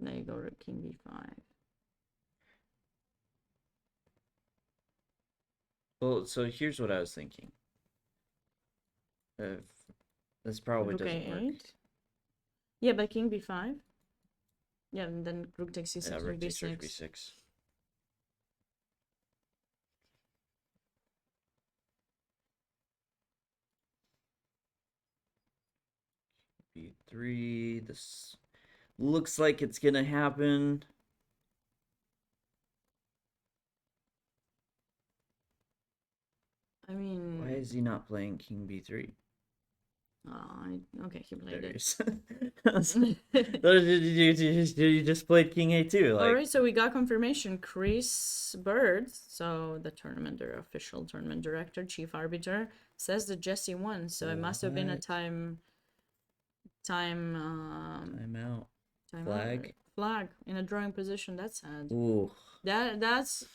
Now you go to king b5. Well, so here's what I was thinking. If this probably Rook doesn't work. a8. Yeah, but king b5. Yeah, and then rook takes c6, Yeah, rook rook takes b6. rook b6. b3. This looks like it's gonna happen. I mean, Why is he not playing king b3? Okay, he played There it. you just played king a2. Like, Alright, so we got confirmation. Chris Bird, so the official tournament director, chief arbiter, says that Jesse won. So it must have been a What? time timeout. out. Flag. Flag in a drawing position. That's sad. Ooh. That's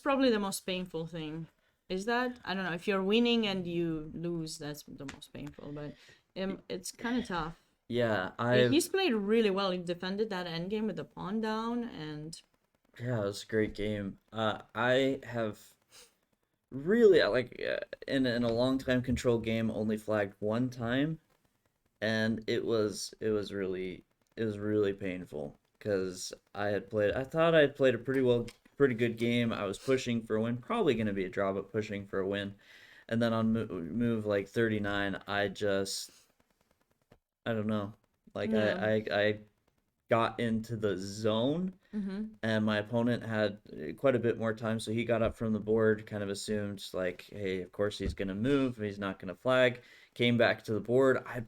probably the most painful thing. Is that? I don't know. If you're winning and you lose, that's the most painful. But it's kind of tough. Yeah, He's played really well. He defended that endgame with the pawn down, and yeah, it was a great game. I have really in a long time control game only flagged one time, and it was really painful because I thought I had played a pretty good game. I was pushing for a win, probably going to be a draw, but pushing for a win. And then on move like 39, I don't know. Like Yeah. I got into the zone, and my opponent had quite a bit more time, so he got up from the board, kind of assumed like, hey, of course he's gonna move, he's not gonna flag. Came back to the board. I'd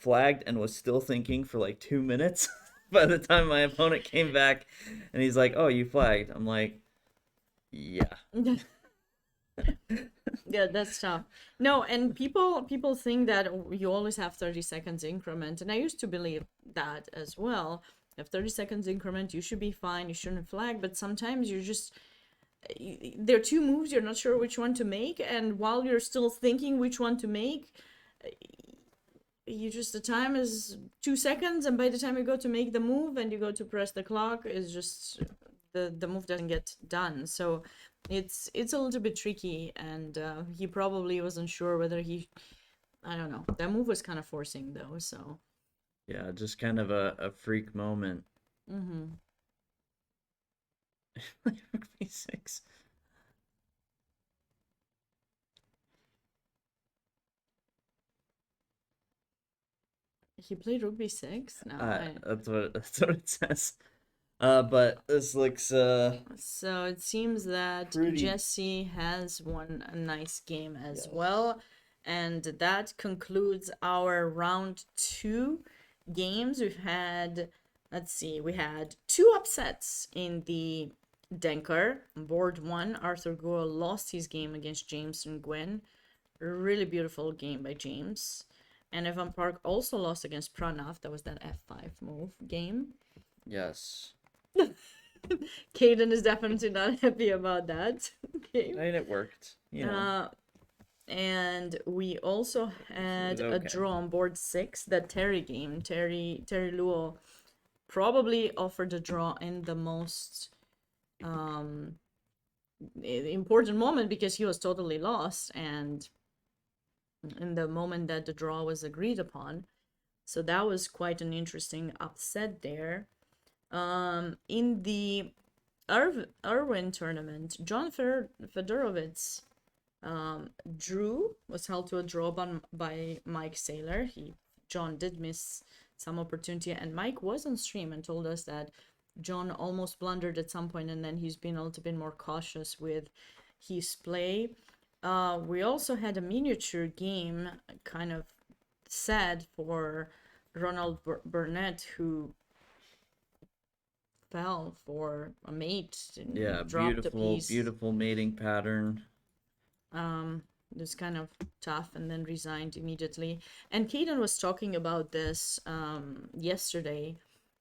flagged and was still thinking for like 2 minutes by the time my opponent came back, and he's like, oh, you flagged. I'm like, yeah. Yeah, that's tough. No, and people think that you always have 30 seconds increment, and I used to believe that as well. If 30 seconds increment, you should be fine, you shouldn't flag, but sometimes there are two moves, you're not sure which one to make, and while you're still thinking which one to make, the time is 2 seconds, and by the time you go to make the move and you go to press the clock, is just the move doesn't get done. So it's a little bit tricky, and he probably wasn't sure whether I don't know. That move was kind of forcing though, so Yeah, just kind of a freak moment. Rook b6. he played rook b6. No, That's what it says. But this looks so it seems that pretty- Jesse has won a nice game as well, and that concludes our round 2 games. We had 2 upsets in the Denker. Board 1, Arthur Gould lost his game against James Nguyen. Really beautiful game by James. And Evan Park also lost against Pranav. That was that f5 move game. Yes. Caden is definitely not happy about that. Okay. I mean, it worked. You know. And we also had a okay. draw on board 6, the Terry game. Terry Luo probably offered a draw in the most important moment because he was totally lost, and in the moment that the draw was agreed upon. So that was quite an interesting upset there. In the Irwin tournament, John Fedorovitz was held to a draw by Mike Saylor. John did miss some opportunity, and Mike was on stream and told us that John almost blundered at some point, and then he's been a little bit more cautious with his play. We also had a miniature game, kind of sad for Ronald Burnett, who fell for a mate and Yeah, dropped a piece. beautiful mating pattern. It was kind of tough, and then resigned immediately. And Caden was talking about this yesterday,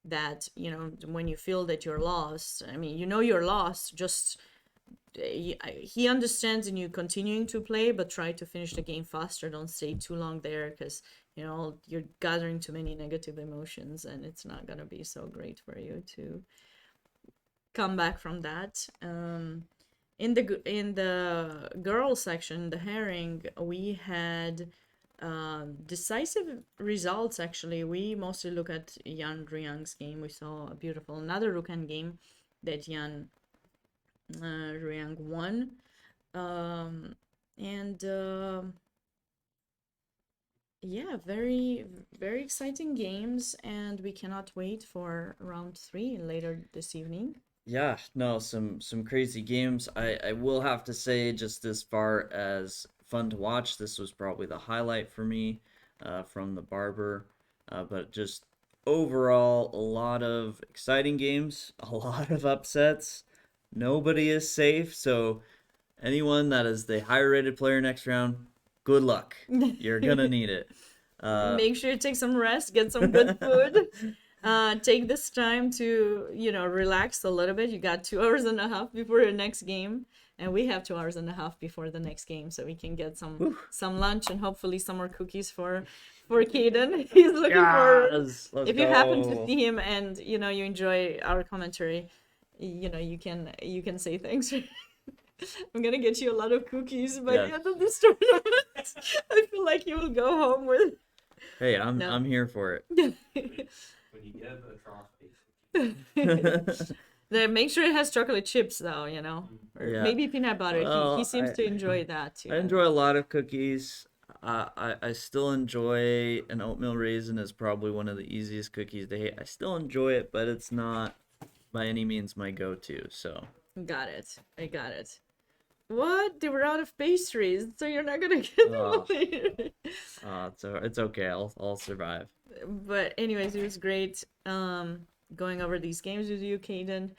that, you know, when you feel that you're lost, I mean, you know you're lost, just he understands in you continuing to play, but try to finish the game faster. Don't stay too long there, because, you know, you're gathering too many negative emotions, and it's not gonna be so great for you to come back from that. In the girls section, the herring, we had decisive results. Actually, we mostly look at Jan Ruyang's game. We saw a beautiful another Rukan game that Jan Ruyang won, and yeah, very very exciting games, and we cannot wait for round 3 later this evening. Yeah, no, some crazy games. I will have to say, just as far as fun to watch, this was probably the highlight for me from the Barber. But just overall, a lot of exciting games, a lot of upsets. Nobody is safe, so anyone that is the higher rated player next round, good luck. You're gonna need it. Make sure you take some rest, get some good food. Take this time to, you know, relax a little bit. You got 2 hours and a half before your next game, and we have 2 hours and a half before the next game, so we can get some lunch and hopefully some more cookies for Caden. He's looking for. If you happen to see him and, you know, you enjoy our commentary, you know, you can say thanks. I'm gonna get you a lot of cookies by the end of this tournament. I feel like you will go home with. Hey, I'm here for it. When you get a trophy. Make sure it has chocolate chips, though, you know, or maybe peanut butter. Well, he seems to enjoy that too. I enjoy a lot of cookies. I still enjoy an oatmeal raisin is probably one of the easiest cookies to hate. I still enjoy it, but it's not by any means my go-to. So got it. I got it. What? They were out of pastries, so you're not gonna get them later. It's okay. I'll survive. But anyways, it was great going over these games with you, Caden.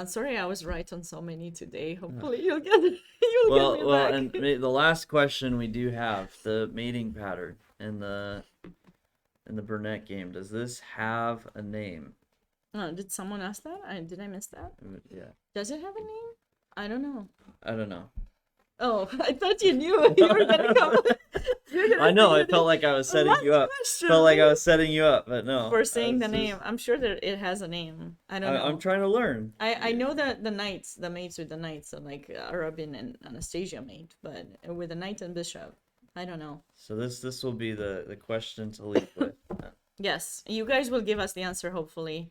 Sorry, I was right on so many today. Hopefully, you'll get me back. And the last question we do have, the mating pattern in the Burnett game. Does this have a name? Did someone ask that? Did I miss that? Yeah. Does it have a name? I don't know. I don't know. Oh, I thought you knew you were gonna come. I know. I felt like I was setting you up. Felt like I was setting you up, but no. For saying the name, I'm sure that it has a name. I don't know. I'm trying to learn. I know that the mates with the knights, so like Arabin and Anastasia mate, but with a knight and bishop, I don't know. So this will be the question to leave with. Yes, you guys will give us the answer hopefully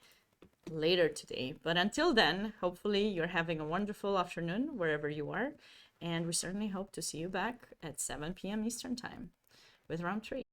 later today. But until then, hopefully you're having a wonderful afternoon wherever you are. And we certainly hope to see you back at 7 p.m. Eastern Time with round 3.